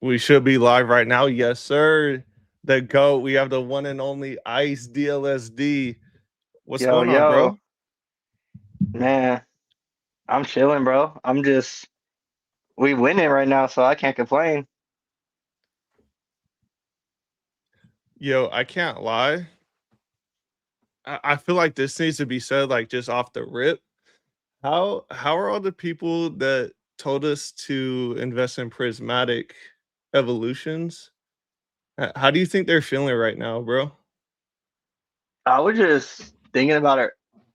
We should be live right now. Yes, sir. The GOAT. We have the one and only Ice DLSD. What's Yo, going on, yo, bro? man, I'm chilling, bro. We winning right now, so I can't complain. Yo, I can't lie. I feel like this needs to be said like just off the rip. How are all the people that told us to invest in prismatic evolutions? How do you think they're feeling right now, bro? I was just thinking about it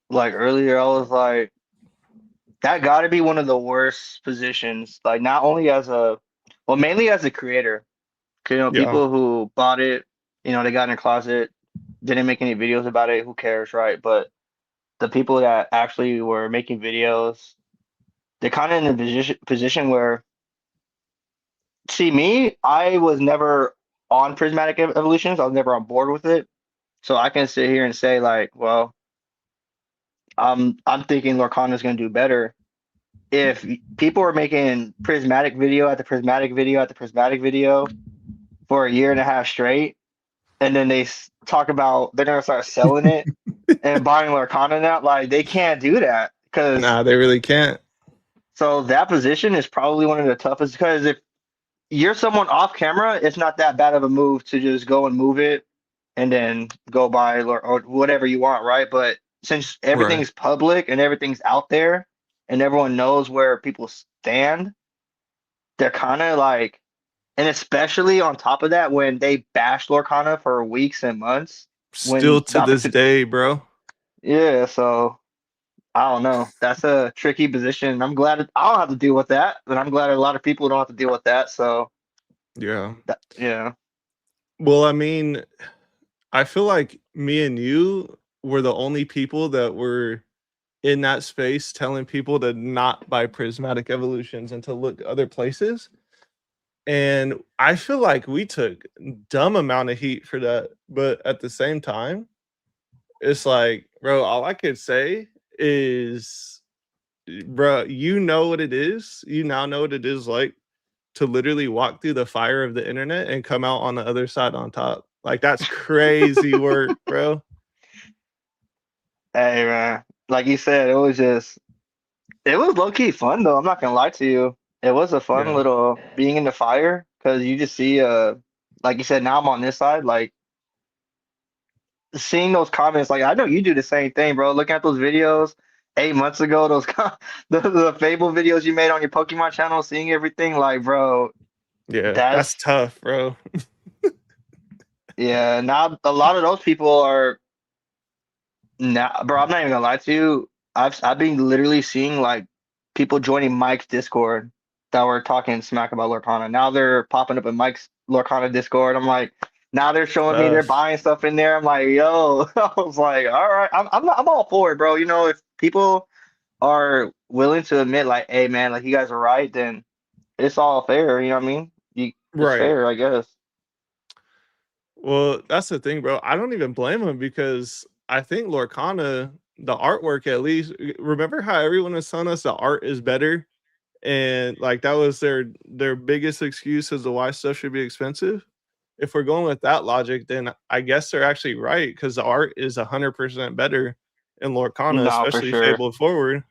like earlier. I was like, that got to be one of the worst positions. Like, not only well, mainly as a creator. 'Cause, Yeah. people who bought it, they got in their closet, didn't make any videos about it. Who cares, right? But the people that actually were making videos, they're kind of in a position where, see, me, I was never on prismatic evolutions. I was never on board with it. So I can sit here and say like, well, I'm thinking Lorcana is going to do better. If people are making prismatic video after prismatic video after prismatic video for a year and a half straight, and then they talk about they're going to start selling it and buying Lorcana now, like they can't do that because Nah, they really can't. so that position is probably one of the toughest because if you're someone off camera, it's not that bad of a move to just go and move it and then go buy or whatever you want, right? But since Right. everything's public and everything's out there and everyone knows where people stand, they're kind of like, and especially on top of that, when they bashed Lorcana for weeks and months, Still when to the this opportunity, day, bro. yeah, so I don't know. That's a tricky position. I'm glad I don't have to deal with that, but I'm glad a lot of people don't have to deal with that. So Yeah. yeah. Well, I mean, I feel like me and you were the only people that were in that space telling people to not buy prismatic evolutions and to look other places. And I feel like we took dumb amount of heat for that. But at the same time, it's like, bro, all I could say is, bro, you know what it is. You now know what it is like to literally walk through the fire of the internet and come out on the other side on top. Like that's crazy work, bro. Hey man, like you said, it was low key fun though. I'm not gonna lie to you. It was a fun Yeah. little being in the fire because you just see like you said, now I'm on this side, like seeing those comments, like I know you do the same thing, bro. Looking at those videos 8 months ago, the Fable videos you made on your Pokemon channel, seeing everything, like bro, Yeah. That's that's tough, bro. yeah. Now a lot of those people are now, bro. I'm not even gonna lie to you. I've been literally seeing like people joining Mike's Discord that were talking smack about Lorcana. Now they're popping up in Mike's Lorcana Discord. I'm like, now they're showing me they're Tough. buying stuff in there. I'm like, yo, I was like, all right, I'm all for it, bro. If people are willing to admit like, hey man, like you guys are right, then it's all fair. You know what I mean? It's Right. fair, I guess. Well, that's the thing, bro. I don't even blame him because I think Lorcana, the artwork at least, remember how everyone was telling us the art is better? And like that was their biggest excuse as to why stuff should be expensive. If we're going with that logic, then I guess they're actually right because the art is 100% better in Lorcana, No, for especially sure. Fabled Forward.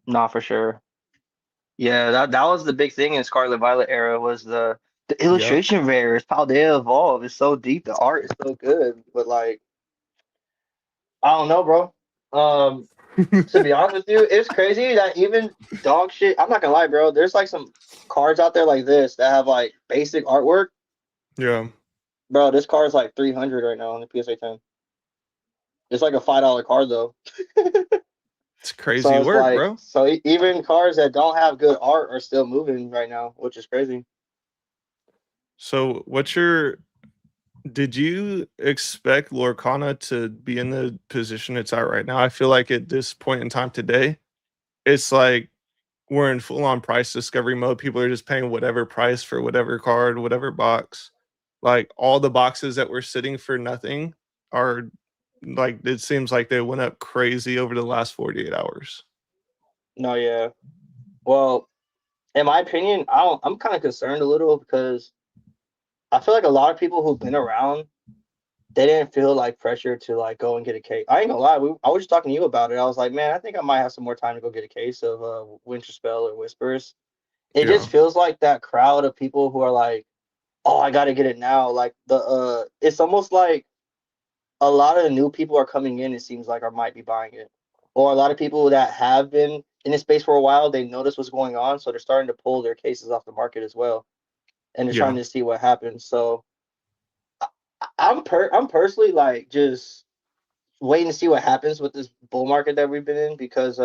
Not for sure. Yeah, that was the big thing in Scarlet Violet era was the Yep. illustration variants, how they evolve. It's so deep, the art is so good. But like, I don't know, bro. Um, to be honest with you, it's crazy that even dog shit. I'm not gonna lie, bro. There's like some cards out there like this that have like basic artwork. Yeah. Bro, this card is like 300 right now on the PSA 10. It's like a $5 card though. It's crazy So it's work, like, bro. even cards that don't have good art are still moving right now, which is crazy. So did you expect Lorcana to be in the position it's at right now? I feel like at this point in time today, it's like we're in full on price discovery mode. People are just paying whatever price for whatever card, whatever box. Like all the boxes that were sitting for nothing are like it seems like they went up crazy over the last 48 hours. No, yeah. Well, in my opinion, I'm kind of concerned a little because I feel like a lot of people who've been around, they didn't feel like pressure to like go and get a case. I ain't gonna lie, I was just talking to you about it. I was like, man, I think I might have some more time to go get a case of Winter Spell or Whispers. It Yeah, just feels like that crowd of people who are like, oh, I gotta get it now. Like it's almost like a lot of the new people are coming in. It seems like or might be buying it, or a lot of people that have been in this space for a while, they notice what's going on, so they're starting to pull their cases off the market as well, and they're trying yeah, to see what happens. So I'm personally like just waiting to see what happens with this bull market that we've been in because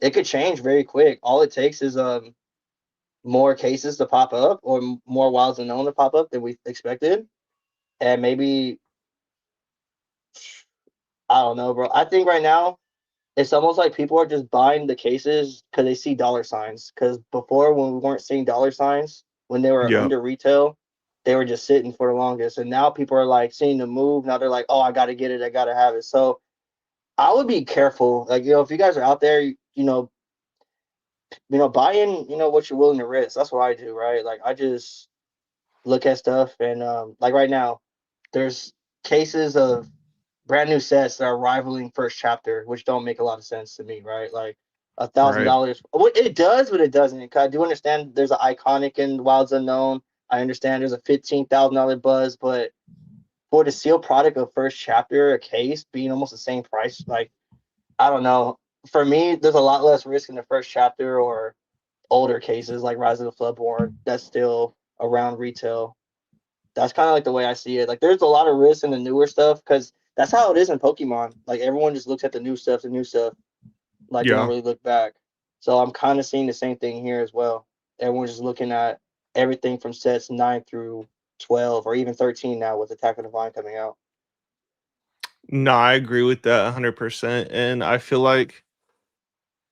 it could change very quick. All it takes is more cases to pop up or more wilds unknown to pop up than we expected, and maybe I don't know, bro. I think right now it's almost like people are just buying the cases because they see dollar signs. Because before, when we weren't seeing dollar signs, when they were yeah. under retail, they were just sitting for the longest. And now people are like seeing the move. Now they're like, oh, I got to get it. I got to have it. So I would be careful. Like, if you guys are out there, buy in, what you're willing to risk. That's what I do, right? Like, I just look at stuff and, like right now, there's cases of brand new sets that are rivaling first chapter, which don't make a lot of sense to me, right? Like Right. $1,000. Well, it does, but it doesn't. 'Cause I do understand there's an iconic in Wilds Unknown. I understand there's a $15,000 buzz, but for the sealed product of first chapter, a case being almost the same price, like I don't know. For me, there's a lot less risk in the first chapter or older cases like Rise of the Floodborn that's still around retail. That's kind of like the way I see it. Like, there's a lot of risk in the newer stuff because that's how it is in Pokemon. Like, everyone just looks at the new stuff. Like, they don't Yeah. really look back. So I'm kind of seeing the same thing here as well. Everyone's just looking at everything from sets 9 through 12 or even 13 now with Attack of the Vine coming out. No, I agree with that 100%. And I feel like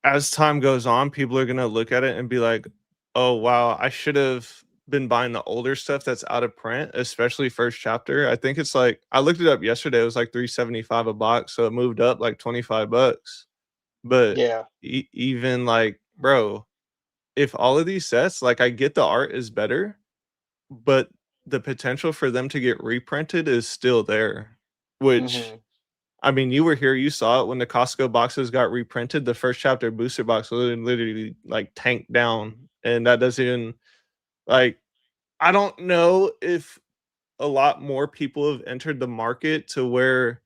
as time goes on, people are gonna look at it and be like, "Oh wow, I should have been buying the older stuff that's out of print, especially first chapter." I think it's like I looked it up yesterday. It was like 375 a box, so it moved up like 25 bucks. But Yeah. even like, bro, if all of these sets, like I get the art is better, but the potential for them to get reprinted is still there, which Mm-hmm. I mean, you were here, you saw it when the Costco boxes got reprinted. The first chapter booster box literally like tanked down, and that doesn't even like. I don't know if a lot more people have entered the market to where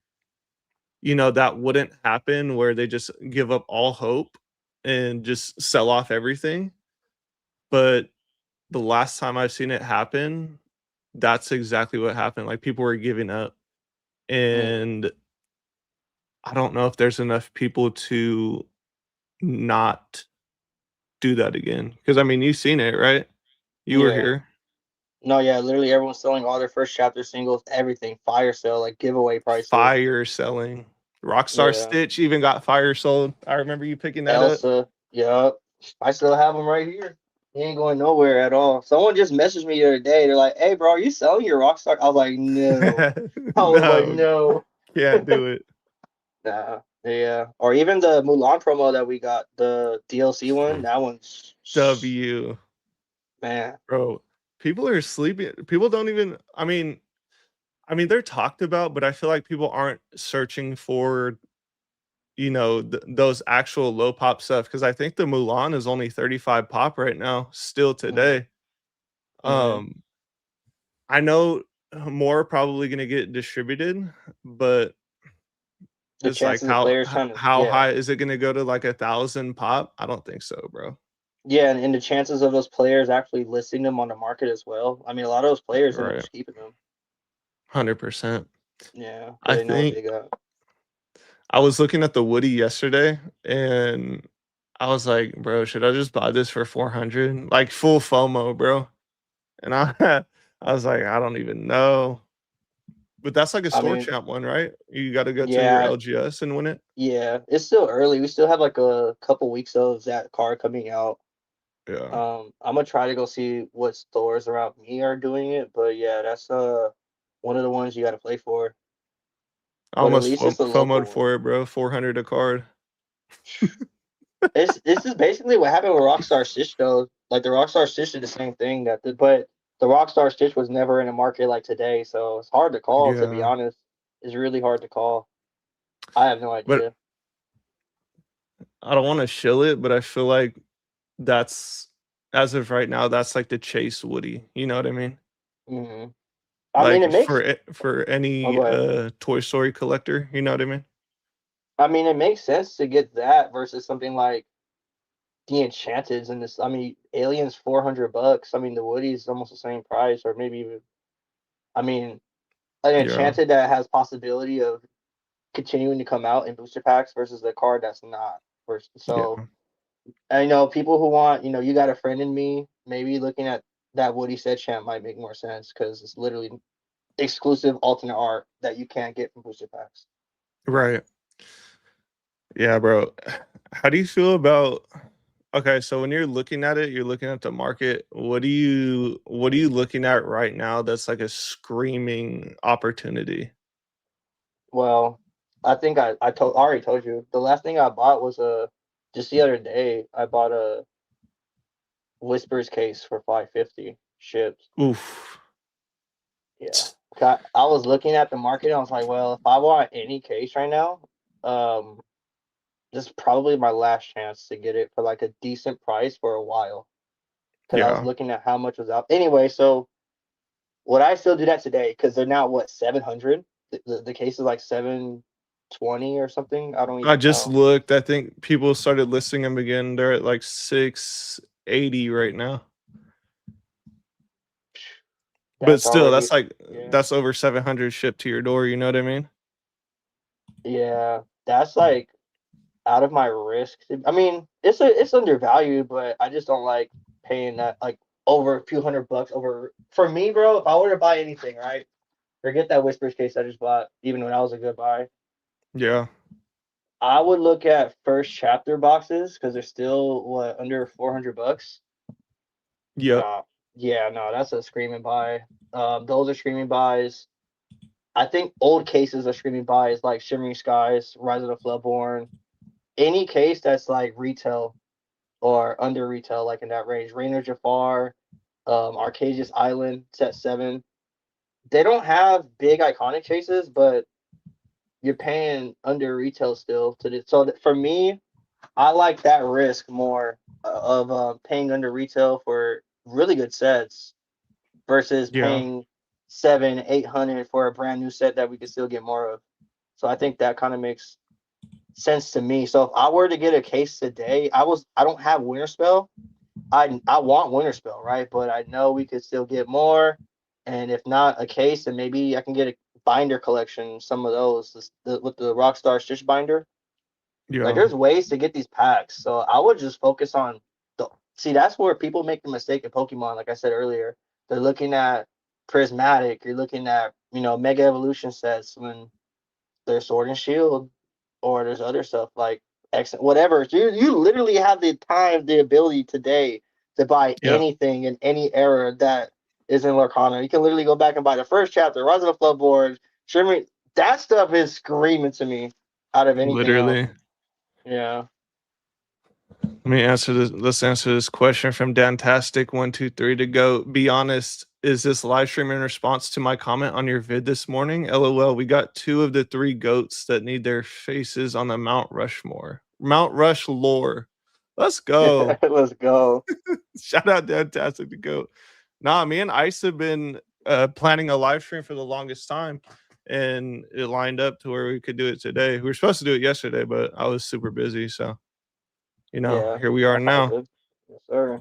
that wouldn't happen, where they just give up all hope and just sell off everything. But the last time I've seen it happen, that's exactly what happened. Like people were giving up, Mm. and I don't know if there's enough people to not do that again. Because I mean, you've seen it, right? You were Yeah. here. No, yeah, literally everyone's selling all their first chapter singles, everything, fire sale, like giveaway prices. Fire selling. Rockstar Yeah. Stitch even got fire sold. I remember you picking that up. Elsa, yep. I still have them right here. He ain't going nowhere at all. Someone just messaged me the other day. They're like, "Hey, bro, are you selling your Rockstar?" I was like, "No." I was like, No, "No." can't do it. Nah. Yeah. Or even the Mulan promo that we got, the DLC one. That one's W, man. bro. People are sleeping. People don't even. I mean, they're talked about, but I feel like people aren't searching for those actual low pop stuff because I think the Mulan is only 35 pop right now, still Mm-hmm. today. Mm-hmm. Um, I know more probably gonna get distributed, but The it's like chances of players trying to, how yeah. high is it gonna go to like 1,000 pop? I don't think so, bro. Yeah, and the chances of those players actually listing them on the market as well. I mean, a lot of those players end up Right, just keeping them. 100%. Yeah, because I they know what think they got. I was looking at the Woody yesterday, and I was like, bro, should I just buy this for 400? Like full FOMO, bro. And I was like, I don't even know. But that's like a I store mean, champ one, right? You got to go to your yeah, LGS and win it. yeah, it's still early. We still have like a couple weeks of that card coming out. Yeah. I'm gonna try to go see what stores around me are doing it, but yeah, that's one of the ones you got to play for. I But at almost least it's the local FOMO'd one. for it, bro. 400 a card. This is basically what happened with Rockstar Stitch though. Like the Rockstar Stitch did the same thing but the Rockstar Stitch was never in a market like today, so it's hard to call. To be Yeah, honest, it's really hard to call. I have no but idea. I don't want to shill it, but I feel like that's as of right now, that's like the Chase Woody. You know what I mean? hmm I mean, it Like makes. for Oh, any go ahead. Toy Story collector, you know what I mean? I mean, it makes sense to get that versus something like the Enchanteds and this. I mean, Aliens $400. I mean, the Woody's almost the same price, or maybe even. I mean, an Yeah, Enchanted that has possibility of continuing to come out in booster packs versus the card that's not. So yeah, I know people who want, you got a friend in me. Maybe looking at that Woody said champ might make more sense because it's literally exclusive alternate art that you can't get from booster packs. right. Yeah, bro. How do you feel about okay, so when you're looking at it, you're looking at the market. What are you looking at right now that's like a screaming opportunity? Well, I think I already told you the last thing I bought was just the other day I bought a Whispers case for 550 shipped. Oof. Yeah. I was looking at the market and I was like, well, if I want any case right now, um, this is probably my last chance to get it for like a decent price for a while. Because I was Yeah. looking at how much was out. Anyway, so would I still do that today? Because they're now what 700. The case is like 720 or something. I don't I even just know. looked. I think people started listing them again. They're at like 680 right now. But That's still, already that's like yeah that's over 700 shipped to your door, you know what I mean? yeah. That's like out of my risk. I mean, it's undervalued, but I just don't like paying that like over a few $100 over for me, bro. If I were to buy anything, right? Forget that Whispers case I just bought, even when that was a good buy. Yeah. I would look at first chapter boxes because they're still what under $400. Yep. Nah, yeah, no, that's a screaming buy. Those are screaming buys. I think old cases are screaming buys like Shimmering Skies, Rise of the Floodborn. Any case that's like retail or under retail, like in that range. Rainer Jafar, Arcadius Island, set 7. They don't have big iconic chases, but you're paying under retail still. For me, I like that risk more of paying under retail for really good sets versus Yeah. paying 700-800 for a brand new set that we could still get more of. So I think that kind of makes sense to me. So if I were to get a case today, I don't have Winter Spell. I want Winter Spell, right? But I know we could still get more, and if not a case, then maybe I can get a binder collection. Some of those with the Rockstar Stitch binder. Like Yeah. there's ways to get these packs. So I would just focus on the see that's where people make the mistake in Pokemon, like I said earlier. They're looking at prismatic, you're looking at, Mega Evolution sets when there's Sword and Shield or there's other stuff like X whatever. You literally have the time, the ability today to buy Yeah. anything in any era that is in Lorcana. You can literally go back and buy the first chapter, Rise of the Floodboard, Shimmery. That stuff is screaming to me out of anything else. Literally. Yeah. Let me answer this. Let's answer this question from Dantastic123 to go. Be honest, is this live stream in response to my comment on your vid this morning? LOL. We got two of the three goats that need their faces on the Mount Rushmore. Mount Rush lore. Let's go. Let's go. Shout out Dantastic to go. Nah, me and Ice have been planning a live stream for the longest time, and it lined up to where we could do it today. We were supposed to do it yesterday, but I was super busy. So, Yeah, here we are that's all now. good. Yes, sir.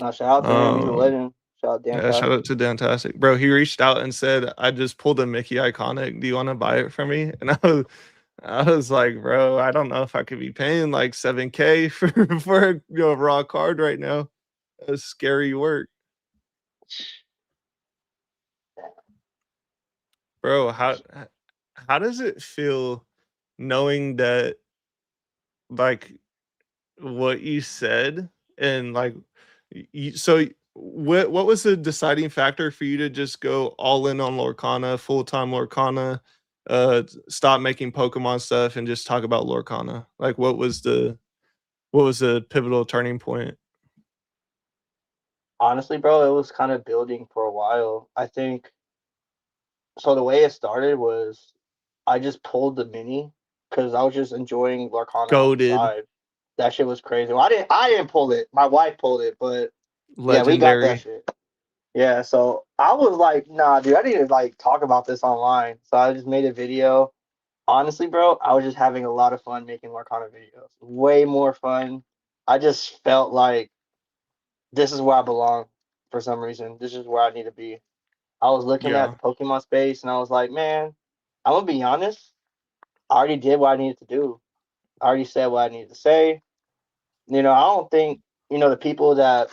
Now, shout out to him. He's a Um, legend. Shout out yeah, shout out Dantastic. to Dantastic, bro. He reached out and said, "I just pulled a Mickey iconic. Do you want to buy it for me?" And I was like, "Bro, I don't know if I could be paying like 7K for a raw card right now. That's scary work, bro. How does it feel knowing that like what you said and like so what was the deciding factor for you to just go all in on Lorcana, full-time Lorcana, stop making Pokemon stuff and just talk about Lorcana? Like what was the What was the pivotal turning point? Honestly, bro, it was kind of building for a while. I think so. The way it started was I just pulled the mini because I was just enjoying Lorcana on the Goaded, side. That shit was crazy. Well, I didn't pull it. My wife pulled it, but yeah, we got that legendary. shit. Yeah, so I was like, nah, dude, I need to like talk about this online. So I just made a video. Honestly, bro, I was just having a lot of fun making Lorcana videos. Way more fun. I just felt like this is where I belong for some reason. This is where I need to be. I was looking at Yeah, the Pokemon space and I was like, man, I'm gonna be honest. I already did what I needed to do. I already said what I needed to say. I don't think, the people that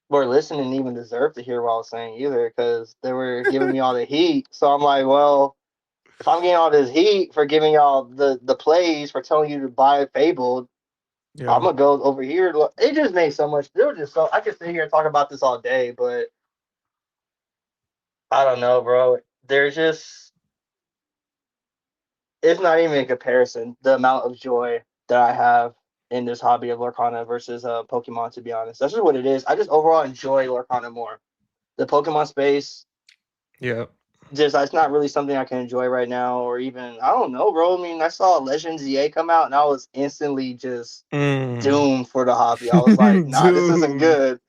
were listening even deserve to hear what I was saying either because they were giving me all the heat. So I'm like, well, if I'm getting all this heat for giving y'all the plays for telling you to buy Fabled, I'm yeah. gonna go over here. It just made so much. There was just so I could sit here and talk about this all day, but I don't know, bro. There's just it's not even a comparison. The amount of joy that I have in this hobby of Lorcana versus Pokemon. To be honest, that's just what it is. I just overall enjoy Lorcana more. The Pokemon space, Yeah. just it's not really something I can enjoy right now, or even I don't know, bro. I mean, I saw Legends EA come out, and I was instantly just Mm. doomed for the hobby. I was like, nah, this isn't Doomed. good.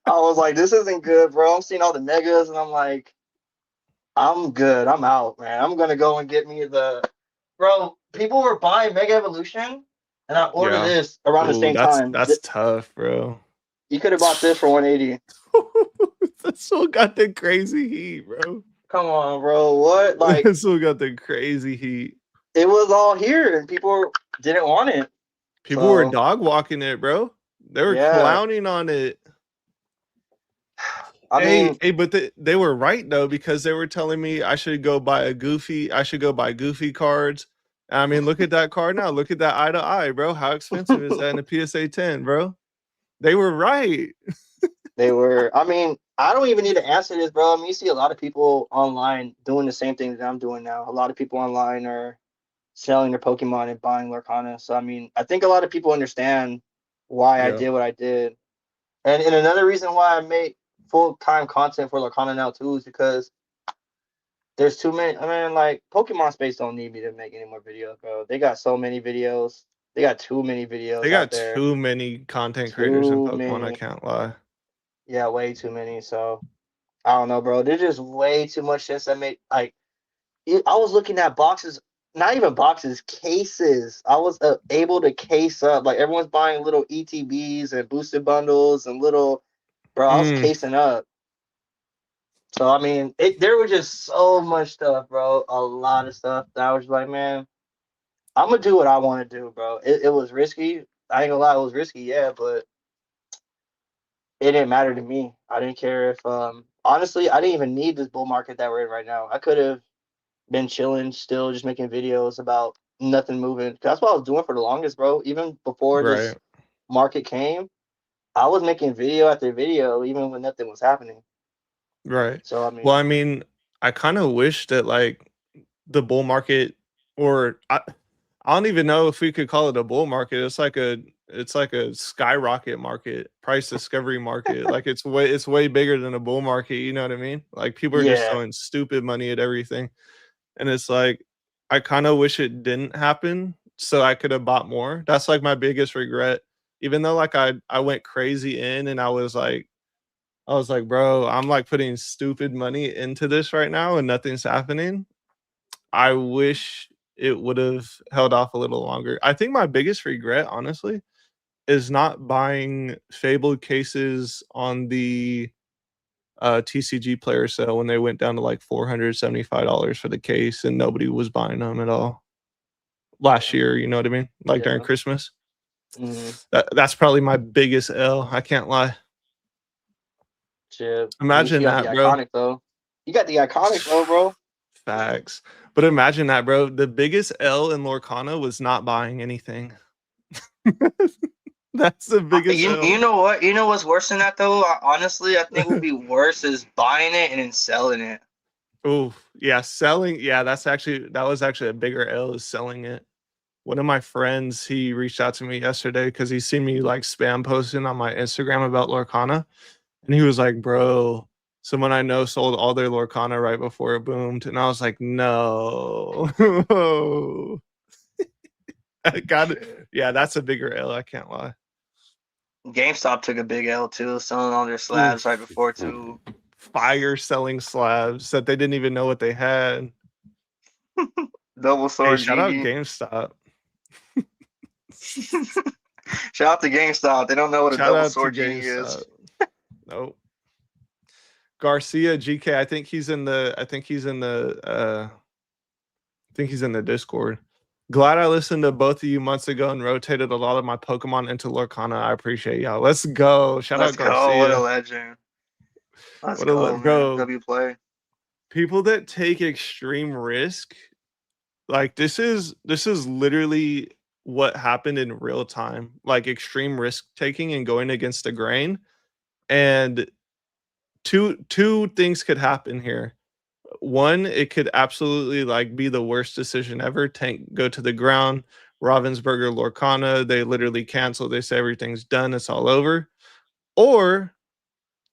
I was like, this isn't good, bro. I'm seeing all the megas, and I'm like, I'm good. I'm out, man. I'm gonna go and get me the bro. People were buying Mega Evolution, and I ordered Yeah. this around the Ooh, same time. that's tough, bro. You could have bought this for 180. That still got the crazy heat, bro. Come on, bro. What? Like That still got the crazy heat. it was all here, and people didn't want it. People were So dog walking it, bro. They were yeah, clowning on it. I mean, But they were right though because they were telling me I should go buy a Goofy. I should go buy Goofy cards. I mean, look at that card now. Look at that eye to eye, bro. How expensive is that in a PSA 10, bro? They were right. they were. I mean, I don't even need to answer this, bro. I mean, you see a lot of people online doing the same thing that I'm doing now. A lot of people online are selling their Pokemon and buying Lorcana. So I mean, I think a lot of people understand why I Yeah. did what I did. And another reason why I make full time content for Lorcana now too is because there's too many. I mean, like Pokemon Space don't need me to make any more videos, bro. They got so many videos. They got too many They videos out got there. too many content creators in Too Pokemon, I many. can't lie. Yeah, way too many. So I don't know, bro. There's just way too much sense that make like I was looking at boxes, not even boxes, cases. I was able to case up. Like everyone's buying little ETBs and boosted bundles and little, bro. I was Mm, casing up. So I mean, there was just so much stuff, bro. A lot of stuff that I was like, man, I'm gonna do what I want to do, bro. It was risky. I ain't gonna lie, it was risky, yeah, but it didn't matter to me. I didn't care if, honestly, I didn't even need this bull market that we're in right now. I could have been chilling, still just making videos about nothing moving. That's what I was doing for the longest, bro. Even before this right, market came, I was making video after video, even when nothing was happening. right. So I Well, I mean, mean, I kind of wish that like the bull market or I don't even know if we could call it a bull market. It's like a skyrocket market, price discovery market. Like it's way bigger than a bull market, you know what I mean? Like people are just yeah, throwing stupid money at everything. And it's like I kind of wish it didn't happen so I could have bought more. That's like my biggest regret. Even though like I went crazy in and I was like, bro, I'm like putting stupid money into this right now and nothing's happening. I wish it would have held off a little longer. I think my biggest regret, honestly, is not buying fabled cases on the TCG player sale when they went down to like $475 for the case and nobody was buying them at all last year. You know what I mean? Like during yeah. Christmas. Mm-hmm. That's probably my biggest L. I can't lie. Shit. At least you Imagine got the that, bro. iconic though. You got the iconic though, bro. Facts. But imagine that, bro. The biggest L in Lorcana was not buying anything. That's the biggest You L. know what? You know what's worse than that though? Honestly, I think would be worse is buying it and then selling it. Oh, yeah, selling. Yeah, that was actually a bigger L is selling it. one of my friends, he reached out to me yesterday because he seen me like spam posting on my Instagram about Lorcana. And he was like, bro, someone I know sold all their Lorcana right before it boomed. And I was like, no. I got it. Yeah, that's a bigger L. I can't lie. GameStop took a big L too, selling all their slabs right Oof. before too. Fire selling slabs that they didn't even know what they had. Double Hey, sword shout out Gigi. GameStop. Shout out to GameStop. They don't know what a Shout double out to sword genie is. GameStop. Nope. Garcia GK. I think he's in the Discord. Glad I listened to both of you months ago and rotated a lot of my Pokemon into Lorcana. I appreciate y'all. Let's go. Shout Let's out go. What a Garcia. legend. Let's What a go, man. bro. W play. People that take extreme risk, like this is literally what happened in real time. Like extreme risk taking and going against the grain. And two things could happen here. One, it could absolutely like be the worst decision ever. Tank go to the ground. Ravensburger, Lorcana, they literally cancel. They say everything's done. It's all over. Or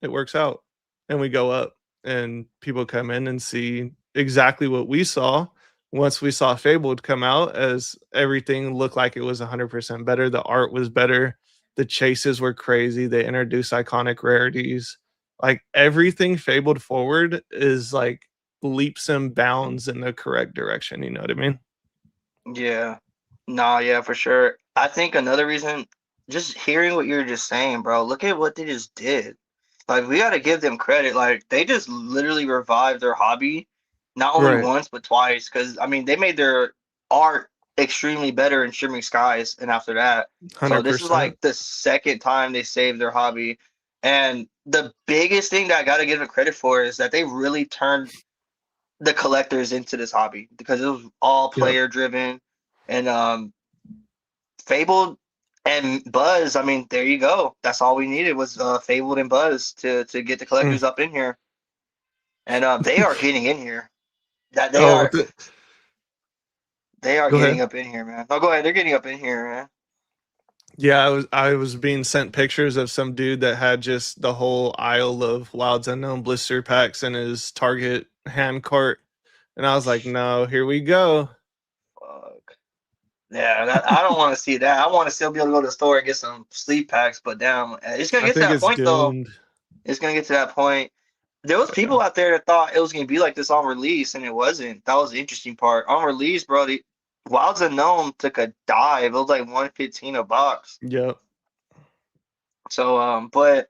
it works out and we go up and people come in and see exactly what we saw once we saw Fabled come out, as everything looked like it was 100% better. The art was better. The chases were crazy. They introduced iconic rarities. Like everything Fabled forward is like leaps and bounds in the correct direction. You know what I mean? Yeah. Nah, yeah, for sure. I think another reason, just hearing what you're just saying, bro, look at what they just did. Like, we got to give them credit. Like, they just literally revived their hobby, not only Right. once, but twice. Because, I mean, they made their art extremely better in Shimmering Skies and after that. So, this is 100%. like the second time they saved their hobby. And the biggest thing that I got to give them credit for is that they really turned the collectors into this hobby because it was all Yep. player driven. And Fabled and Buzz, I mean, there you go. That's all we needed was Fabled and Buzz to get the Mm. collectors up in here. And they are getting in here. That Oh, they are go getting ahead. up in here, man. Oh, go ahead. They're getting up in here, man. Yeah, I was being sent pictures of some dude that had just the whole aisle of Wilds Unknown blister packs in his Target hand cart, and I was like, "No, here we go." Fuck. Yeah, I don't want to see that. I want to still be able to go to the store and get some sleep packs, but damn, it's gonna I get to think that it's point though. doomed. It's gonna get to that point. There was Yeah. people out there that thought it was gonna be like this on release, and it wasn't. That was the interesting part. On release, bro, the Wilds Unknown took a dive. It was like 115 a box. Yep. So, but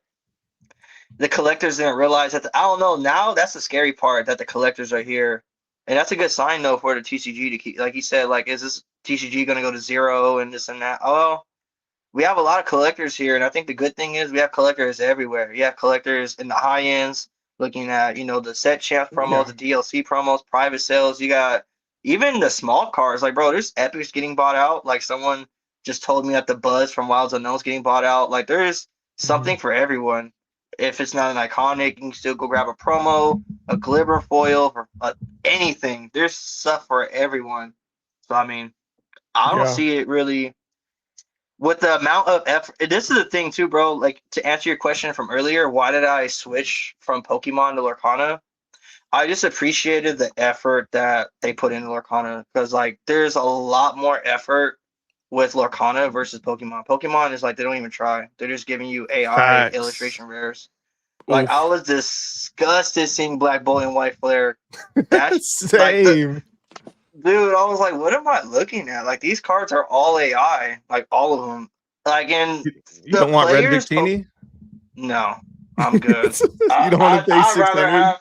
the collectors didn't realize that. I don't know. Now that's the scary part that the collectors are here, and that's a good sign though for the TCG to keep. Like you said, like is this TCG gonna go to zero and this and that? Oh, we have a lot of collectors here, and I think the good thing is we have collectors everywhere. You have collectors in the high ends, looking at the set chance promos, Yeah. the DLC promos, private sales. You got even the small cards. Like, bro, there's epics getting bought out. Like someone just told me that the Buzz from Wilds Unknown's getting bought out. Like, there's something Mhm. for everyone. If it's not an iconic, you can still go grab a promo, a glimmer foil, for anything. There's stuff for everyone. So I mean, I don't Yeah. see it really with the amount of effort. This is the thing too, bro. Like to answer your question from earlier, why did I switch from Pokemon to Lorcana? I just appreciated the effort that they put into Lorcana because like there's a lot more effort with Lorcana versus Pokemon. Pokemon is like they don't even try. They're just giving you AI Facts. illustration rares. Like I Oof. was disgusted seeing Black Bolt and White Flare. That's like the Same. dude, I was like, what am I looking at? Like these cards are all AI, like all of them. Like in You the don't want Red players, Victini? no, I'm good. You don't want to pay I'd rather 600? have,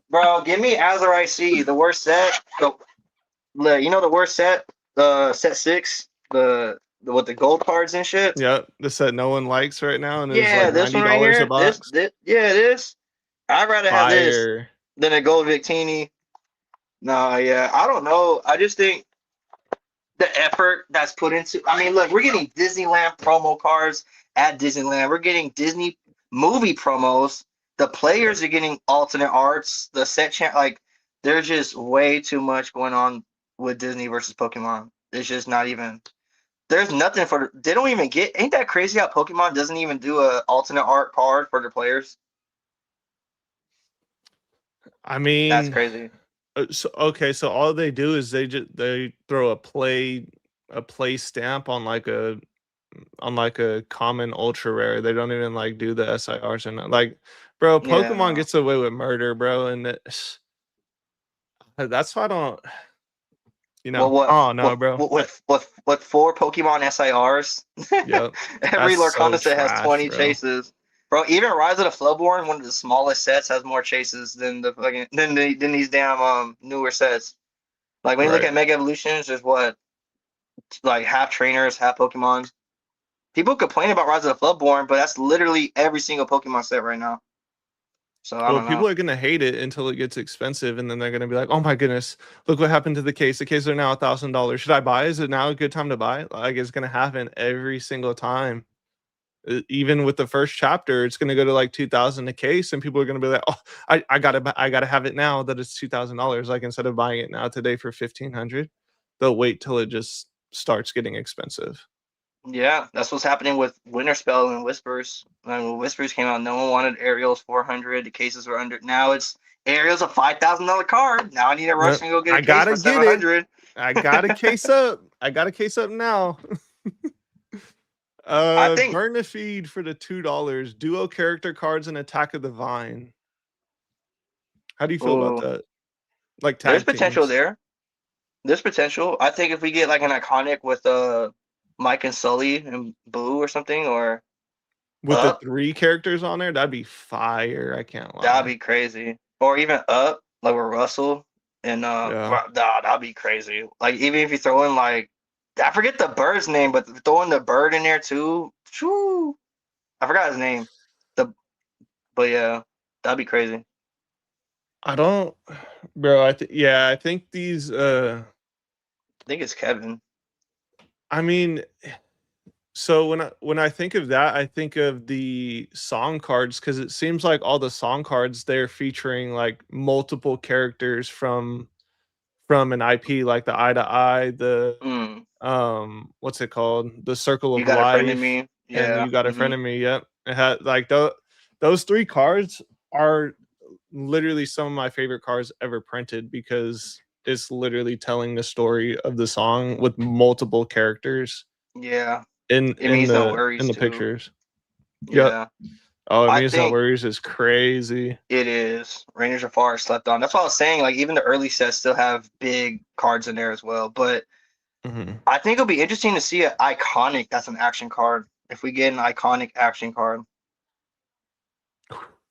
bro. Give me Azure IC, the worst set. The worst set, set six, the with the gold cards and shit. Yep. The set no one likes right now and is Yeah, like this one right $90 a here. box. Yeah, this. I'd rather have this Fire. than a gold Victini. Nah, yeah, I don't know. I just think the effort that's put into. I mean, look, we're getting Disneyland promo cards at Disneyland. We're getting Disney movie promos. The players are getting alternate arts. The set chant, like, there's just way too much going on with Disney versus Pokemon. It's just not even. There's nothing for. They don't even get. Ain't that crazy how Pokemon doesn't even do a alternate art card for their players? I That's mean, crazy. so okay, so all they do is they throw a play stamp on like a common ultra rare. They don't even like do the SIRs and like, bro, Yeah, Pokemon no. gets away with murder, bro, and that's why I don't, Well, oh no, bro. with four Pokemon SIRs, Yep, that's every so Lorcana set has trash, 20 bro. chases. Bro, even Rise of the Floodborn, one of the smallest sets, has more chases than the fucking than these damn newer sets. Like when you look Right. at Mega Evolutions, there's what like half trainers, half Pokemon. People complain about Rise of the Floodborn, but that's literally every single Pokemon set right now. So I Well, don't know. people are gonna hate it until it gets expensive, and then they're gonna be like, "Oh my goodness, look what happened to the case. The case are now $1,000. Should I buy? Is it now a good time to buy?" Like it's gonna happen every single time. Even with the first chapter, it's gonna go to like 2,000 a case, and people are gonna be like, "Oh, I gotta have it now that it's $2,000." Like instead of buying it now today for 1,500, they'll wait till it just starts getting expensive. Yeah, that's what's happening with Winter Spell and Whispers. When Whispers came out, no one wanted Ariel's 400. The cases were under. Now it's Ariel's a $5,000 card. Now I need to rush No, and go get a I case gotta for get it. 700. I got a case up. I got a case up now. I think Burn the feed for the $2. Duo character cards and Attack of the Vine. How do you feel about ooh, that? Like there's tag potential teams there. There's potential. I think if we get like an iconic with Mike and Sully and Boo or something or with the Up, 3 characters on there, that'd be fire. I can't that'd lie. be crazy. Or even Up, like with Russell and Yeah, wow, nah, that'd be crazy. Like even if you throw in like I forget the bird's name, but throwing the bird in there too. Shoo, I forgot his name. The but yeah, that'd be crazy. I don't, bro. Yeah, I think these. I think it's Kevin. I mean, so when I think of that, I think of the song cards because it seems like all the song cards they're featuring like multiple characters from an IP, like the Eye to Eye, the Mm, what's it called, the Circle you of got a friend in Life, me. and Yeah. You Got a Hmm. Friend in Me. Yep, it had like those 3 cards are literally some of my favorite cards ever printed because it's literally telling the story of the song with multiple characters Yeah. in It means no in worries the too. pictures. Yep. Yeah. Oh, it I means no think worries is crazy. it is. Rangers are far slept on. That's what I was saying. Like even the early sets still have big cards in there as well. But Mhm. I think it'll be interesting to see an iconic that's an action card. If we get an iconic action card.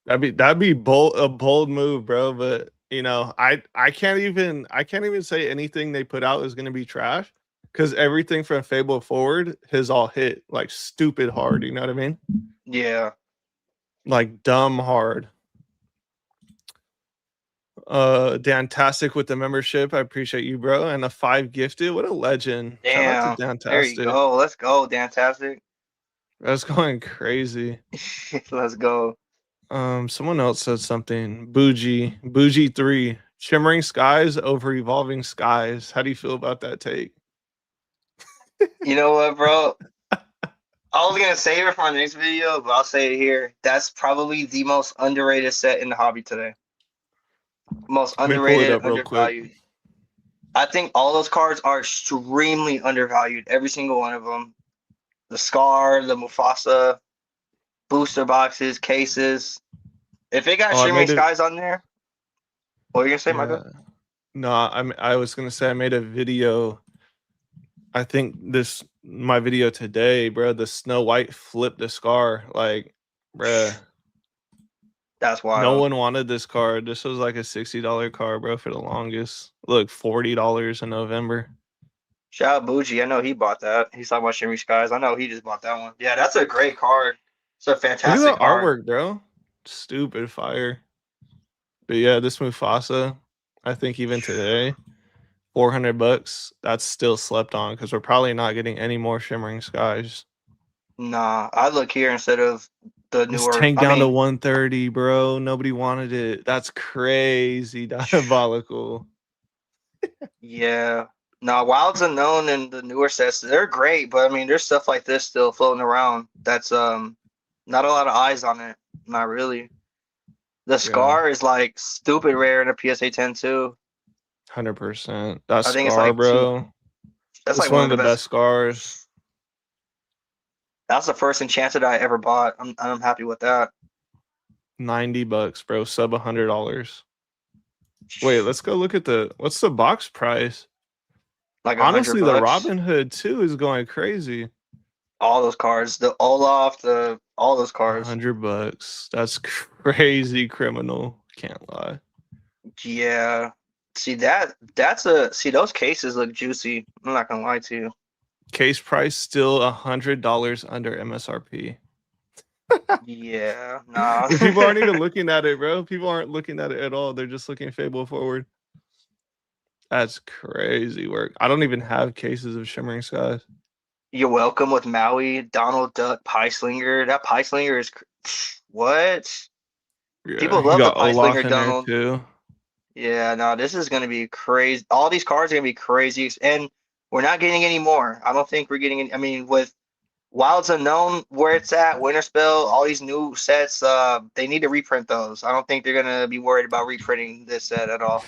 That'd be a bold move, bro. But I can't even say anything they put out is gonna be trash because everything from Fable forward has all hit like stupid hard. You know what I mean? Yeah. Like dumb hard. Dantastic with the membership. I appreciate you, bro. And a 5 gifted. What a legend. Shout out to Damn. There you Dantastic. go. Let's go, Dantastic. That's going crazy. Let's go. Someone else said something. Bougie 3. Shimmering skies over evolving skies. How do you feel about that take? You know what, bro? I was gonna save it for our next video, but I'll say it here. That's probably the most underrated set in the hobby today. Most Let me pull it underrated, up real quick. undervalued. I think all those cards are extremely undervalued. Every single one of them. The Scar, the Mufasa, booster boxes, cases. If it got Oh, I Shimmering made it. Skies on there, what are you gonna say, Michael? Yeah. No, I was gonna say I made a video. I think this my video today, bro. The Snow White flipped the scar. Like, bruh, That's no wild. one wanted this card. This was like a $60 card, bro, for the longest. Look, $40 in November. Shout out Bougie. I know he bought that. He's talking about Shimmering Skies. I know he just bought that one. Yeah, that's a great card. It's a Look at fantastic the card. artwork, bro. Stupid fire. But yeah, this Mufasa, I think even today, $400. That's still slept on because we're probably not getting any more Shimmering Skies. Nah, I look here instead of the This newer. tank I down to mean, 130, bro. Nobody wanted it. That's crazy diabolical. yeah. Now, Wilds Unknown and the newer sets, they're great, but I mean, there's stuff like this still floating around. That's not a lot of eyes on it. Not really. The Yeah, Scar is like stupid rare in a PSA 10 too. 100%. That I think it's scar, like two. bro. That's It's like one one of of the the best. best scars. That's the first enchanted I ever bought. I'm happy with that. $90, bro. Sub $100. Wait, let's go look at what's the box price? Like a hundred Honestly, the bucks. Robin Hood too is going crazy. All those cards, the Olaf, the all those cards. $100. That's crazy criminal. Can't lie. Yeah. See that's those cases look juicy. I'm not gonna lie to you. Case price still $100 under MSRP. Yeah, nah. And people aren't even looking at it, bro. People aren't looking at it at all. They're just looking Fable Forward. That's crazy work. I don't even have cases of Shimmering Skies. You're welcome with Maui, Donald Duck, Pie Slinger. That Pie Slinger is what? Yeah, People you love the got Pie Olaf Slinger, in there Donald. too. Yeah, no, this is gonna be crazy. All these cards are gonna be crazy, and we're not getting any more. I don't think we're getting any. I mean, with Wilds Unknown where it's at, Winter Spell, all these new sets, they need to reprint those. I don't think they're gonna be worried about reprinting this set at all.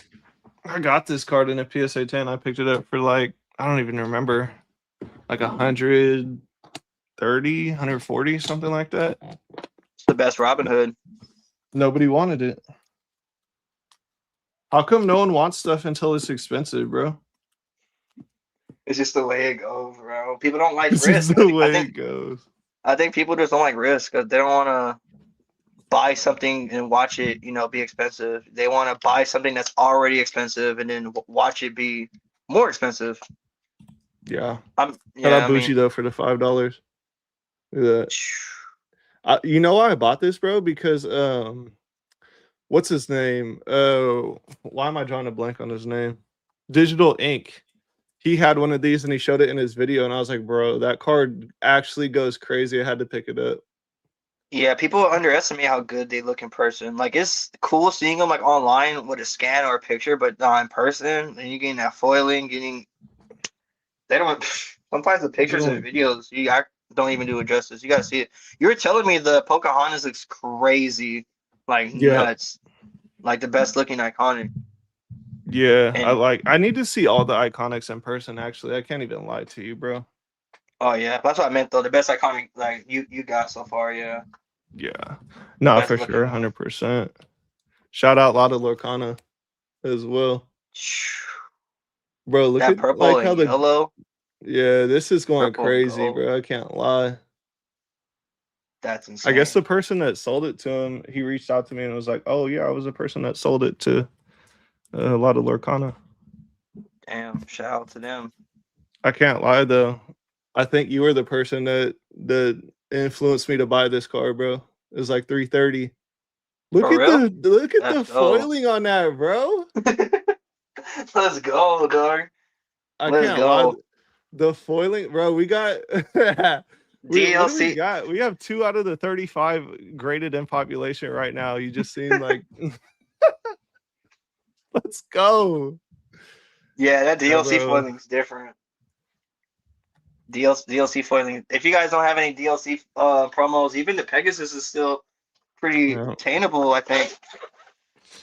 I got this card in a PSA 10. I picked it up for like, I don't even remember, like 130, 140, something like that. It's the best Robin Hood. Nobody wanted it. How come no one wants stuff until it's expensive, bro? It's just the way it goes, bro. People don't like This is risk. the way it goes. I think people just don't like risk because they don't want to buy something and watch it, be expensive. They want to buy something that's already expensive and then watch it be more expensive. Yeah. Shout Yeah, out I Bucci mean, though for the $5. Look at that. You know why I bought this, bro? Because what's his name? Why am I drawing a blank on his name? Digital Ink. He had one of these and he showed it in his video, and I was like, bro, that card actually goes crazy. I had to pick it up. yeah, people underestimate how good they look in person. Like it's cool seeing them like online with a scan or a picture, but not in person. And you getting that foiling, they don't. Sometimes the People pictures and don't. videos don't even do it justice. You gotta see it. You were telling me the Pocahontas looks crazy, like Yeah, nuts, like the best looking iconic. yeah. And I need to see all the iconics in person. Actually, I can't even lie to you, bro. oh yeah, that's what I meant though. The best iconic like you got so far, yeah, Yeah, the no, best for looking sure, one. 100%. Shout out a lot of Lorcana as well, bro. Look That at purple like and how yellow, this is going purple and crazy, gold, bro. I can't lie. that's I guess insane. the person that sold it to him, he reached out to me and was like, "Oh yeah, I was the person that sold it to a lot of Lorcana." Damn, shout out to them. I can't lie though. I think you were the person that influenced me to buy this car, bro. It was like 330. For real? Look at Let's the go. foiling on that, bro. Let's go, dog. I Let's can't lie. go. The foiling, bro. We got what do we DLC. got? We have 2 out of the 35 graded in population right now. You just seen like let's go. Yeah, that Yeah, DLC bro. foiling's different. DLC foiling. If you guys don't have any DLC promos, even the Pegasus is still pretty Yeah. attainable, I think.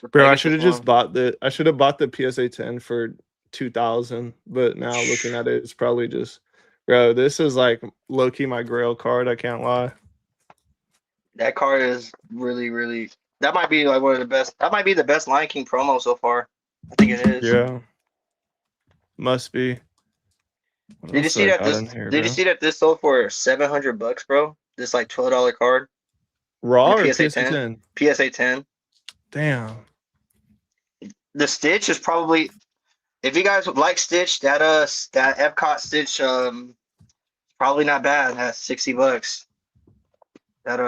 The Bro, I should Pegasus have just one. bought I should have bought the PSA 10 for 2000, but now looking at it, it's probably just, bro, this is like low key my grail card. I can't lie. That card is really, really. That might be like one of the best. That might be the best Lion King promo so far. I think it is. Yeah, must be. What Did you else do see I that got this? in here, Did you bro? see that this sold for $700, bro? This like $12 card in Raw a or PSA PSA 10. 10? PSA 10. Damn. The Stitch is probably if you guys like Stitch, that Epcot Stitch probably not bad at $60. That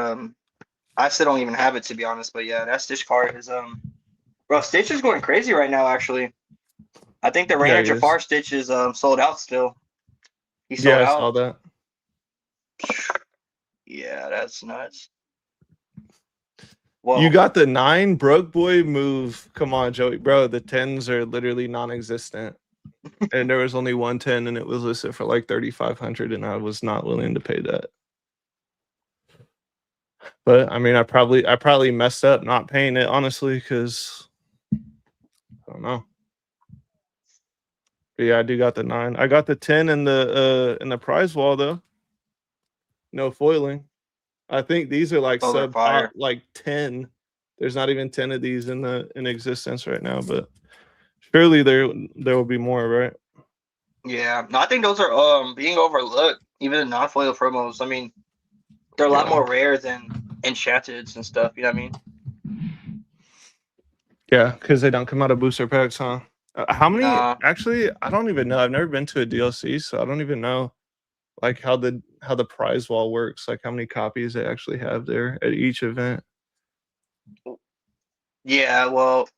I still don't even have it to be honest, but yeah, that Stitch card is bro, Stitch is going crazy right now actually. I think the Yeah, Rainer he is. Jafar Stitch is sold out still. He Yeah, sold I saw out. that. Yeah, that's nuts. You Whoa. got the 9 broke boy move. Come on, Joey, bro. The 10s are literally non-existent. and there was only 110, and it was listed for like 3,500, and I was not willing to pay that. But I mean, I probably messed up not paying it, honestly, because I don't know. But yeah, I do got the 9. I got the 10 in the prize wall though. No foiling. I think these are like Those are sub top fire. like 10. There's not even 10 of these in existence right now, but surely there will be more, right? Yeah, no, I think those are being overlooked. Even the non-foil promos. I mean, they're a lot Yeah. more rare than enchanteds and stuff. You know what I mean? Yeah, because they don't come out of booster packs, huh? How many? Nah. Actually, I don't even know. I've never been to a DLC, so I don't even know like how the prize wall works. Like how many copies they actually have there at each event. Yeah. Well,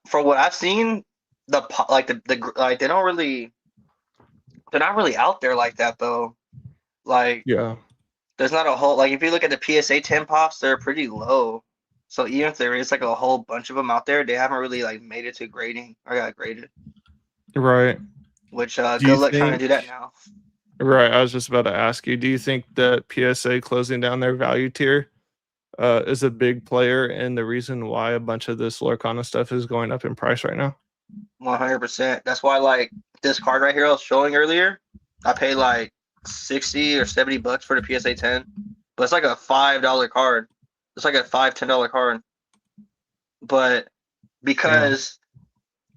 for what I've seen, like they don't really they're not really out there like that though. Like Yeah. there's not a whole like if you look at the PSA 10 pops, they're pretty low. So even if there is like a whole bunch of them out there, they haven't really like made it to grading or got graded. Right. Which Do good you luck trying to think? do that now. Right. I was just about to ask you. Do you think that PSA closing down their value tier is a big player in the reason why a bunch of this Lorcana stuff is going up in price right now? 100%. That's why like this card right here I was showing earlier, I paid like 60 or 70 bucks for the PSA 10, but it's like a $5 card. It's like a $5, $10 card. But Damn. because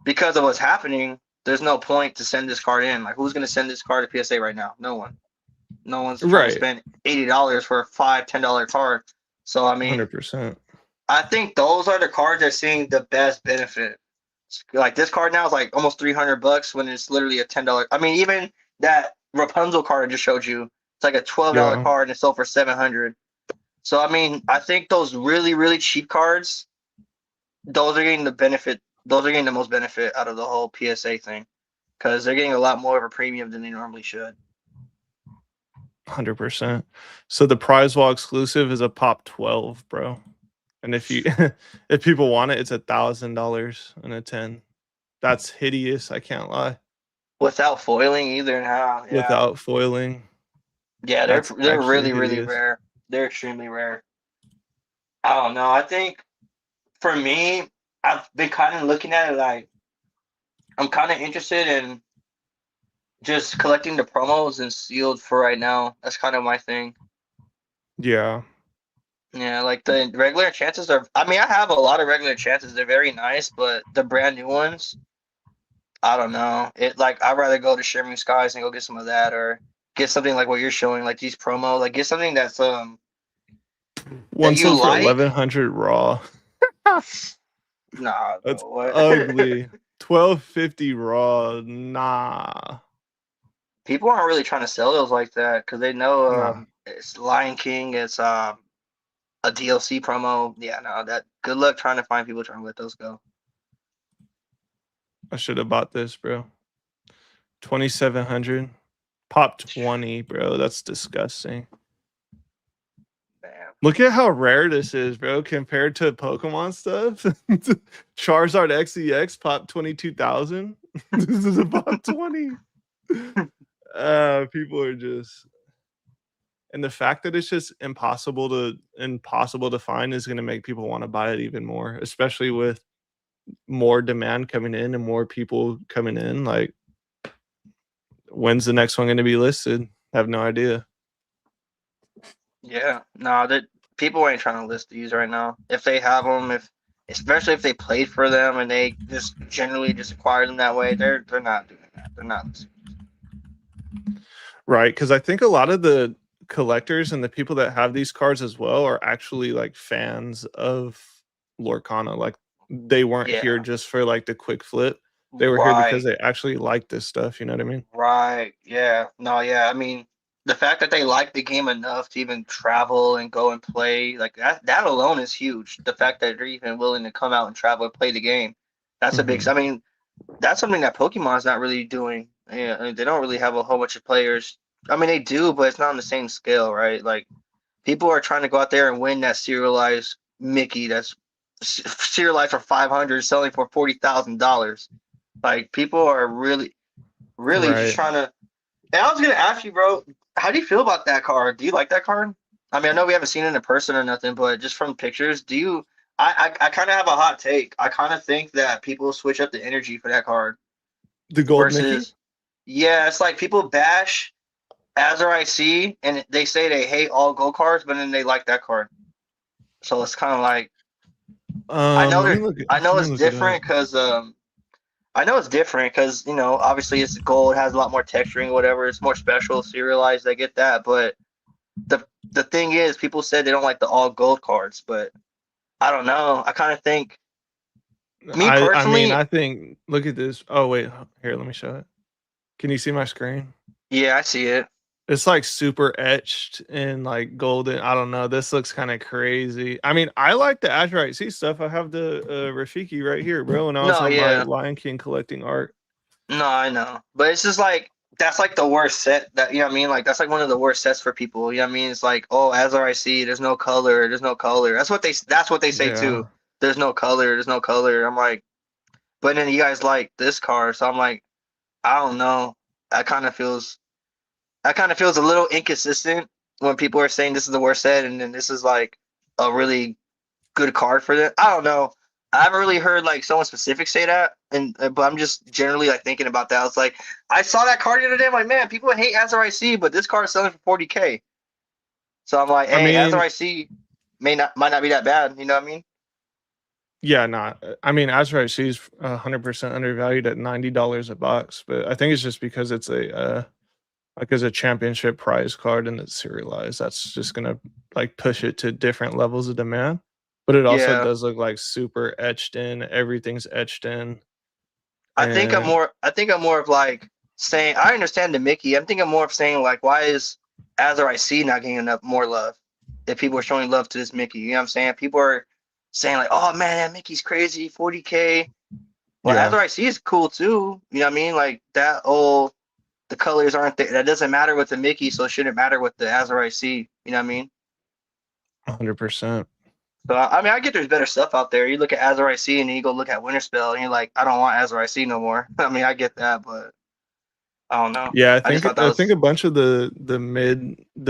because of what's happening, there's no point to send this card in. Like who's gonna send this card to PSA right now? No one. No one's trying to Right. spend $80 for a $5, $10 card. So I mean, 100%. I think those are the cards that are seeing the best benefit. Like this card now is like almost 300 bucks when it's literally a $10. I mean, even that Rapunzel card I just showed you, it's like a $12 Yeah. card and it's sold for 700. So I mean, I think those really really cheap cards, those are getting the benefit. Those are getting the most benefit out of the whole PSA thing because they're getting a lot more of a premium than they normally should. 100%. So the prize wall exclusive is a pop 12, bro. And if you if people want it, it's $1,000 and a 10. That's hideous. I can't lie. Without foiling either now. Yeah. Without foiling, Yeah, that's they're actually really really hideous. rare. They're extremely rare. I don't know. I think for me, I've been kind of looking at it like I'm kind of interested in just collecting the promos and sealed for right now. That's kind of my thing. Yeah. Yeah, like the regular chances are. I mean, I have a lot of regular chances. They're very nice, but the brand new ones, I don't know. It like I'd rather go to Shimmering Skies and go get some of that, or get something like what you're showing, like these promo. Like get something that's that One you sold for like. 1,100 raw. Nah, That's bro. What? ugly. 1250 raw. Nah. People aren't really trying to sell those like that because they know Nah. it's Lion King. It's a DLC promo. Yeah, no, that good luck trying to find people trying to let those go. I should have bought this, bro. 2,700. Pop 20, bro. That's disgusting. Damn. Look at how rare this is, bro, compared to Pokemon stuff. Charizard XEX pop 22,000. This is a pop 20. People are just, and the fact that it's just impossible to find is going to make people want to buy it even more, especially with more demand coming in and more people coming in. Like, when's the next one going to be listed? I have no idea. Yeah, no, that people ain't trying to list these right now. If they have them, if especially if they played for them and they just generally just acquired them that way, they're not doing that. They're not listing. Right, because I think a lot of the collectors and the people that have these cards as well are actually like fans of Lorcana. Like they weren't here Yeah, just for like the quick flip. They were here because right, they actually like this stuff. You know what I mean? right. Yeah, no, yeah. I mean, the fact that they like the game enough to even travel and go and play, like that alone is huge. The fact that they're even willing to come out and travel and play the game, that's a big. Hmm. I mean, that's something that Pokemon's not really doing. Yeah, I mean, they don't really have a whole bunch of players. I mean, they do, but it's not on the same scale, right? Like people are trying to go out there and win that serialized Mickey that's serialized for 500, selling for $40,000. Like people are really Really, just Right. trying to. And I was gonna ask you, bro, how do you feel about that card? Do you like that card? I mean, I know we haven't seen it in person or nothing, but just from pictures, do you? I kind of have a hot take. I kind of think that people switch up the energy for that card The gold Mickey? versus, yeah, it's like people bash Azure IC and they say they hate all gold cards, but then they like that card. So it's kind of like Let me look it I know let me it's look it up. different because I know it's different because obviously it's gold, has a lot more texturing, whatever. It's more special, serialized. I get that, but the thing is, people said they don't like the all gold cards, but I don't know. I kind of think me I mean, personally, I think look at this. Oh wait, here, let me show it. Can you see my screen? yeah, I see it. It's like super etched in like golden. I don't know. This looks kind of crazy. I mean, I like the Azurite Sea stuff. I have the Rafiki right here, bro. When I was No, on my yeah, Lion King collecting art. no, I know, but it's just like that's like the worst set that what I mean. Like that's like one of the worst sets for people. You know what I mean? It's like, oh, Azure IC, there's no color, there's no color. That's what they say Yeah. too. There's no color, there's no color. I'm like, but then you guys like this card, so I'm like, I don't know. That kind of feels that kind of feels a little inconsistent when people are saying this is the worst set, and then this is like a really good card for them. I don't know. I haven't really heard like someone specific say that, and but I'm just generally like thinking about that. I was like, I saw that card the other day. I'm like, man, people hate Azure IC, but this card is selling for 40K. So I'm like, I hey, Azure mean, IC might not be that bad. You know what I mean? yeah, not. I mean, Azurite Sea is 100% undervalued at $90 a box, but I think it's just because it's a like as a championship prize card and it's serialized. That's just gonna like push it to different levels of demand. But it also Yeah. does look like super etched in. Everything's etched in, I think I'm and more. I think I'm more of like saying. I understand the Mickey. I'm thinking more of saying like, why is Azure IC not getting enough more love? If people are showing love to this Mickey, you know what I'm saying? People are saying like, oh man, that Mickey's crazy, 40K. Well, yeah, Azure IC is cool too. You know what I mean? Like that. Oh, the colors aren't there. That doesn't matter with the Mickey, so it shouldn't matter with the Azure IC. You know what I mean? 100%. So I mean, I get there's better stuff out there. You look at Azure IC and then you go look at Winter Spell and you're like, I don't want Azure IC no more. I mean, I get that, but. I don't know. Yeah, I just thought that I think was a bunch of the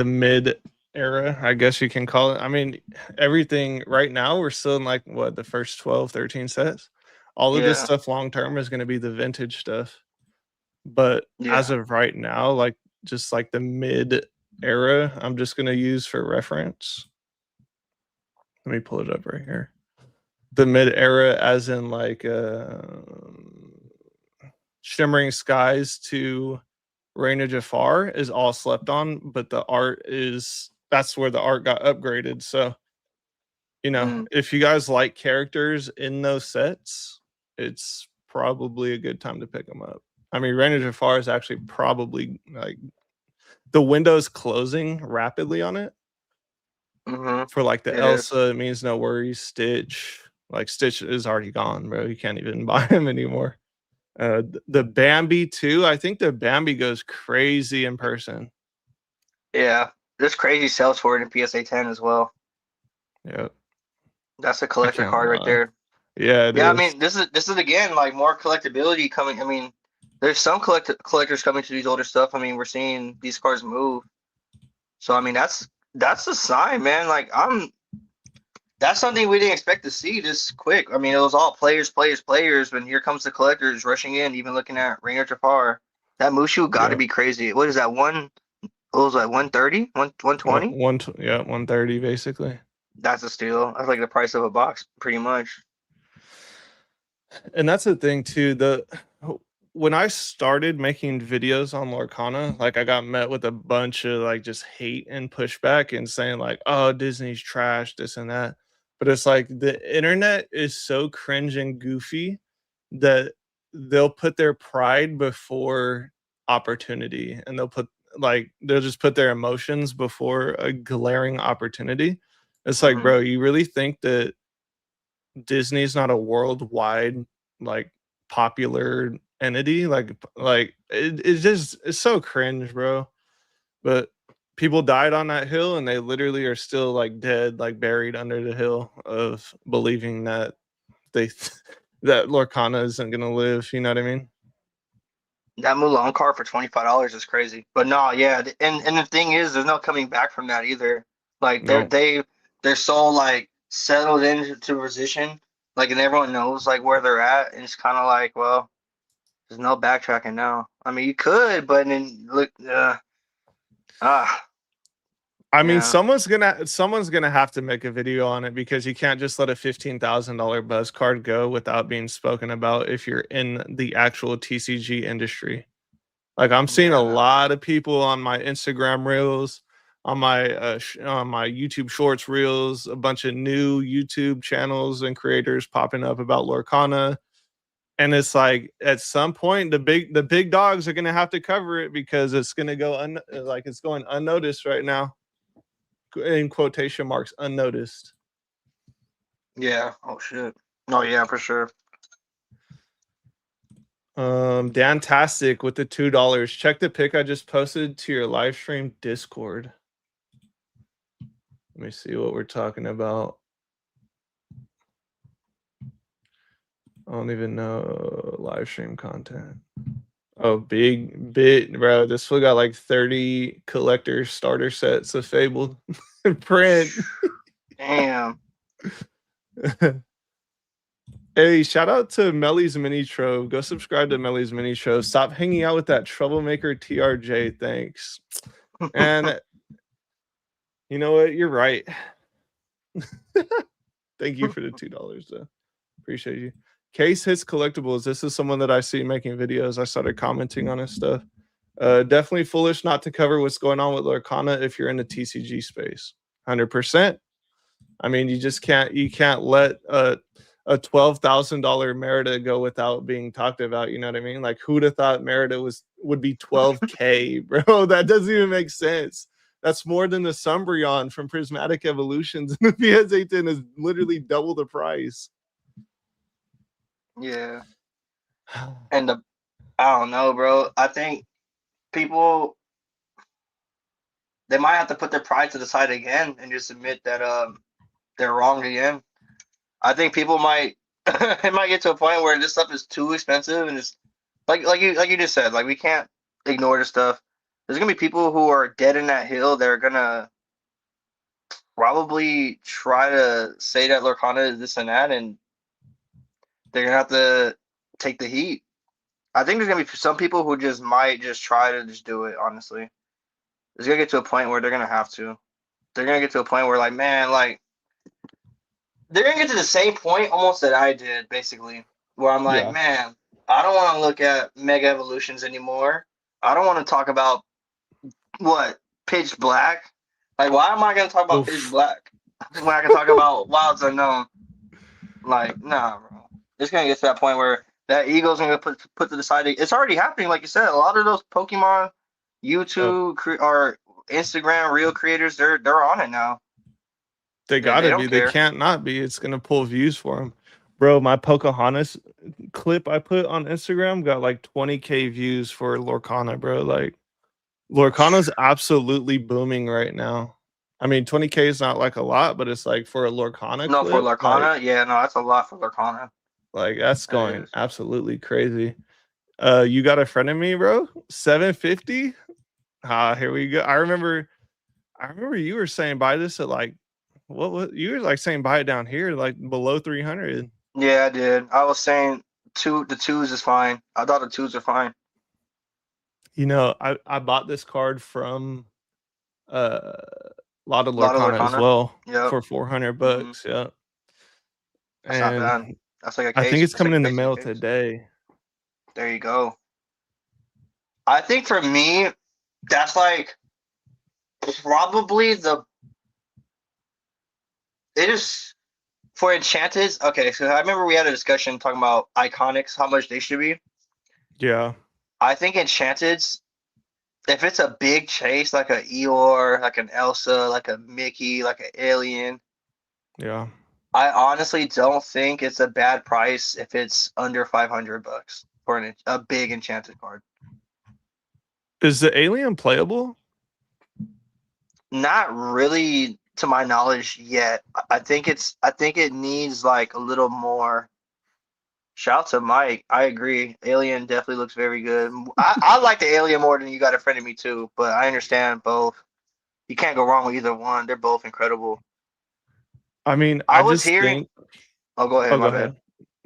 mid era, I guess you can call it. I mean, everything right now we're still in like what the first 12, 13 sets. All of this yeah, stuff long term is going to be the vintage stuff. But as yeah. of right now, like just like the mid era, I'm just going to use for reference. Let me pull it up right here. The mid era, as in like Shimmering Skies to Reign of Jafar, is all slept on, but the art is that's where the art got upgraded. So, Mm, if you guys like characters in those sets, it's probably a good time to pick them up. I mean, Reign of Jafar is actually probably like the window's closing rapidly on it. hmm. For like the It is. Elsa, it means no worries. Stitch, like Stitch is already gone, bro. You can't even buy him anymore. The Bambi too. I think the Bambi goes crazy in person. Yeah. There's crazy sales for it in PSA 10 as well. Yeah, That's a I collector can't card right lie. there. Yeah, it Yeah, I is. mean, this is again like more collectability coming. I mean, there's some collectors coming to these older stuff. I mean, we're seeing these cards move. So I mean, that's a sign, man. Like that's something we didn't expect to see this quick. I mean, it was all players, players, players. When here comes the collectors rushing in, even looking at Rainer Jafar. That Mushu got to Yeah. be crazy. What is that one? What was that 130? 120? Yeah, 130 basically. That's a steal. That's like the price of a box, pretty much. And that's the thing too. The when I started making videos on Lorcana, like I got met with a bunch of like just hate and pushback and saying like, "Oh, Disney's trash, this and that." But it's like the internet is so cringe and goofy that they'll put their pride before opportunity, and they'll just put their emotions before a glaring opportunity. It's like, Hmm. bro, you really think that Disney's not a worldwide like popular entity? It's so cringe, bro. But people died on that hill and they literally are still like dead, like buried under the hill of believing that they that Lorcana isn't gonna live. You know what I mean? That Mulan card for $25 is crazy. But no, yeah, and the thing is, there's no coming back from that either. Like No. they're so like settled into position, like, and everyone knows like where they're at, and it's kind of like, well, there's no backtracking now. I mean, you could, but then look, ah, I mean, yeah, someone's gonna have to make a video on it because you can't just let a $15,000 buzz card go without being spoken about if you're in the actual TCG industry. Like I'm seeing a yeah, lot of people on my Instagram reels, on my YouTube Shorts reels, a bunch of new YouTube channels and creators popping up about Lorcana, and it's like at some point the big dogs are gonna have to cover it because it's gonna go like it's going unnoticed right now, in quotation marks, unnoticed. yeah. Oh shit. Oh yeah, for sure. Dantastic with the $2. Check the pic I just posted to your live stream Discord. Let me see what we're talking about. I don't even know live stream content. Oh, big bit, bro. This fool got like 30 collector starter sets of Fabled print. Damn. Hey, shout out to Melly's Mini Trove. Go subscribe to Melly's Mini Trove. Stop hanging out with that troublemaker TRJ. Thanks. And you know what? You're right. Thank you for the $2 though. Appreciate you. Case Hits Collectibles. This is someone that I see making videos. I started commenting on his stuff. Definitely foolish not to cover what's going on with Lorcana if you're in the TCG space. 100%. I mean, you can't let a $12,000 Merida go without being talked about. You know what I mean? Like, who'd have thought Merida would be 12K, bro? That doesn't even make sense. That's more than the Sumbreon from Prismatic Evolutions, and the PS810 is literally double the price. Yeah. And I don't know, bro. I think people they might have to put their pride to the side again and just admit that they're wrong again. I think people might it might get to a point where this stuff is too expensive and it's like you just said, like we can't ignore this stuff. There's gonna be people who are dead in that hill. They're gonna probably try to say that Lorcana is this and that, and they're gonna have to take the heat. I think there's gonna be some people who just might just try to just do it. Honestly, it's gonna get to a point where they're gonna have to. They're gonna get to a point where like, man, like they're gonna get to the same point almost that I did, basically, where I'm like, Yeah. man, I don't want to look at mega evolutions anymore. I don't want to talk about what pitch black. Like, why am I gonna talk about pitch Oof. black when I can talk about wilds unknown? Like, nah, bro. It's gonna get to that point where that ego's gonna put to the side. It's already happening, like you said. A lot of those Pokemon, Oh, YouTube or Instagram reel creators, they're on it now. they They gotta don't be. They care. can't not be. It's gonna pull views for them. Bro, my Pocahontas clip I put on Instagram got like 20K views for Lorcana, bro. Like, Lorcana's absolutely booming right now. I mean, 20K is not like a lot, but it's like for a Lorcana No, for clip, Lorcana, yeah, no, that's a lot for Lorcana. like that's That going is. absolutely crazy. You got a friend of me, bro? 750? Ah, here we go. I remember you were saying buy this at like what you were like saying buy it down here like below 300. Yeah, I did. I was saying the twos is fine. I thought the twos are fine. You know, I bought this card from uh lot of A lot of Lorcana as Lorcana. well Yep. for 400 Hmm. bucks. Yeah. That's not bad. And That's like a I think case. it's That's coming like in the basically a mail case. today. There you go. I think for me, that's like probably the it is for Enchanted. Okay, so I remember we had a discussion talking about iconics, how much they should be. Yeah. I think Enchanted, if it's a big chase like a Eeyore, like an Elsa, like a Mickey, like an Alien, Yeah. I honestly don't think it's a bad price if it's under $500 for a big Enchanted card. Is the alien playable? Not really to my knowledge yet. I think it needs like a little more. Shout out to Mike. I agree. Alien definitely looks very good. I like the Alien more than You Got a Friend in Me too, but I understand both. You can't go wrong with either one. They're both incredible. I mean, I I was just hearing. think. Oh, go ahead. Oh, My go bad. ahead.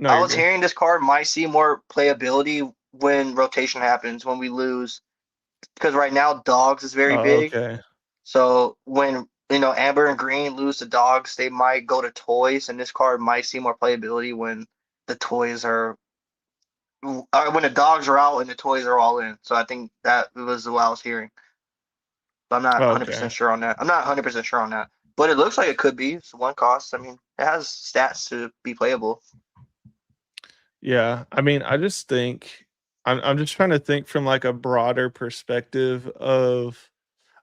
No, I you're was good. hearing this card might see more playability when rotation happens, when we lose, because right now dogs is very Oh, big. okay. So when Amber and Green lose to dogs, they might go to toys, and this card might see more playability when the toys are when the dogs are out and the toys are all in. So I think that was what I was hearing. But I'm not Oh, 100% okay. sure on that. I'm not 100% sure on that. But it looks like it could be. It's one cost. I mean, it has stats to be playable. Yeah. I mean, I just think I'm just trying to think from like a broader perspective of.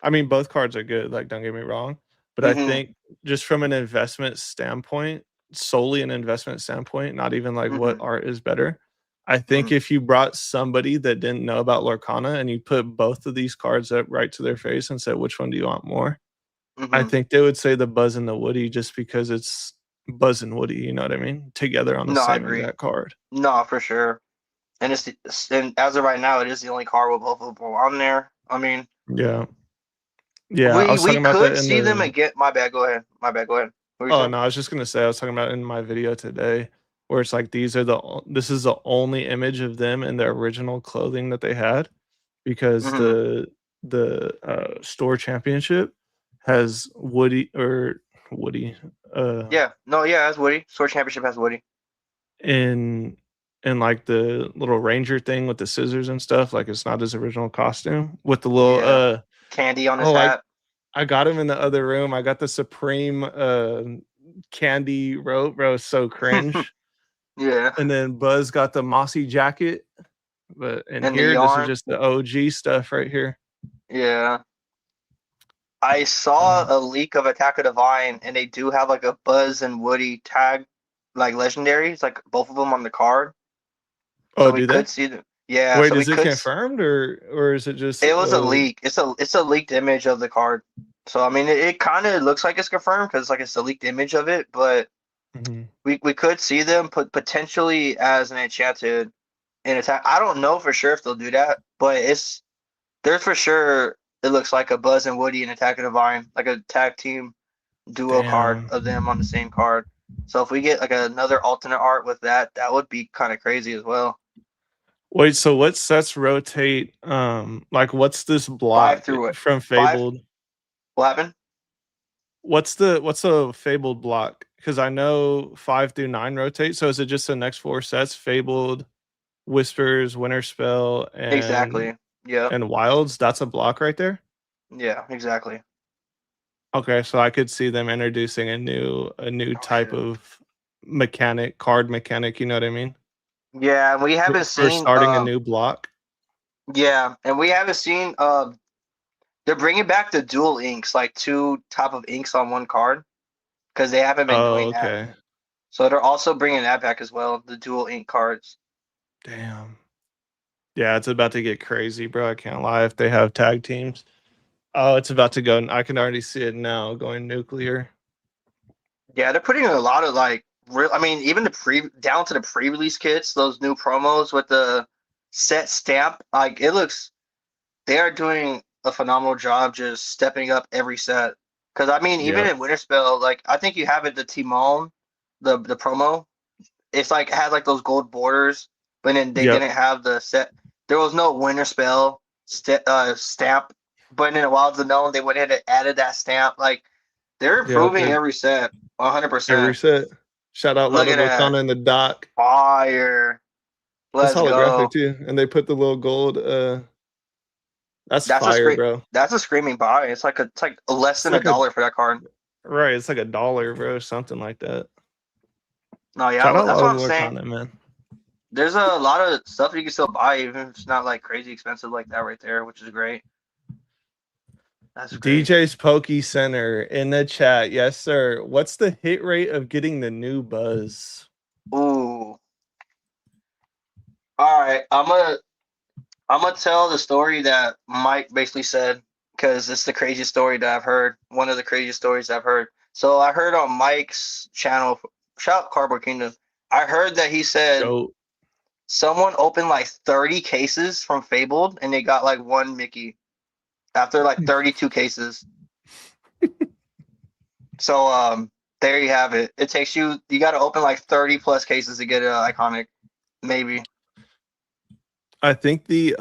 I mean, both cards are good, like, don't get me wrong, but I Mm-hmm. think just from an investment standpoint, solely an investment standpoint, not even like what Mm-hmm. art is better. I think Mm-hmm. if you brought somebody that didn't know about Lorcana and you put both of these cards up right to their face and said, "Which one do you want more?" I Mm-hmm. think they would say the Buzz and the Woody just because it's Buzz and Woody, you know what I mean? Together on the No, I same agree. exact card. No, for sure. And and as of right now, it is the only card with both of them on there. I mean, Yeah. Yeah, I we was we talking about that could in see them the. again. My bad. Go ahead. My bad. Go ahead. What were you Oh, saying? no, I was just gonna say, I was talking about it in my video today, where it's like this is the only image of them in their original clothing that they had, because Mm-hmm. store championship has Woody, uh, Yeah. No. Yeah. That's Woody. Sword Championship has Woody. in like the little ranger thing with the scissors and stuff, like, it's not his original costume with the little, Yeah. Candy on his oh, hat. I got him in the other room, I got the Supreme, candy rope, bro, it's so cringe. Yeah. And then Buzz got the mossy jacket, but in And the here, this is yarn. just the OG stuff right here. Yeah. I saw Um, a leak of Attack of the Vine, and they do have like a Buzz and Woody tag, like legendaries, like both of them on the card. So oh, we do they? could see them. Yeah. So Wait, we is it could. confirmed or is it just It was a leak. It's a leaked image of the card. So I mean, it kind of looks like it's confirmed because like it's a leaked image of it, but mhm, we could see them put potentially as an enchanted in attack. I don't know for sure if they'll do that, but there's for sure it looks like a Buzz and Woody in Attack of the Vine, like a tag team duo card damn. of them on the same card. So if we get like another alternate art with that, that would be kind of crazy as well. Wait, so what sets rotate? Like, what's this Five block through it. from Five. Fabled? What happened? What's a Fabled block? Because I know 5 through 9 rotate. So is it just the next four sets? Fabled, Whispers, Winter Spell, Exactly. Yep. and Wilds. That's a block right there. Yeah. Exactly. Okay, so I could see them introducing a new Oh type shit. of card mechanic, you know what I mean? Yeah, and we haven't For seen starting a new block. yeah, and we haven't seen they're bringing back the dual inks, like two type of inks on one card because they haven't been Oh, doing that. okay. So they're also bringing that back as well, the dual ink cards. Damn. Yeah, it's about to get crazy, bro. I can't lie. If they have tag teams, oh, it's about to go. I can already see it now going nuclear. Yeah, they're putting a lot of like real I mean, even the pre down to the pre-release kits, those new promos with the set stamp, like it looks they are doing a phenomenal job just stepping up every set. Because I mean, even Yep. in Winterspell, like I think you have it the Timon, the promo. It's like it has like those gold borders, but then they Yep. didn't have the set. There was no Winterspell stamp, but in the Wilds Unknown, they went ahead and added that stamp. Like they're Yep. improving every set, Every 100%. set. Shout out Look Lotto at that Lorcana in the dock. fire! It's Let's holographic go. too. And they put the little gold that's That's a fire, scream. bro. That's a screaming buy. It's like less It's than a like a dollar for that card. right, it's like $1, bro, something like that. No, yeah, Shout out that's what Lotto I'm saying. Lorcana, man. There's a lot of stuff you can still buy, even if it's not like crazy expensive like that right there, which is great. That's great. DJ's Pokey Center in the chat. Yes, sir. What's the hit rate of getting the new Buzz? Ooh. All right. I'm gonna tell the story that Mike basically said because it's the craziest story that I've heard. One of the craziest stories I've heard. So I heard on Mike's channel, shout out Cardboard Kingdom. I heard that he said Go. Someone opened like 30 cases from Fabled, and they got like one Mickey after like 32 cases. So there you have it. It takes you got to open like 30 plus cases to get an iconic, maybe. I think the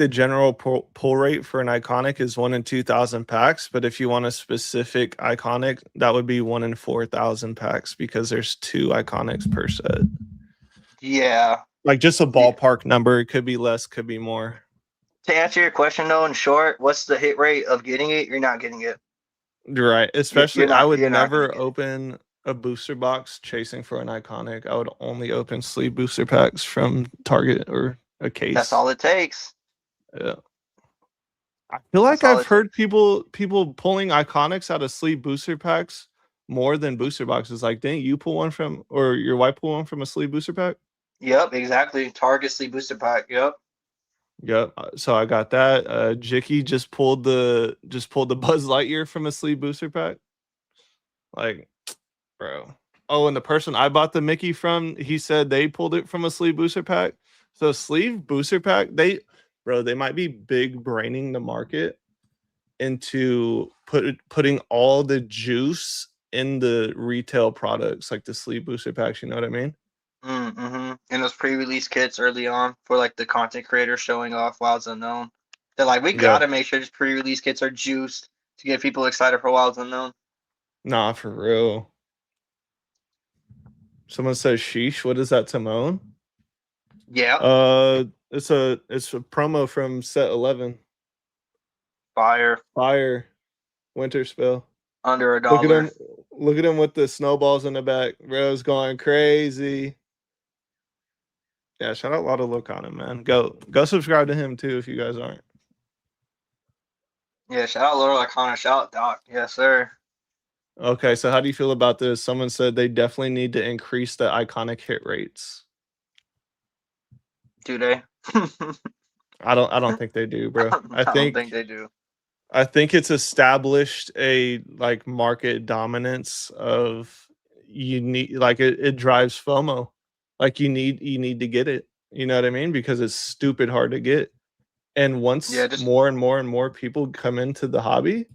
general pull rate for an iconic is 1 in 2,000 packs, but if you want a specific iconic, that would be 1 in 4,000 packs because there's 2 iconics per set. Yeah. Like just a ballpark number. It could be less, could be more. To answer your question though, in short, what's the hit rate of getting it? You're not getting it. You're right. Especially, I would You're not gonna never get it. open a booster box chasing for an iconic. I would only open sleeve booster packs from Target or a That's case. all it takes. Yeah. I feel That's like all I've it heard takes. people pulling iconics out of sleeve booster packs more than booster boxes. Like, didn't you pull one from, or your wife pull one from a sleeve booster pack? Yep, exactly. Target Sleep Booster Pack. Yep. Yep. So I got that. Jicky just pulled the Buzz Lightyear from a sleeve booster pack. Like, bro. Oh, and the person I bought the Mickey from, he said they pulled it from a sleeve booster pack. So sleeve booster pack, they might be big braining the market into putting all the juice in the retail products, like the sleeve booster packs. You know what I mean? Mm-hmm. And those pre-release kits early on for like the content creators showing off Wilds Unknown. They're like, we Yep. gotta make sure these pre-release kits are juiced to get people excited for Wilds Unknown. Nah, for real. Someone says, "Sheesh, what is that, Timon?" Yeah. It's a promo from set 11. Fire. Fire winter spell. Under a Look at dollar. him. Look at him with the snowballs in the back. Bro's going crazy. Yeah, shout out Lotto Lorcana, man. Go subscribe to him too if you guys aren't. Yeah, shout out Lord Lorcana, shout out Doc. Yes, sir. Okay, so how do you feel about this? Someone said they definitely need to increase the iconic hit rates. Do they? I don't think they do, bro. I don't think they do. I think it's established a like market dominance of you need like it drives FOMO. Like you need to get it. You know what I mean? Because it's stupid hard to get. And Yeah, once just more and more and more people come into the hobby,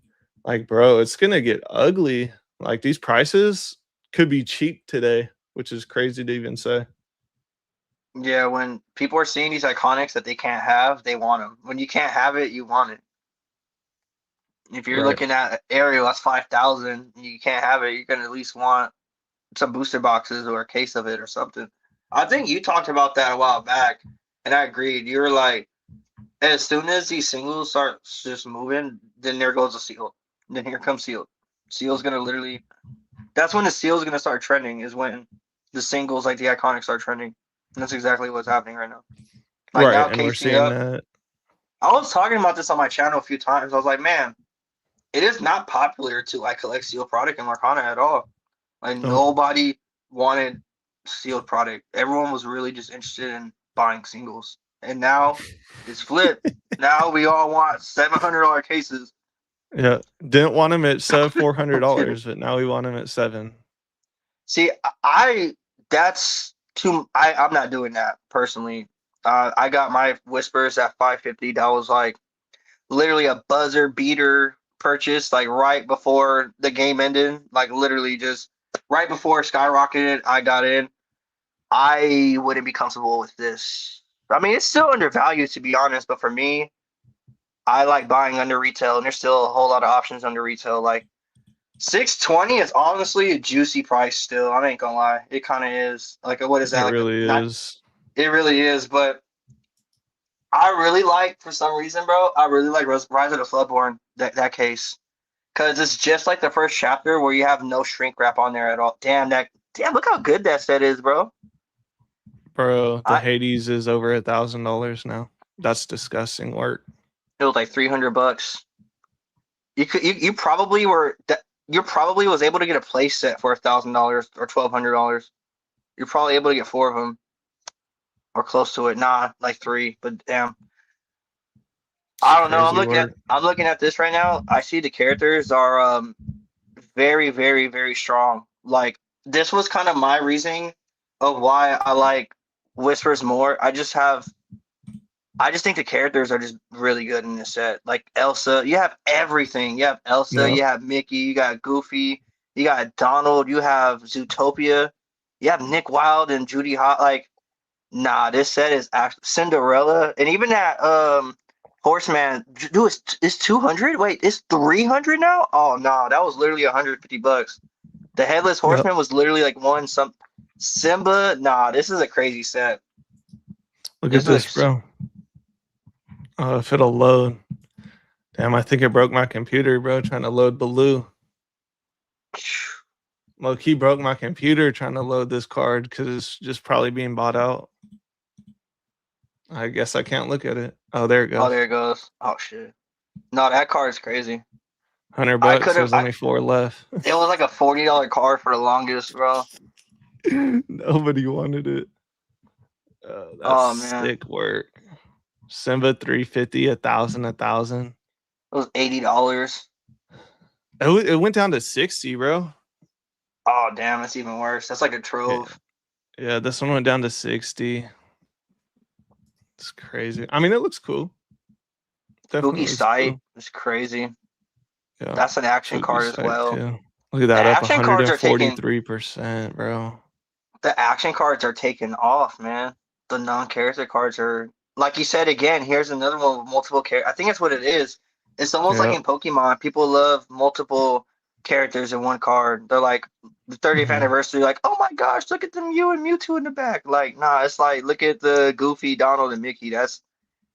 like bro, it's gonna get ugly. Like these prices could be cheap today, which is crazy to even say. yeah, when people are seeing these iconics that they can't have, they want them. When you can't have it, you want it. If you're Right. looking at Ariel, that's 5,000. You can't have it. You're gonna at least want some booster boxes or a case of it or something. I think you talked about that a while back, and I agreed. You were like, as soon as these singles start just moving, then there goes a seal. Then here comes seal. Seal's gonna literally. That's when the seal's gonna start trending. Is when the singles like the iconics start trending. And that's exactly what's happening right now. Like Right. now, And we're case me seeing up. that. I was talking about this on my channel a few times. I was like, man, it is not popular to like collect sealed product in Lorcana at all. Like Nope. nobody wanted sealed product. Everyone was really just interested in buying singles. And now it's flipped. Now we all want $700 cases. Yeah. Didn't want him at sub four hundred I'm kidding. dollars, but now we want him at seven. See, that's too. I'm not doing that personally. I got my whispers at 550. That was like literally a buzzer beater purchase, like right before the game ended. Like literally just right before it skyrocketed, I got in. I wouldn't be comfortable with this. I mean, it's still undervalued to be honest, but for me, I like buying under retail, and there's still a whole lot of options under retail. Like 620 is honestly a juicy price still. I ain't gonna lie, it kind of is. Like what is It that? Like really not? is. It really is, but I really like for some reason, bro. I really like Rise of the Floodborn that case because it's just like the first chapter where you have no shrink wrap on there at all. Damn, look how good that set is, bro. Bro, the I Hades is over $1,000 now. That's disgusting work. It was like $300. You probably were you probably was able to get a play set for $1,000 or $1,200. You're probably able to get four of them or close to it. Nah, like three, but damn. It's I don't know. crazy work. I'm looking at this right now. I see the characters are very, very, very strong. Like this was kind of my reasoning of why I like Whispers more. I just think the characters are just really good in this set. Like Elsa, you have everything. You have Elsa, Yeah. you have Mickey, you got Goofy, you got Donald, you have Zootopia, you have Nick Wilde and Judy Hott. Like, nah, this set is actually Cinderella, and even that Horseman. Dude, it's 200. Wait, it's 300 now. Oh no, that was literally $150. The Headless Yep. Horseman was literally like one some Simba. Nah, this is a crazy set. Look at This is this, bro. Oh, if it'll load. Damn, I think it broke my computer, bro, trying to load Baloo. Low key broke my computer trying to load this card because it's just probably being bought out. I guess I can't look at it. Oh, there it oh, goes. there it goes. Oh shit. No, that card is crazy. I $100. could have. There's only 4 left. It was like a $40 card for the longest, bro. Nobody wanted it. That's Oh man, sick work. Simba 350, 1,000, 1,000. it was $80. It went down to 60, bro. Oh damn, that's even worse. That's like a Yeah, trove. yeah. This one went down to 60. It's crazy. I mean, it looks cool. Spooky Definitely looks Sight cool. is crazy. Yeah. That's an action Spooky card as sight well. too. Look at The that, up action cards are taking 143%, bro. the action cards are taking off, man. The non-character cards are like you said again. Here's another one with multiple characters. I think that's what it is. It's almost like Yeah. in Pokemon. People love multiple characters in one card. They're like the 30th Mhm. anniversary, like, oh my gosh, look at the Mew and Mewtwo in the back. Like, nah, it's like look at the Goofy, Donald, and Mickey. That's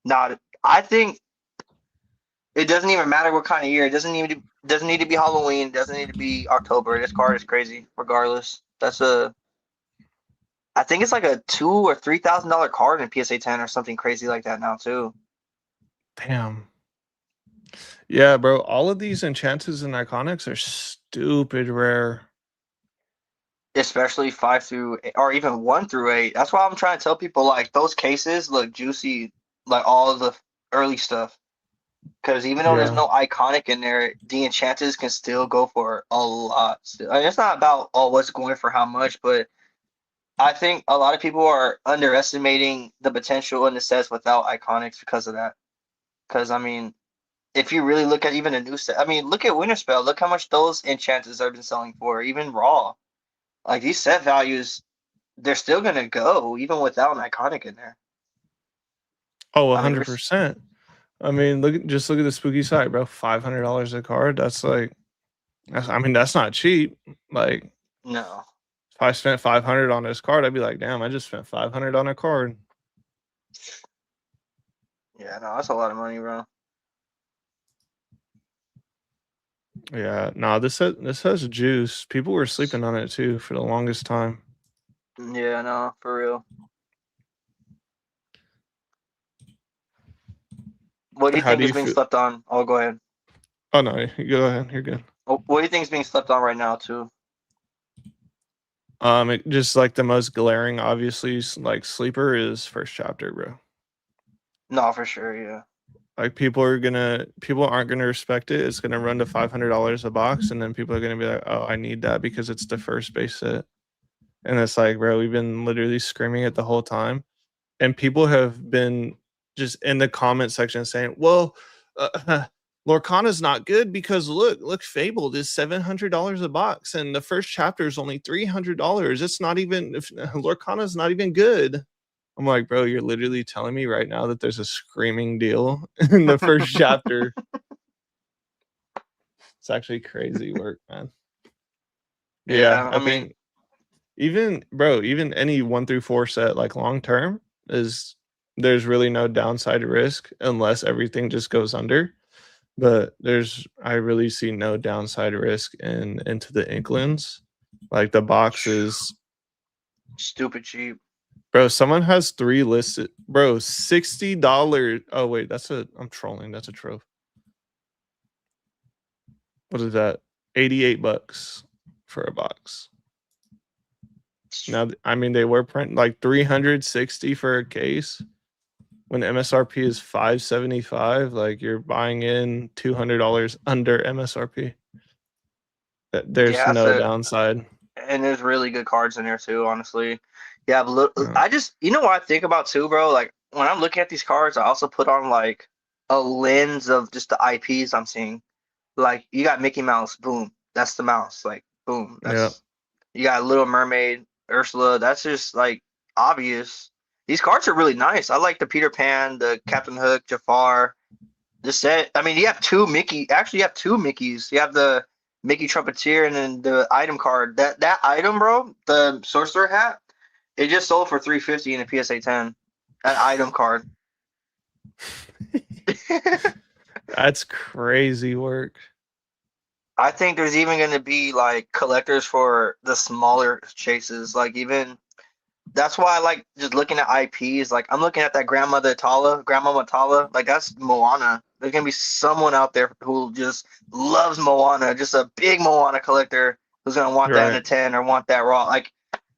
not. I think it doesn't even matter what kind of year. It doesn't need to be Halloween. It doesn't need to be October. This card is crazy, regardless. That's a I think it's like a $2,000 or $3,000 card in PSA 10 or something crazy like that now too. Damn. Yeah, bro. All of these enchanters and iconics are stupid rare. Especially 5 through 8, or even 1 through 8. That's why I'm trying to tell people like those cases look juicy, like all of the early stuff. Because even though there's Yeah. no iconic in there, the enchanters can still go for a lot. Still. I mean, it's not about what's going for how much, but I think a lot of people are underestimating the potential in the sets without iconics because of that. Because I mean, if you really look at even a new set, I mean, look at Winterspell. Look how much those enchanters have been selling for, even raw. Like these set values, they're still gonna go even without an iconic in there. Oh, I mean, 100%. I mean, just look at the spooky site, bro. $500 a card. That's like, I mean, that's not cheap. Like, no, if I spent 500 on this card, I'd be like, damn, I just spent 500 on a card. yeah, no, that's a lot of money, bro. Yeah, no, this has juice. People were sleeping on it too for the longest time. Yeah, no, for real. What do you How think do is you being feel? slept on? Oh, go ahead. Oh no, you go ahead. You're good. What do you think is being slept on right now too? Just like the most glaring, obviously, like sleeper is first chapter, bro. No, for sure, yeah. Like people aren't gonna respect it. It's gonna run to $500 a box, and then people are gonna be like, "Oh, I need that because it's the first base set." And it's like, bro, we've been literally screaming it the whole time, and people have been just in the comment section saying, "Well, Lorcana's not good because look, Fabled is $700 a box, and the first chapter is only $300. It's not even Lorcana's not even good." I'm like, bro, you're literally telling me right now that there's a screaming deal in the first chapter. It's actually crazy work, man. Yeah, Yeah, I I mean, think even any 1 through 4 set, like long term, is there's really no downside risk unless everything just goes under. But I really see no downside risk in Into the Inklings. Like the boxes, stupid cheap. bro. Someone has 3 listed, bro. $60. Oh wait, I'm trolling. That's a trove. What is that? $88 for a box. Now, I mean, they were print like 360 for a case when MSRP is 575. Like you're buying in $200 under MSRP. There's Yeah, no downside. And there's really good cards in there too, honestly. Yeah, but look, Yeah. I just you know what I think about too, bro? Like when I'm looking at these cards, I also put on like a lens of just the IPs I'm seeing. Like you got Mickey Mouse, boom, that's the mouse. Like boom, Yeah. that's you got Little Mermaid, Ursula. That's just like obvious. These cards are really nice. I like the Peter Pan, the Captain Hook, Jafar. The set. I mean, you have two Mickey. Actually, you have two Mickeys. You have the Mickey Trumpeteer and then the item card. That item, bro, the sorcerer hat. It just sold for 350 in a PSA 10. That item card. That's crazy work. I think there's even going to be like collectors for the smaller chases. Like even that's why I like just looking at IPs. Like I'm looking at that Grandmama Tala. Like that's Moana. There's gonna be someone out there who just loves Moana, just a big Moana collector who's gonna want that in Right. a 10 or want that raw. Like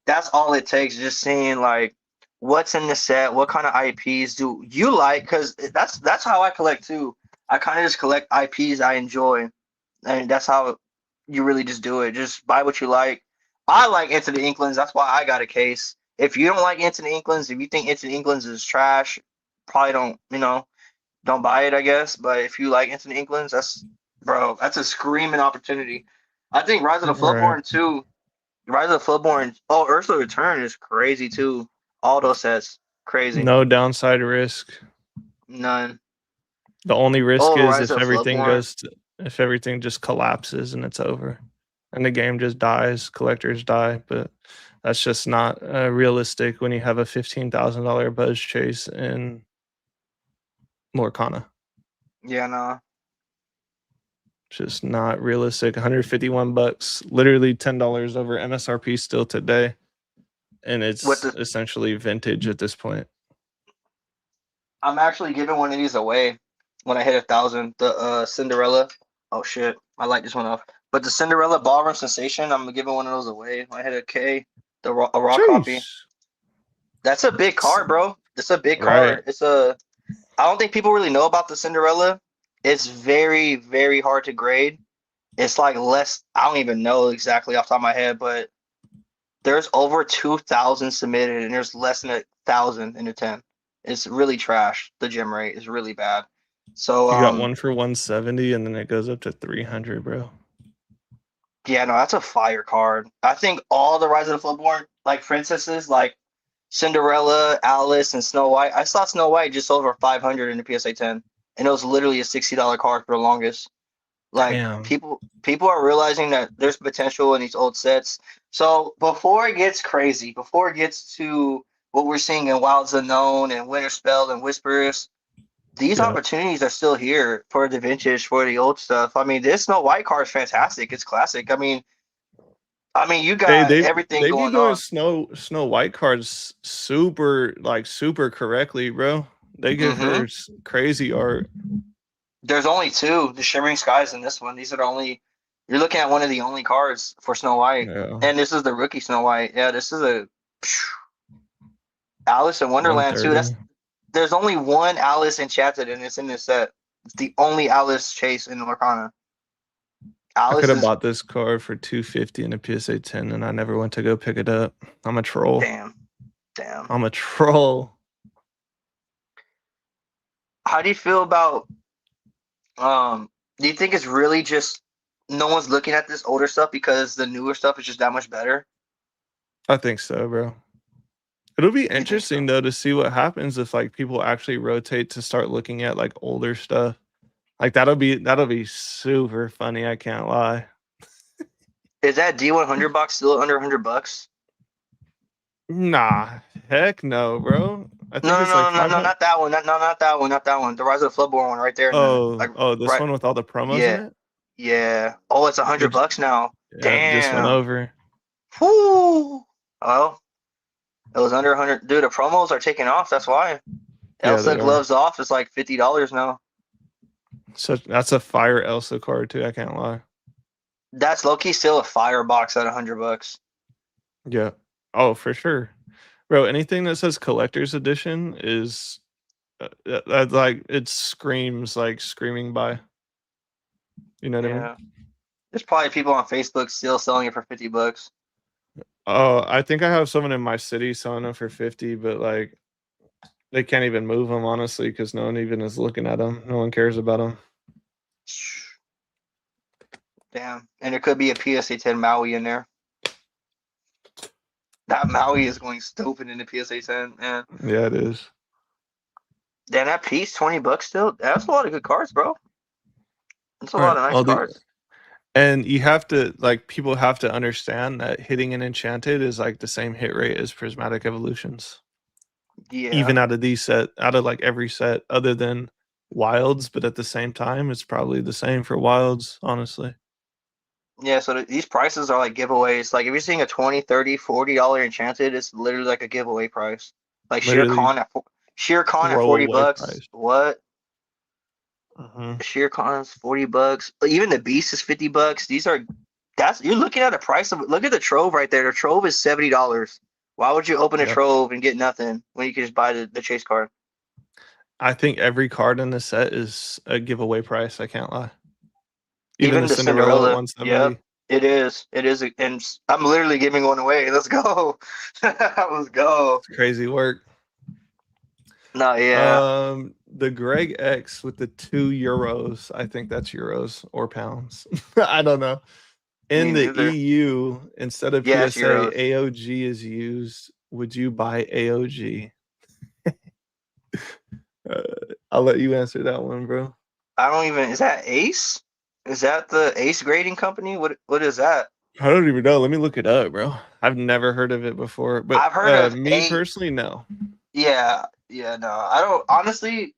that's all it takes. Just seeing like what's in the set, what kind of IPs do you like? Because that's how I collect too. I kind of just collect IPs I enjoy, and that's how you really just do it. Just buy what you like. I like Into the Inklings. That's why I got a case. If you don't like Into the Inklings, if you think Into the Inklings is trash, probably don't buy it, I guess. But if you like Into the Inklings, that's a screaming opportunity. I think Rise of the Right. Floodborn too. Rise of the Floodborn. Oh, Ursula Return is crazy too. All those sets, crazy. No downside risk. None. The only risk Oh, is Rise of the Floodborn. if everything just collapses and it's over, and the game just dies, collectors die. But that's just not realistic when you have a $15,000 buzz chase in Lorcana. Yeah, no. Just not realistic. 151 bucks, literally $10 over MSRP still today, and With it's the essentially vintage at this point. I'm actually giving one of these away when I hit 1,000. The Cinderella. Oh shit, I light this one off. But the Cinderella Ballroom Sensation, I'm giving one of those away when I hit a K. A raw copy. Jeez. That's a big card, bro. It's a big Right. card. It's a. I don't think people really know about the Cinderella. It's very, very hard to grade. It's like less. I don't even know exactly off the top of my head, but there's over 2,000 submitted, and there's less than 1,000 in the 10. It's really trash. The gem rate is really bad. So You got one for 170 and then it goes up to 300, bro. yeah, no, that's a fire card. I think all the Rise of the Floodborn like princesses like Cinderella, Alice, and Snow White. I saw Snow White just over 500 in the PSA 10, and it was literally a $60 card for the longest. Like Damn. people are realizing that there's potential in these old sets. So before it gets crazy, before it gets to what we're seeing in Wilds Unknown and Winter Spell and Whispers, these Yeah. opportunities are still here for the vintage, for the old stuff. I mean, this Snow White card is fantastic. It's classic. I mean, you Hey, got everything they be going doing on. Snow White cards super correctly, bro. They give Hmm her crazy art. There's only two, the Shimmering Skies and this one. These are the only. You're looking at one of the only cards for Snow White, Yeah. and this is the rookie Snow White. Yeah, this is a Alice in Wonderland too. 130. There's only one Alice Enchanted, and it's in this set. It's the only Alice chase in Lorcana. I could Alice have is bought this card for 250 in a PSA 10 and I never went to go pick it up. I'm a troll. damn, damn. I'm a troll. How do you feel about do you think it's really just no one's looking at this older stuff because the newer stuff is just that much better? I think so, bro. It'll be You think interesting so? though to see what happens if like people actually rotate to start looking at like older stuff. Like that'll be super funny, I can't lie. Is that D100 box still under $100? Nah, heck no, bro. I No, think no, it's like no, no, no, 500. not that one. Not that one. Not that one. The Rise of the Floodborn one right there in the like Oh, this right. one with all the promos in Yeah, it? yeah. Oh, it's a hundred It j- bucks now. yeah, it just went Damn. over. Whoo. Well, it was under 100. Dude, the promos are taking off. That's why. Yeah, Elsa they are. gloves off is like $50 now. So that's a fire Elsa card too, I can't lie. That's low key still a fire box at $100. Yeah. Oh, for sure. Bro, anything that says collector's edition is that like it screams like screaming by. You know what I mean? Yeah. There's probably people on Facebook still selling it for $50. Oh, I think I have someone in my city selling them for 50, but like they can't even move them honestly because no one even is looking at them. No one cares about them. Damn. And there could be a PSA 10 Maui in there. That Maui is going stupid in the PSA 10, man. Yeah, it is. Damn, that piece, $20 still? That's a lot of good cards, bro. That's a All lot right, of nice all the cards. and you have to like people have to understand that hitting an enchanted is like the same hit rate as prismatic evolutions. Yeah. Even out of like every set other than wilds, but at the same time, it's probably the same for wilds, honestly. Yeah, so these prices are like giveaways. Like if you're seeing a 20, 30, $40 enchanted, it's literally like a giveaway price. Like Literally Sheer Con at 40 throwaway bucks. price. What? Hmm. Sheer Con's $40. Even the Beast is $50. That's you're looking at a price of look at the Trove right there. The Trove is $70. Why would you open a Yep. Trove and get nothing when you can just buy the chase card? I think every card in the set is a giveaway price. I can't lie. Even Even the the Cinderella at Cinderella. Yep. 170. It is. It is. And I'm literally giving one away. Let's go. Let's go. It's crazy work. No, yeah. The Greg X with the €2. I think that's euros or pounds. I don't know. Me In the neither. EU, instead of Yeah, it's PSA, euros. AOG is used. Would you buy AOG? Uh, I'll let you answer that one, bro. I don't even. Is that Ace? Is that the Ace grading company? What is that? I don't even know. Let me look it up, bro. I've never heard of it before. But I've heard of me A. personally, no. Yeah, yeah. No, I don't. Honestly,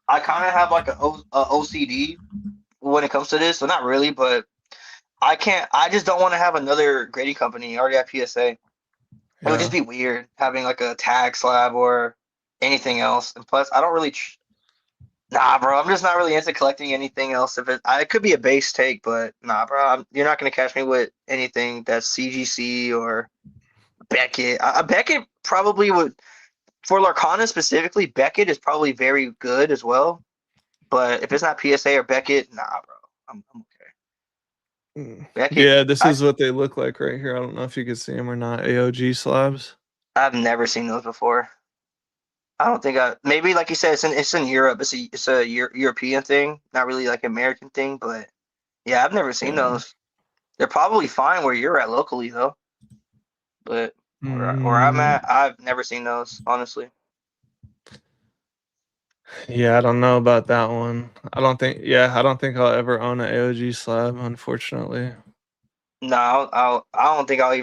I kind of have like a OCD when it comes to this. So not really, but I can't. I just don't want to have another grading company. I already have PSA. It would just Yeah. be weird having like a tag slab or anything else. And plus, I don't really. Nah, bro. I'm just not really into collecting anything else. It could be a base take, but nah, bro. You're not gonna catch me with anything that's CGC or Beckett. Beckett probably would for Lorcana specifically. Beckett is probably very good as well. But if it's not PSA or Beckett, nah, bro. I'm okay. Beckett. Yeah, this is what they look like right here. I don't know if you can see them or not. AOG slabs. I've never seen those before. I don't think I maybe like you said it's in Europe. It's a European thing, not really like American thing. But yeah, I've never seen Yeah. those. They're probably fine where you're at locally though. But where I'm Mm, at, I've never seen those honestly. yeah, I don't know about that one. I don't think I'll ever own an AOG slab, unfortunately. No, I don't think I'll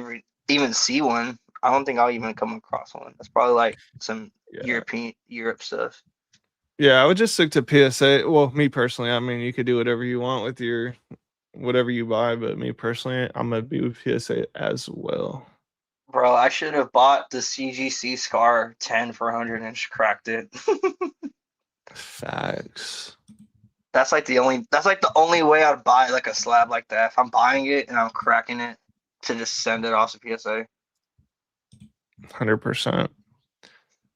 even see one. I don't think I'll even come across one. That's probably like some Yeah. Europe stuff. Yeah, I would just stick to PSA. Well, me personally, I mean, you could do whatever you want with your whatever you buy, but me personally, I'm gonna be with PSA as well. Bro, I should have bought the CGC Scar 10 for 100 and just cracked it. Facts. That's like the only way I'd buy like a slab like that. If I'm buying it and I'm cracking it to just send it off to PSA. 100%.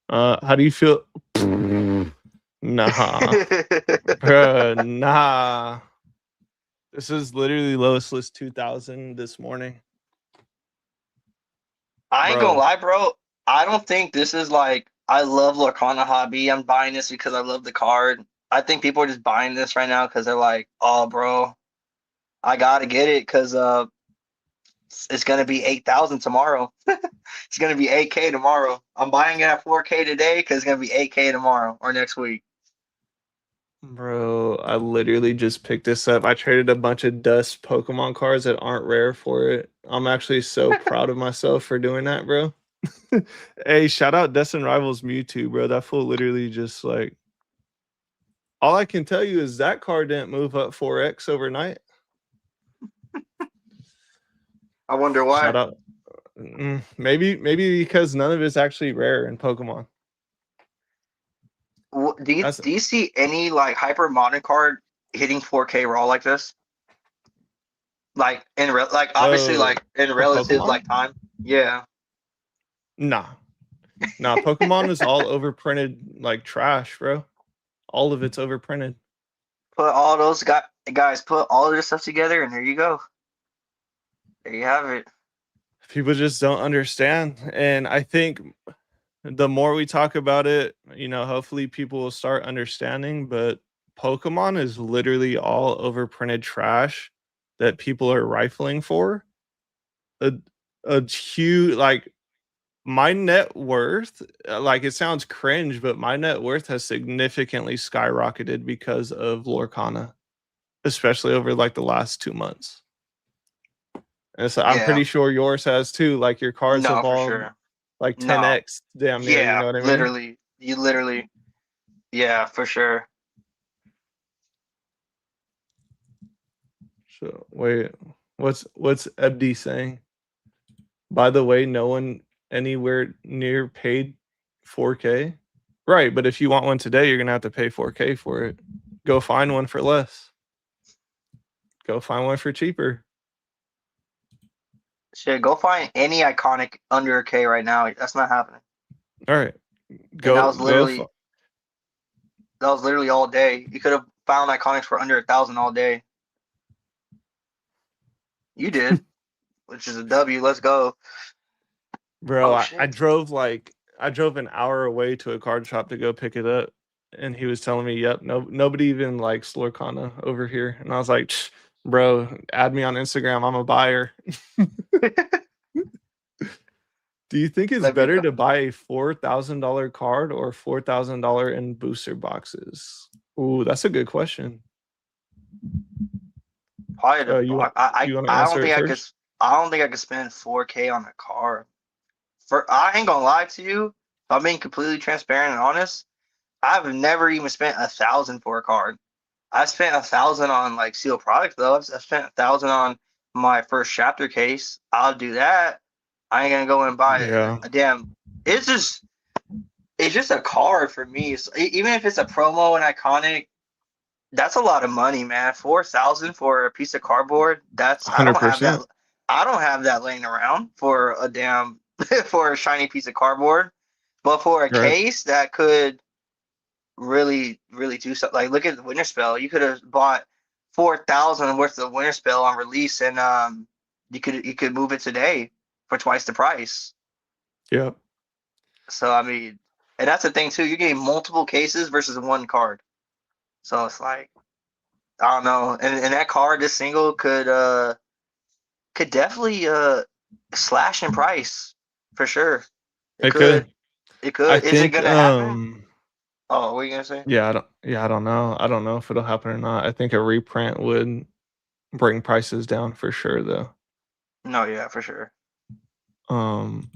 How do you feel? Nah, bruh, nah. This is literally lowest list 2000 this morning, I ain't gonna bro. lie, bro. I don't think this is like I love Lorcana hobby. I'm buying this because I love the card. I think people are just buying this right now because they're like, oh, bro, I gotta get it because it's gonna be 8,000 tomorrow. It's gonna be 8K tomorrow. I'm buying it at 4K today because it's gonna be 8K tomorrow or next week. Bro, I literally just picked this up. I traded a bunch of dust Pokemon cards that aren't rare for it. I'm actually so proud of myself for doing that, bro. Hey, shout out Destin Rivals Mewtwo, bro. That fool literally just like all I can tell you is that card didn't move up 4x overnight. I wonder Shout why. out. Maybe because none of it's actually rare in Pokemon. Do you That's do you see any like hyper modern card hitting 4K raw like this? Like like obviously uh like in for relative Pokemon? like time. Yeah. Nah. Nah, Pokemon is all overprinted like trash, bro. All of it's overprinted. Put all those guys put all of this stuff together and there you go. There you have it. People just don't understand. And I think the more we talk about it, hopefully people will start understanding. But Pokemon is literally all overprinted trash that people are rifling for. A, a huge, like, my net worth, like, it sounds cringe, but my net worth has significantly skyrocketed because of Lorcana, especially over like the last 2 months. And so I'm Yeah, pretty sure yours has too. Like your cards no, for evolved sure. like No, 10x damn near, you yeah, know what I mean? literally, you literally, yeah, for sure. So wait, what's Ebdi saying? By the way, no one anywhere near paid 4K. Right, but if you want one today, you're gonna have to pay 4K for it. Go find one for less. Go find one for cheaper. Shit, go find any iconic under a K right now. That's not happening. All right, And go go. F- that was literally all day. You could have found iconics for under 1,000 all day. You did, which is a W. Let's go. Bro, Oh I shit. drove I drove an hour away to a card shop to go pick it up, and he was telling me, "Yep, nobody even likes Lorcana over here." And I was like, "Bro, add me on Instagram. I'm a buyer." Do you think it's Let me better know. to buy a $4,000 card or $4,000 in booster boxes? Ooh, that's a good question. Probably the You want box. you want to I don't answer it think I could. first? I don't think I could spend 4K on a car. For I ain't gonna lie to you. If I'm being completely transparent and honest, I've never even spent 1,000 for a card. I spent 1,000 on like sealed products though. I spent 1,000 on my first chapter case. I'll do that. I ain't gonna go and buy Yeah, a damn. It's just it's just a card for me. So, even if it's a promo and iconic, that's a lot of money, man. 4,000 for a piece of cardboard. That's I don't have that. 100%. I don't have that laying around for a damn for a shiny piece of cardboard. But for a Right. case that could really do something. Like look at the Winter Spell. You could have bought 4,000 worth of Winter Spell on release, and you could move it today for twice the price. Yep. So I mean, and that's the thing too. You're getting multiple cases versus one card. So it's like I don't know. And that card, this single could definitely slash in price for sure. It It could. could. It I could. Is it think gonna happen? Oh, what are you gonna say? yeah, I don't know. I don't know if it'll happen or not. I think a reprint would bring prices down for sure though. No, yeah, for sure. Um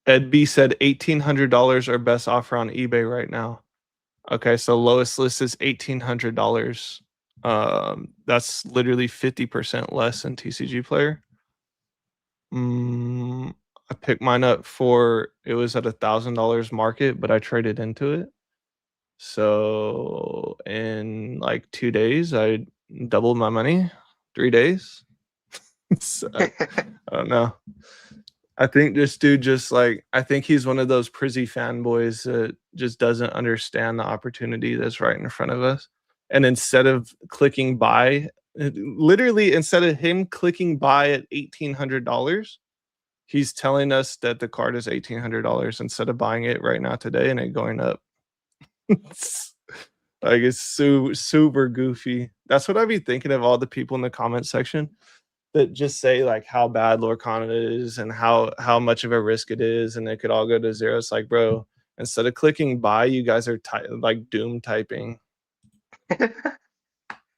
Ed B said $1,800 are best offer on eBay right now. Okay, so lowest list is $1,800. That's literally 50% less than TCG player. I picked mine up for it was at $1,000 market, but I traded into it. So in like 2 days, I doubled my money. 3 days. So, I don't know. I think this dude just like I think he's one of those Prizzy fanboys that just doesn't understand the opportunity that's right in front of us. And instead of clicking buy, literally instead of him clicking buy at $1,800, he's telling us that the card is $1,800 instead of buying it right now today and it going up. It's, like it's super goofy. That's what I'd be thinking of all the people in the comment section that just say like how bad Lorcana is and how much of a risk it is, and it could all go to zero. It's like, bro, instead of clicking buy, you guys are like doom typing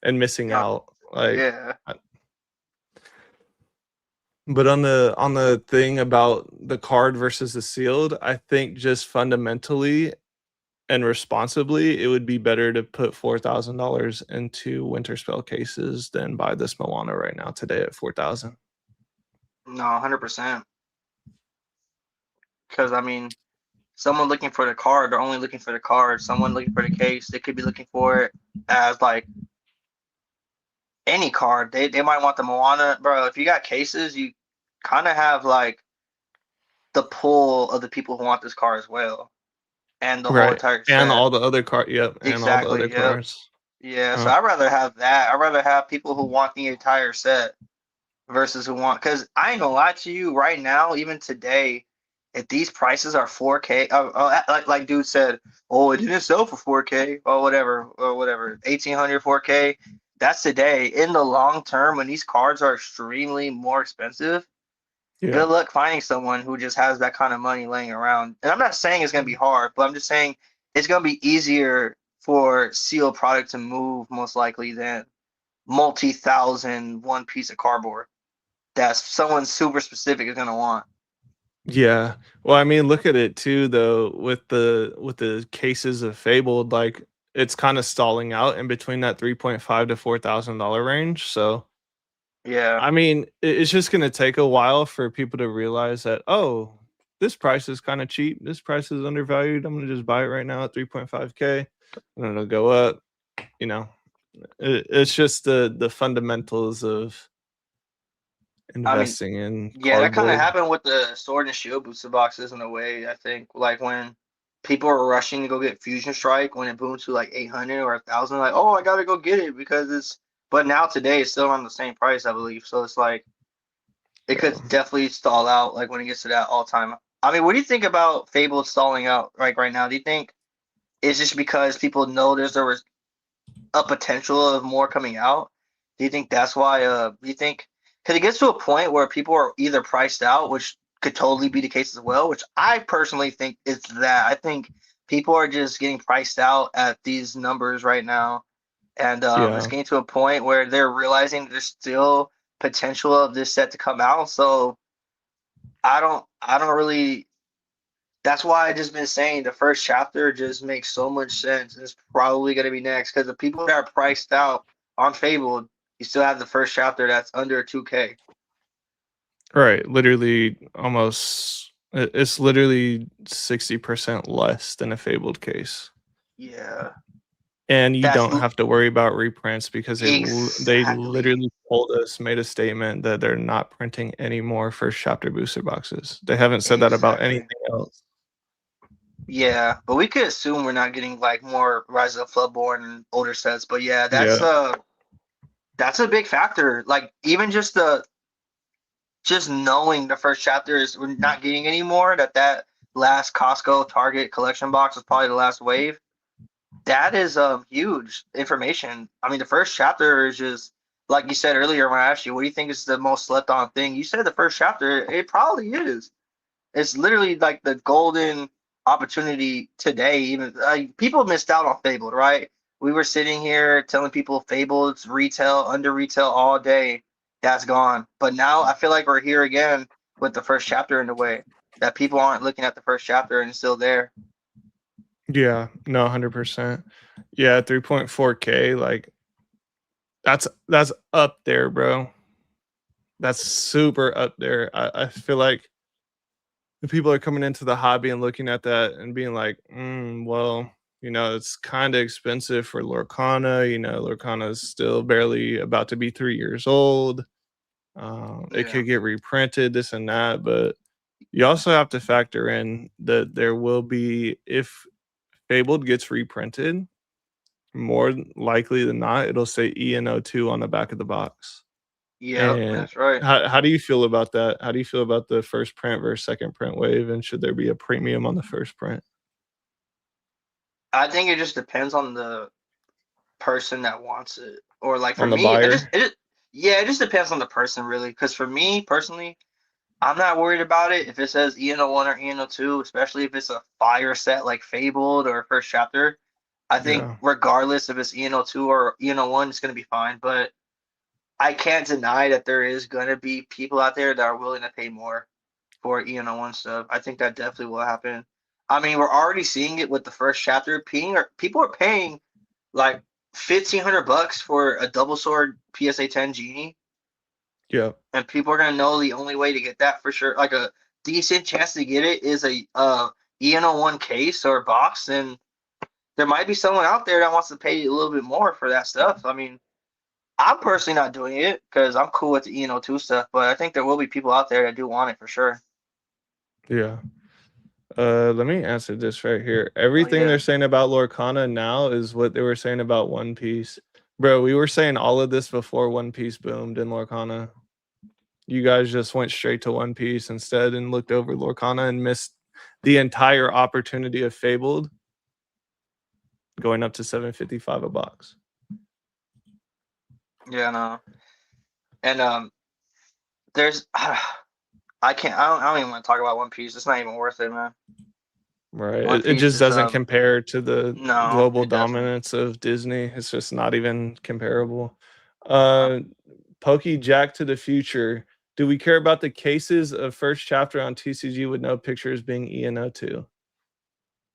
and missing No, out. Like, yeah. but on the thing about the card versus the sealed, I think just fundamentally and responsibly, it would be better to put $4,000 into winter spell cases than buy this Moana right now today at 4,000. No, 100%. Because I mean, someone looking for the card, they're only looking for the card. Someone looking for the case, they could be looking for it as like any card. They might want the Moana, bro. If you got cases, you kind of have like the pull of the people who want this card as well, and the whole Right. entire And set. all the other card, yep, and all the other Exactly. Yep. cards. Yeah. So Uh, I'd rather have that. I'd rather have people who want the entire set. versus who want. Because I ain't gonna lie to you, right now, even today, if these prices are 4K, like dude said, oh, it didn't sell for 4K or whatever, 1800 4K. That's today. In the long term, when these cards are extremely more expensive, Yeah. good luck finding someone who just has that kind of money laying around. And I'm not saying it's gonna be hard, but I'm just saying it's gonna be easier for sealed product to move most likely than multi-thousand one piece of cardboard that someone super specific is gonna want. Yeah. Well, I mean, look at it too though with the cases of Fabled, like it's kind of stalling out in between that 3.5 to $4,000 range. So, Yeah, I mean, it's just going to take a while for people to realize that, oh, this price is kind of cheap. This price is undervalued. I'm going to just buy it right now at 3.5K and it'll go up, you know. It's just the fundamentals of I mean, investing in yeah, that kind of cardboard. happened with the Sword and Shield booster boxes in a way. I think like when people were rushing to go get Fusion Strike when it boomed to like 800 or 1,000, like, oh, I gotta go get it because it's. But now today it's still on the same price, I believe. So it's like it could Yeah. definitely stall out like when it gets to that all time. I mean, what do you think about Fable stalling out like right now? Do you think it's just because people know there was a potential of more coming out? Do you think that's why? Do you think because it gets to a point where people are either priced out, which could totally be the case as well, which I personally think is that. I think people are just getting priced out at these numbers right now, and it's Yeah. getting to a point where they're realizing there's still potential of this set to come out. So I don't really. That's why I just been saying the first chapter just makes so much sense. It's probably gonna be next because the people that are priced out on Fabled, you still have the first chapter that's under 2K. Right, literally almost it's literally 60% less than a Fabled case. Yeah, And you that's don't have to worry about reprints because they exactly. literally told us, made a statement that they're not printing any more first chapter booster boxes. They haven't said that about Exactly. anything else. Yeah, but we could assume we're not getting like more Rise of the Floodborn and older sets. But yeah, Yeah, that's a big factor. Like even just knowing the first chapter is we're not getting any more. That last Costco Target collection box was probably the last wave. That is huge information. I mean, the first chapter is just like you said earlier when I asked you, what do you think is the most slept on thing? You said the first chapter. It probably is. It's literally like the golden opportunity today. Even like people missed out on Fabled, right? We were sitting here telling people Fabled's retail, under retail all day. That's gone. But now I feel like we're here again with the first chapter in the way that people aren't looking at the first chapter and it's still there. yeah, no, 100%. Yeah, 3.4K, like that's up there, bro. That's super up there. I feel like the people are coming into the hobby and looking at that and being like, well, it's kind of expensive for Lorcana. Lorcana is still barely about to be 3 years old. It Yeah. could get reprinted, this and that, but you also have to factor in that there will be, if Fabled gets reprinted, more likely than not, it'll say ENO2 on the back of the box. Yep, And that's right. how do you feel about that? How do you feel about the first print versus second print wave, and should there be a premium on the first print? I think it just depends on the person that wants it. Or like for On the me, buyer? yeah, it just depends on the person really. Because for me personally, I'm not worried about it if it says ENO1 or ENO2, especially if it's a fire set like Fabled or First Chapter. I think Yeah. regardless if it's ENO2 or ENO1, it's gonna be fine. But I can't deny that there is gonna be people out there that are willing to pay more for ENO1 stuff. I think that definitely will happen. I mean, we're already seeing it with the first chapter. People are paying like $1,500 for a double sword PSA 10 genie, Yeah. and people are gonna know the only way to get that for sure, like a decent chance to get it is a ENO1 case or box, and there might be someone out there that wants to pay a little bit more for that stuff. I mean, I'm personally not doing it because I'm cool with the ENO2 stuff, but I think there will be people out there that do want it for sure. Yeah. Let me answer this right here. Oh Everything they're yeah. saying about Lorcana now is what they were saying about One Piece. Bro, we were saying all of this before One Piece boomed in Lorcana. You guys just went straight to One Piece instead and looked over Lorcana and missed the entire opportunity of Fabled going up to 755 a box. Yeah, no. And there's I don't even want to talk about One Piece. It's not even worth it, man. Right. One It Piece just is doesn't compare to the no, global it doesn't. dominance of Disney. It's just not even comparable. No. Pokey Jack to the Future. Do we care about the cases of first chapter on TCG with no pictures being ENO2?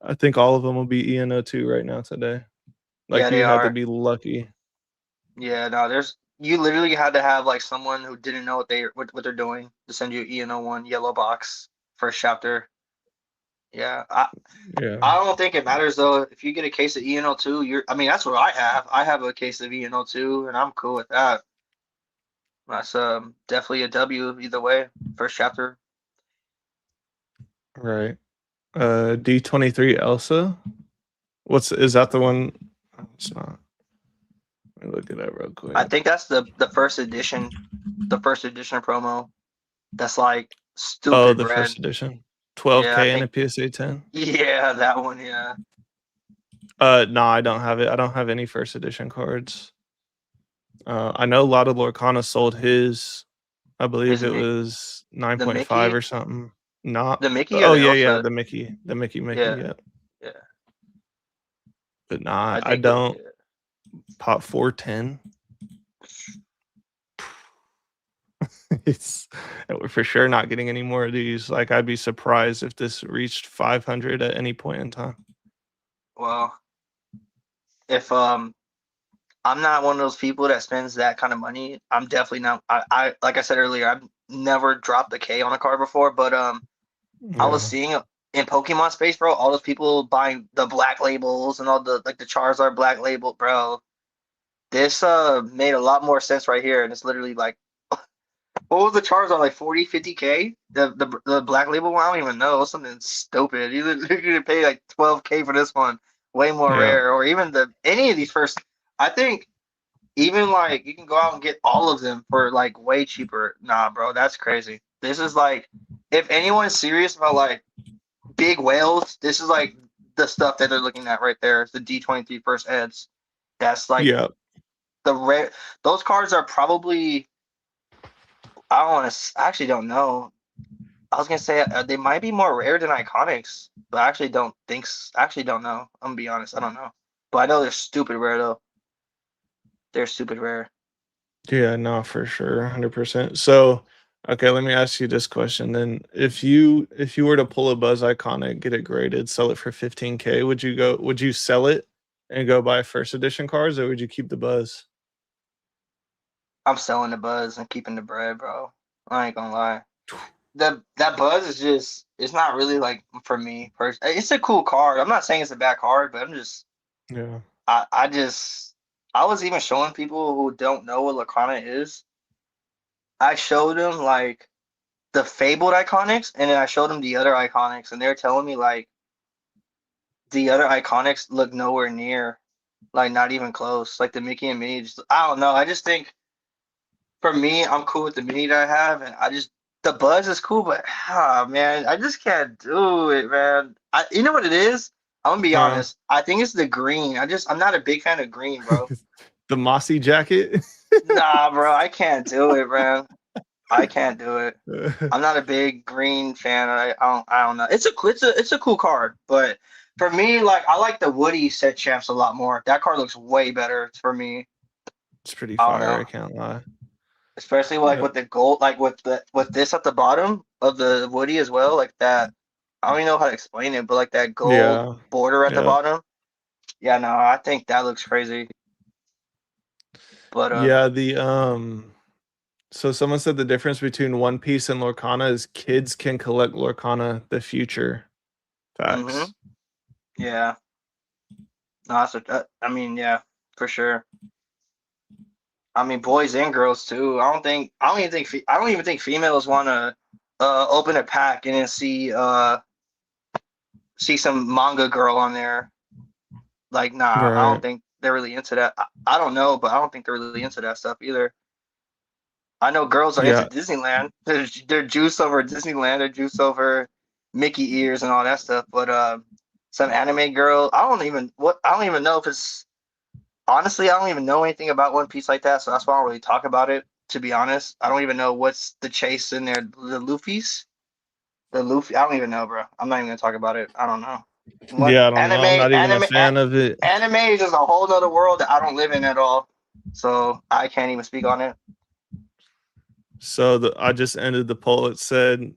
I think all of them will be ENO2 right now today. Yeah, Like they you had to are. be lucky. Yeah, no, there's you literally had to have like someone who didn't know what they're doing to send you ENO1 yellow box first chapter. Yeah, Yeah. I don't think it matters though. If you get a case of ENO2, I mean, that's what I have. I have a case of ENO2, and I'm cool with that. That's definitely a W either way. First chapter. Right. D23 Elsa. Is that the one? It's not. Let me look it up real I quick. think that's the first edition promo. That's like Oh, stupid the first red. edition. Yeah, I 12K and a think. PSA 10. Yeah, that one. Yeah, No, I don't have it. I don't have any first edition cards. I know a lot of Lorcana sold his. I believe is it was the 9.5 or Mickey, something. Not. the Mickey or Oh the yeah, Elsa? the Mickey. Yeah, Yeah, yeah. but nah, I I think don't. yeah. Pop 410. It's we're for sure not getting any more of these. Like I'd be surprised if this reached 500 at any point in time. Well, if I'm not one of those people that spends that kind of money. I'm definitely not. I like I said earlier, I've never dropped a K on a card before, but I was Yeah, seeing in Pokemon space, bro, all those people buying the black labels and all the like the Charizard black label, bro. This made a lot more sense right here, and it's literally like what was the Charizard like 40, 50K? The black label one, I don't even know. It was something stupid. You could pay like 12K for this one, way more yeah, rare, or even the any of these first. I think even like you can go out and get all of them for like way cheaper. Nah, bro, that's crazy. This is like if anyone's serious about like big whales, this is like the stuff that they're looking at right there. It's the D23 first eds. That's like yeah, the rare. Those cards are probably. I don't want to. I actually don't know. I was gonna say they might be more rare than iconics, but I actually don't think. I actually don't know. I'm gonna be honest. I don't know. But I know they're stupid rare though. They're stupid rare. yeah. No, for sure, 100%. So, okay, let me ask you this question then: if you were to pull a Buzz Iconic, get it graded, sell it for 15K, Would you sell it and go buy first edition cards, or would you keep the Buzz? I'm selling the buzz and keeping the bread, bro. I ain't gonna lie. That buzz is just it's not really like for me personally. It's a cool card. I'm not saying it's a bad card, but I'm just Yeah, I just I was even showing people who don't know what Lacana is. I showed them like the fabled iconics and then I showed them the other iconics and they're telling me like the other iconics look nowhere near like not even close. Like the Mickey and Minnie just I don't know. I just think for me, I'm cool with the mini that I have, and I just the buzz is cool, but man, I just can't do it, man. You know what it is? I'm gonna be huh? honest. I think it's the green. I'm not a big fan of green, bro. The mossy jacket. Nah, bro, I can't do it, man. I can't do it. I'm not a big green fan. I don't know. It's a cool card, but for me, like I like the Woody set champs a lot more. That card looks way better for me. It's pretty I don't fire. know. I can't lie. Especially like Yeah, with the gold, like with this at the bottom of the Woody as well, like that. I don't even know how to explain it, but like that gold yeah, border at the yeah, bottom. Yeah, no, I think that looks crazy. But yeah. So someone said the difference between One Piece and Lorcana is kids can collect Lorcana the future. mm-hmm. Facts. Yeah, no, I mean, yeah, for sure. I mean, boys and girls too. I don't even think females want to open a pack and then see some manga girl on there. Like, nah, I don't Right. think they're really into that. I don't know, but I don't think they're really into that stuff either. I know girls are into Yeah, Disneyland. They're juice over Disneyland. They're juice over Mickey ears and all that stuff. But some anime girl, I don't even know if it's honestly, I don't even know anything about One Piece like that, so that's why I don't really talk about it. To be honest, I don't even know what's the chase in there. The Luffy. I don't even know, bro. I'm not even gonna talk about it. I don't know. What yeah, I don't know. I'm not even a fan of it. anime is just a whole nother world that I don't live in at all. So I can't even speak on it. So I just ended the poll. It said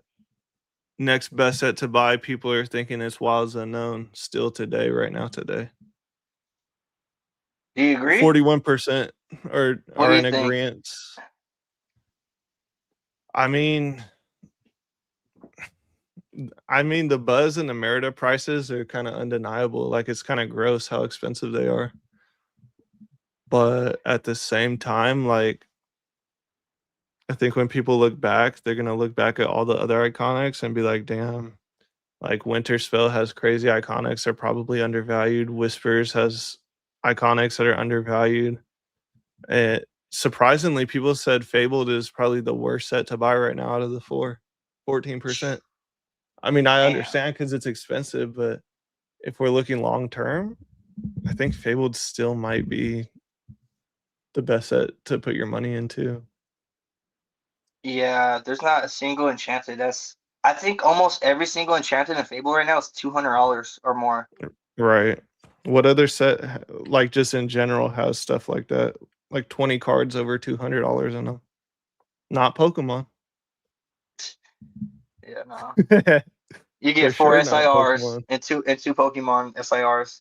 next best set to buy. People are thinking it's Wilds Unknown still today, right now today. Do you agree? 41% What do are you in think? agreement. I mean, the Buzz and the Merida prices are kind of undeniable. Like it's kind of gross how expensive they are. But at the same time, like I think when people look back, they're gonna look back at all the other iconics and be like, damn, like Winter Spell has crazy iconics, they're probably undervalued. Whispers has iconics that are undervalued. And surprisingly, people said Fabled is probably the worst set to buy right now out of the four. 14%. I mean, I Damn. understand because it's expensive, but if we're looking long term, I think Fabled still might be the best set to put your money into. Yeah, there's not a single enchanted. I think almost every single enchanted in Fable right now is $200 or more. Right. What other set, like just in general, has stuff like that? Like 20 cards over $200 in them. Not Pokemon. Yeah, no. For You get four sure, not SIRs Pokemon. and two Pokemon SIRs.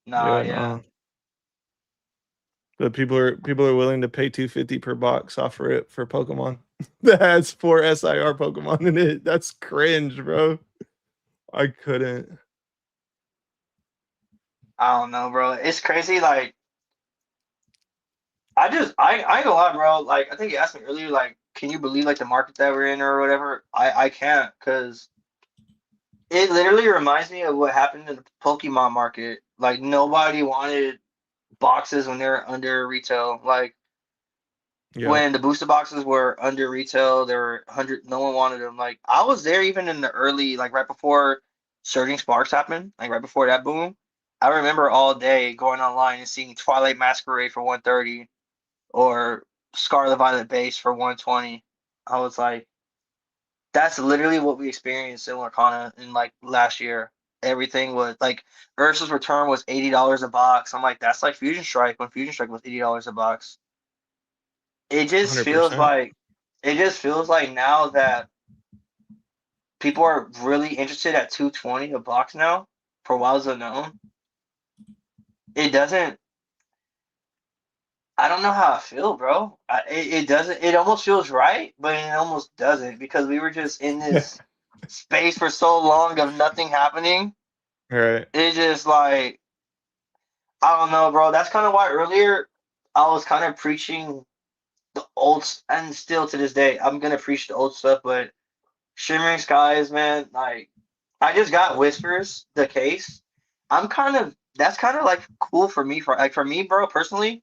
Nah, Yeah, yeah. no. But people are willing to pay 250 per box off for it for Pokemon. That has four SIR Pokemon in it. That's cringe, bro. I couldn't. I don't know, bro. It's crazy. Like, I ain't gonna lie, bro. Like, I think you asked me earlier, like, can you believe like the market that we're in or whatever? I can't, because it literally reminds me of what happened in the Pokemon market. Like, nobody wanted boxes when they're under retail. Like, Yeah, when the booster boxes were under retail, there were 100, no one wanted them. Like, I was there even in the early, like right before Surging Sparks happened, like right before that boom. I remember all day going online and seeing Twilight Masquerade for 130 or Scarlet Violet Base for 120. I was like, that's literally what we experienced in Lorcana in like last year. Everything was like Ursa's Return was $80 a box. I'm like, that's like Fusion Strike when Fusion Strike was $80 a box. It just feels 100%. like it just feels like now that people are really interested at 220 a box now for Wilds Unknown. It doesn't. I don't know how I feel, bro. It doesn't. It almost feels right, but it almost doesn't because we were just in this space for so long of nothing happening. Right. It's just like I don't know, bro. That's kind of why earlier I was kind of preaching the old, and still to this day, I'm gonna preach the old stuff. But Shimmering Skies, man, like I just got Whispers, the case. That's kind of like cool for me for me, bro, personally.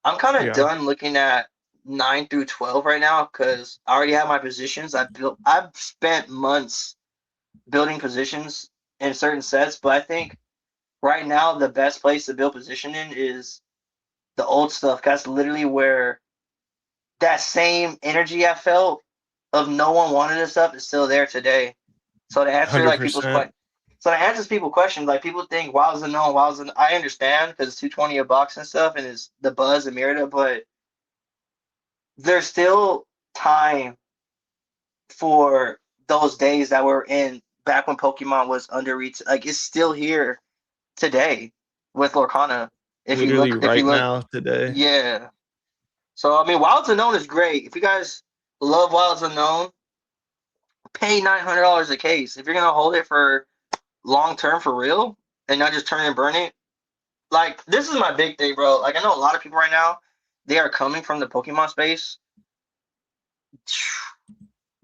I'm kind of Yeah. done looking at 9 through 12 right now because I already have my positions. I've spent months building positions in certain sets, but I think right now the best place to build position in is the old stuff. That's literally where that same energy I felt of no one wanted this stuff is still there today. So to answer like people's 100%. question, so to answer people's questions, like people think Wild's unknown, Wild's unknown. I understand because it's 220 a box and stuff, and it's the buzz and Merida, but there's still time for those days that were in back when Pokemon was under reach. Like it's still here today with Lorcana. Literally If you right look, now today. yeah. So I mean, Wilds Unknown is great. If you guys love Wilds Unknown, pay $900 a case. If you're gonna hold it for long term for real and not just turn and burn it, like this is my big thing, bro. Like I know a lot of people right now, they are coming from the Pokemon space.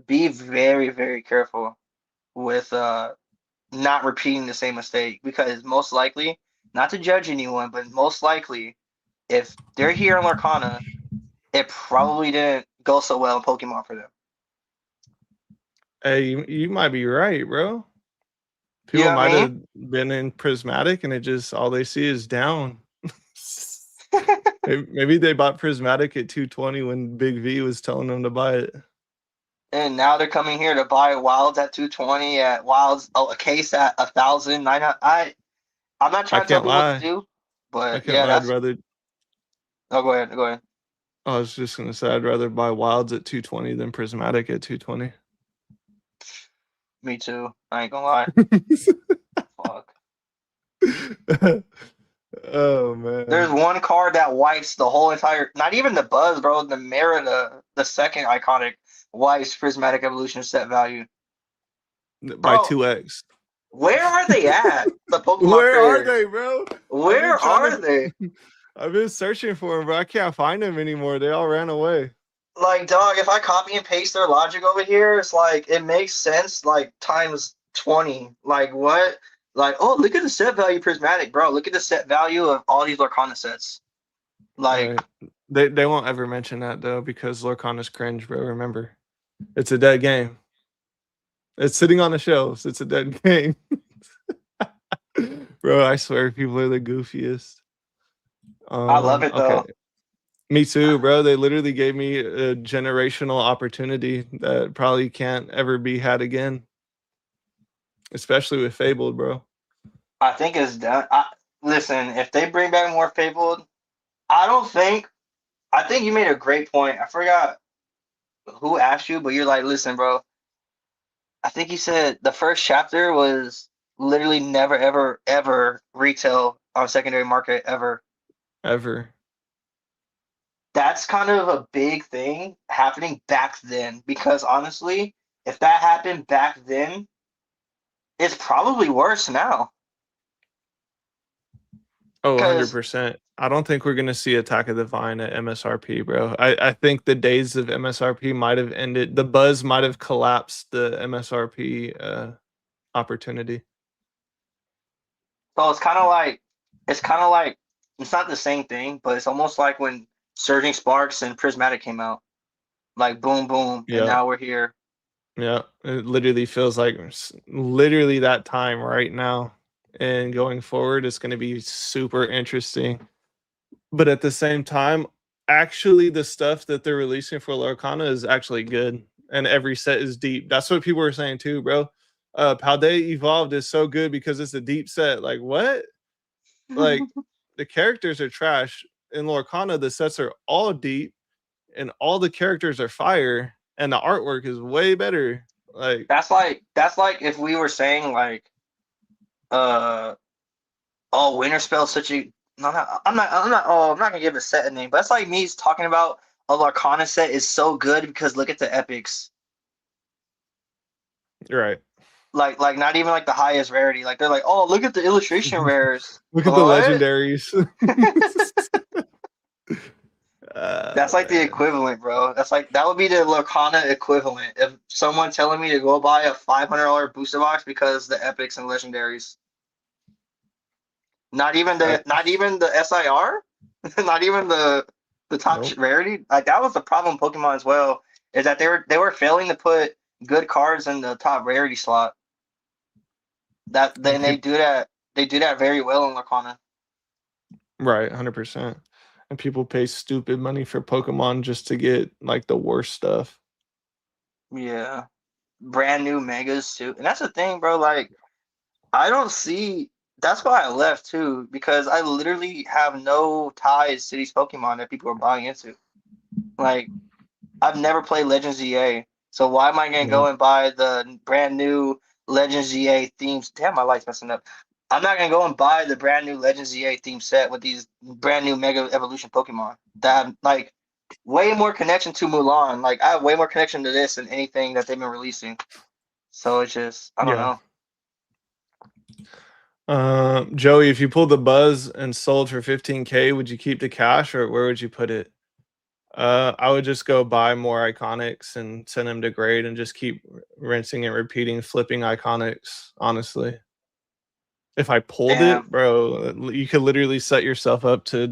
Be very, very careful with not repeating the same mistake because most likely, not to judge anyone, but most likely, if they're here in Lorcana it probably didn't go so well in Pokemon for them. Hey, you might be right, bro. You People know what might I have been in Prismatic and it just all they see is down. mean? Maybe they bought Prismatic at 220 when Big V was telling them to buy it. And now they're coming here to buy Wilds at 220, at Wilds, oh, a case at 1,900. I'm not I trying to tell can't people what to lie. do, I but can't yeah, lie. I'd that's. rather. Oh, go ahead, go ahead. I was just gonna say I'd rather buy Wilds at 220 than Prismatic at 220. Me too. I ain't gonna lie. Fuck. Oh There's man. one card that wipes the whole entire, not even the buzz, bro. The Merida, the second iconic, wipes Prismatic Evolution set value. By Bro, 2x. where are they at? The Pokemon Where are creators. they, bro? I've Where been trying are to. they? I've been searching for them, but I can't find them anymore. They all ran away. Like, dog, if I copy and paste their logic over here, it's like it makes sense like times 20. Like what? Like, oh, look at the set value Prismatic, bro. Look at the set value of all these Lorcana sets. Like, Right. They won't ever mention that though because Lorcana's cringe, bro. Remember, it's a dead game. It's sitting on the shelves. It's a dead game. Bro, I swear people are the goofiest. I love it Okay. though. Me too, bro. They literally gave me a generational opportunity that probably can't ever be had again, especially with Fabled, bro. I think it's done. Listen, if they bring back more Fabled, I don't think. I think you made a great point. I forgot who asked you, but you're like, listen, bro. I think you said the first chapter was literally never, ever, ever retail on secondary market ever. Ever. That's kind of a big thing happening back then because honestly, if that happened back then, it's probably worse now. Oh, Because 100%. I don't think we're gonna see Attack of the Vine at MSRP, bro. I think the days of MSRP might have ended. The buzz might have collapsed the MSRP opportunity. so it's kind of like it's not the same thing, but it's almost like when Surging Sparks and Prismatic came out. Like boom, boom, and Yeah. now we're here. Yeah. It literally feels like literally that time right now. And going forward, it's going to be super interesting. But at the same time, actually, the stuff that they're releasing for Lorcana is actually good. And every set is deep. That's what people were saying too, bro. Paldea Evolved is so good because it's a deep set. Like, what? Like, the characters are trash. In Lorcana, the sets are all deep and all the characters are fire and the artwork is way better. Like, That's like if we were saying like uh oh, Winter Spell such a no, I'm not gonna give a set a name, but that's like me talking about a Lorcana set is so good because look at the epics. right. Like not even like the highest rarity. Like they're like, oh, look at the illustration rares. Look at the What? legendaries. That's like the Man. equivalent, bro. That's like that would be the Lorcana equivalent. If someone telling me to go buy a $500 booster box because the epics and legendaries. I, Not even the SIR, not even the top nope. rarity. Like that was the problem with Pokemon as well, is that they were failing to put good cards in the top rarity slot. That And then people, they do that very well in Lorcana. right, 100%. And people pay stupid money for Pokemon just to get like the worst stuff. Yeah, brand new megas too, and that's the thing, bro. Like I don't see. That's why I left too, because I literally have no ties to these Pokemon that people are buying into. Like I've never played Legends ZA, so why am I gonna Yeah. go and buy the brand new Legends ZA themes? Damn, my light's messing up. I'm not gonna go and buy the brand new Legends ZA theme set with these brand new Mega Evolution Pokemon that have like way more connection to Mulan. Like I have way more connection to this than anything that they've been releasing. So it's just I don't Yeah. know. Joey, if you pulled the buzz and sold for 15K, would you keep the cash or where would you put it? I would just go buy more iconics and send them to grade and just keep rinsing and repeating, flipping iconics, honestly. If I pulled Damn. it, bro, you could literally set yourself up to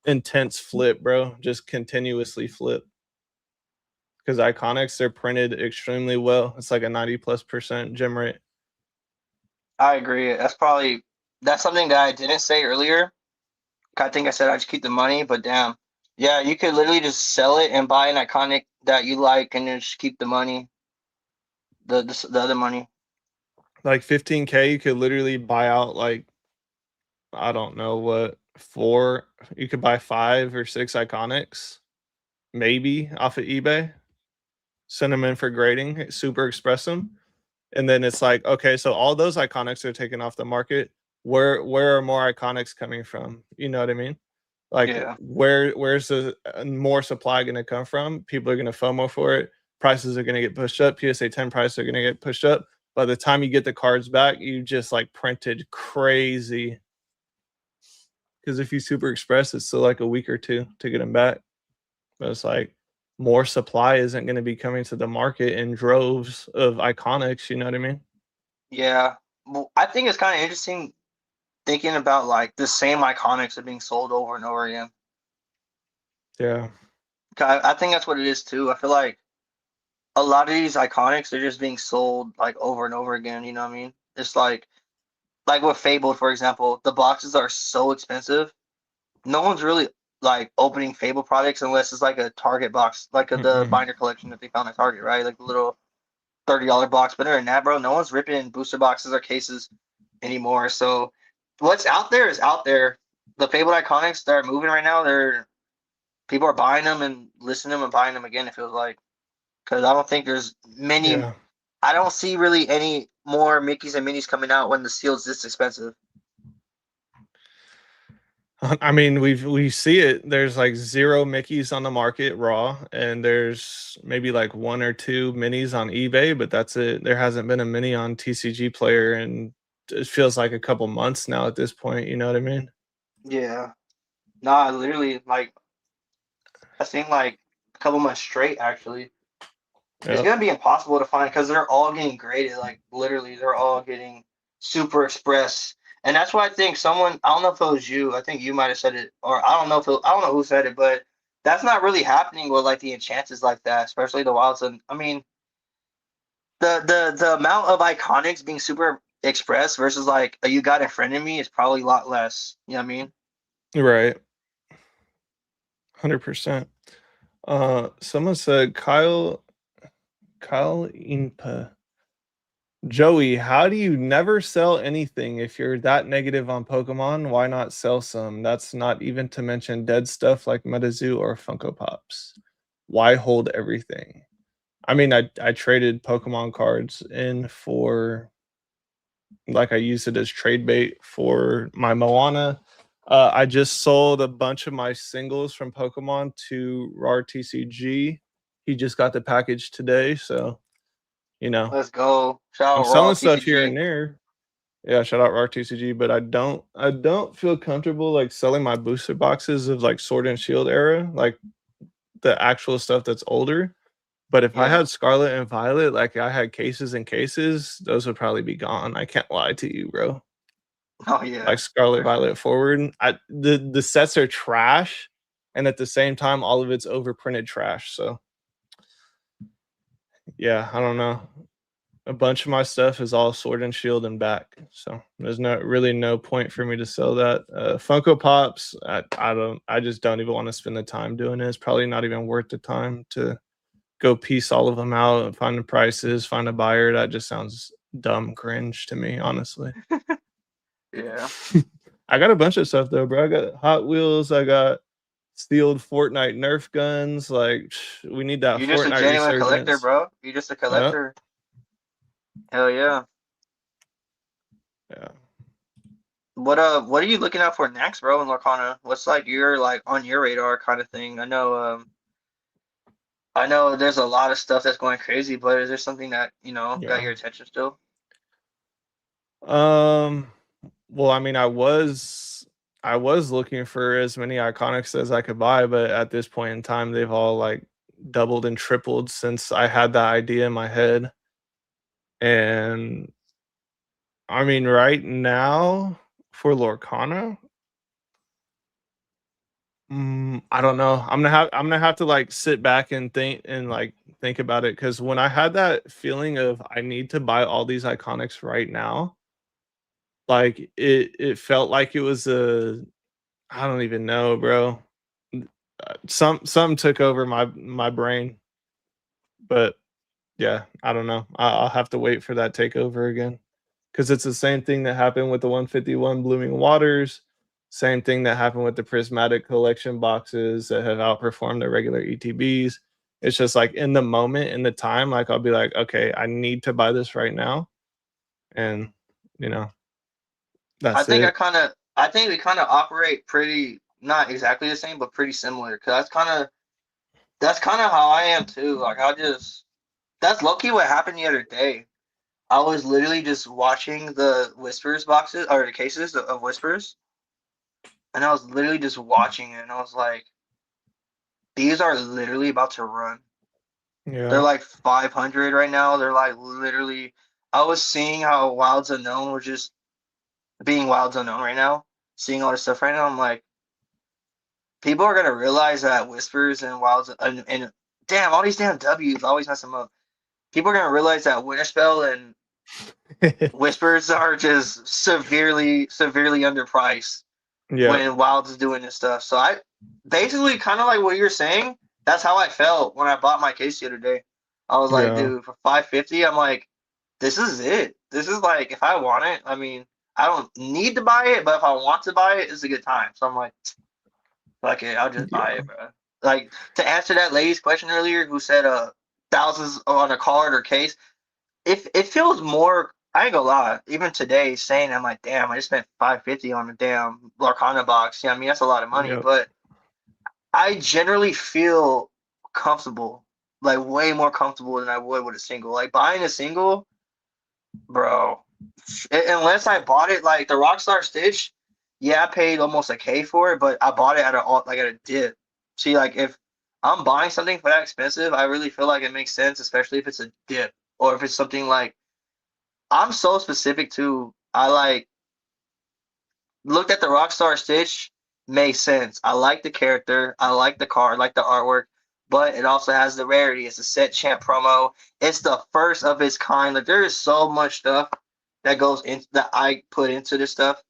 intense flip, bro. Just continuously flip. Because iconics, they're printed extremely well. It's like a 90+% gem rate. I agree. That's something that I didn't say earlier. I think I said I just keep the money, but damn, yeah, you could literally just sell it and buy an iconic that you like, and then just keep the money, the other money. Like 15K, you could literally buy out like, I don't know what, four, you could buy 5 or 6 iconics, maybe off of eBay, send them in for grading, super express them. And then it's like, okay, so all those iconics are taken off the market. Where are more iconics coming from? You know what I mean? Like Yeah, where's the more supply going to come from? People are going to FOMO for it. Prices are going to get pushed up. PSA 10 prices are going to get pushed up. By the time you get the cards back, you just like printed crazy. Because if you super express, it's still like a week or two to get them back. But it's like more supply isn't going to be coming to the market in droves of iconics. You know what I mean? yeah. Well, I think it's kind of interesting thinking about like the same iconics are being sold over and over again. Yeah. 'Cause I think that's what it is too. I feel like a lot of these iconics they're just being sold like over and over again. You know what I mean? It's like with Fable, for example, the boxes are so expensive. No one's really like opening Fable products unless it's like a Target box, like the Mm-mm. binder collection that they found at Target, right? Like the little $30 box. But other than that, bro, no one's ripping booster boxes or cases anymore. So what's out there is out there. The Fable iconics that are moving right now, they're people are buying them and listening to them and buying them again. It feels like because I don't think there's many. Yeah. I don't see really any more Mickeys and Minis coming out when the seal's this expensive. I mean, we see it. There's like 0 Mickeys on the market raw, and there's maybe like 1 or 2 minis on eBay, but that's it. There hasn't been a mini on TCG Player, and it feels like a couple months now at this point. You know what I mean? Yeah. Nah, literally, like I think like a couple months straight actually. It's Yep. gonna be impossible to find because they're all getting graded. Like literally, they're all getting super express, and that's why I think someone I don't know if it was you. I think you might have said it, or I don't know who said it, but that's not really happening with like the enchances like that, especially the wilds. And I mean, the amount of iconics being super express versus like a you got in front of me is probably a lot less. You know what I mean? Right. 100%. Someone said Kyle Inpa. Joey, how do you never sell anything? If you're that negative on Pokemon, why not sell some? That's not even to mention dead stuff like MetaZoo or Funko Pops. Why hold everything? I mean, I traded Pokemon cards in for like I used it as trade bait for my Moana. I just sold a bunch of my singles from Pokemon to RTCG. He just got the package today, so you know Let's go. Shout I'm out Raw selling stuff here TCG. and there. Yeah, shout out RTCG, but I don't feel comfortable like selling my booster boxes of like Sword and Shield era, like the actual stuff that's older. But if I Yeah. had Scarlet and Violet, like I had cases and cases, those would probably be gone. I can't lie to you, bro. Oh Like yeah. Scarlet For sure. Violet forward, the sets are trash, and at the same time, all of it's overprinted trash. So yeah, I don't know. A bunch of my stuff is all Sword and Shield and back, so there's no point for me to sell that. Funko Pops, I just don't even want to spend the time doing it. It's probably not even worth the time to go piece all of them out and find the prices, find a buyer. That just sounds dumb cringe to me, honestly. Yeah. I got a bunch of stuff though, bro. I got Hot Wheels. I got sealed Fortnite Nerf guns. Like, we need that You're just a Fortnite genuine collector, resurgence. bro. You're just a Yeah, collector. Hell yeah. yeah, What are you looking out for next, bro, in Lorcana? What's like your like on your radar kind of thing? I know there's a lot of stuff that's going crazy, but is there something that, got yeah. your attention still? Um, well, I mean, I was looking for as many iconics as I could buy, but at this point in time, they've all like doubled and tripled since I had that idea in my head. And I mean, right now for Lorcana, I don't know. I'm gonna have to like sit back and think about it because when I had that feeling of I need to buy all these iconics right now, like it felt like it was a I don't even know, bro. Something took over my brain, but yeah, I don't know. I'll have to wait for that takeover again because it's the same thing that happened with the 151 Blooming Waters, same thing that happened with the Prismatic Collection boxes that have outperformed the regular ETBs. It's just like in the moment, in the time, like I'll be like, okay, I need to buy this right now, and you know, I that's think it. I think we kind of operate pretty not exactly the same, but pretty similar. Cause that's kind of how I am too. Like I just that's low key what happened the other day. I was literally just watching the Whispers boxes or the cases of Whispers, and I was literally just watching it, and I was like, these are literally about to run. They're Yeah, like 500 right now. They're like literally. I was seeing how Wilds Unknown was just being Wilds Unknown right now, seeing all this stuff right now. I'm like, people are gonna realize that Whispers and Wilds and damn all these damn W's always mess them up. People are gonna realize that Winterspell and Whispers are just severely underpriced yeah, when Wilds is doing this stuff. So I basically kind of like what you're saying. That's how I felt when I bought my case the other day. I was like, yeah, dude, for 550, I'm like, this is it. This is like if I want it. I mean, I don't need to buy it, but if I want to buy it, it's a good time. So I'm like, fuck it, I'll just buy yeah, it, bro. Like to answer that lady's question earlier, who said thousands on a card or case. If it feels more, I ain't gonna lie. Even today, saying I'm like, damn, I just spent 550 on a damn Lorcana box. Yeah, I mean that's a lot of money, yeah, but I generally feel comfortable, like way more comfortable than I would with a single. Like buying a single, bro. Unless I bought it like the Rockstar Stitch, yeah, I paid almost a K for it, but I bought it at a dip. See, like if I'm buying something for that expensive, I really feel like it makes sense, especially if it's a dip or if it's something like I'm so specific too. I like looked at the Rockstar Stitch, makes sense. I like the character, I like the card, I like the artwork, but it also has the rarity. It's a set champ promo. It's the first of its kind. Like there is so much stuff that goes in that I put into this stuff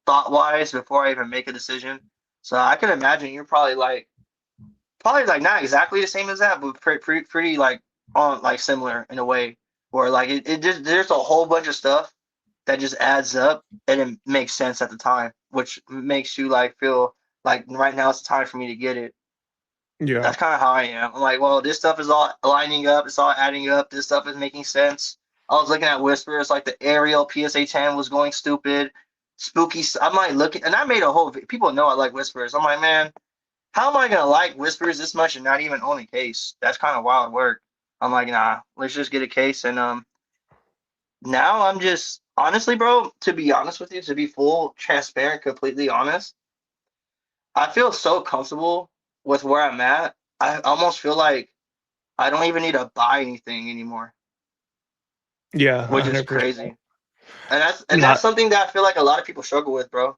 thought wise before I even make a decision. So I can imagine you're probably like not exactly the same as that, but pretty like on like similar in a way where like it just there's a whole bunch of stuff that just adds up and it makes sense at the time, which makes you like feel like right now it's the time for me to get it. yeah, That's kind of how I am. I'm like, well, this stuff is all lining up, it's all adding up, this stuff is making sense. I was looking at Whispers, like the Ariel PSA 10 was going stupid. Spooky. I'm like looking, and I made a whole. People know I like Whispers. I'm like, man, how am I gonna like Whispers this much and not even own a case? That's kind of wild work. I'm like, nah, let's just get a case. And now I'm just honestly, bro, to be honest with you, to be full, transparent, completely honest, I feel so comfortable with where I'm at. I almost feel like I don't even need to buy anything anymore, yeah, which is 100%. crazy. And that's Not something that I feel like a lot of people struggle with, bro.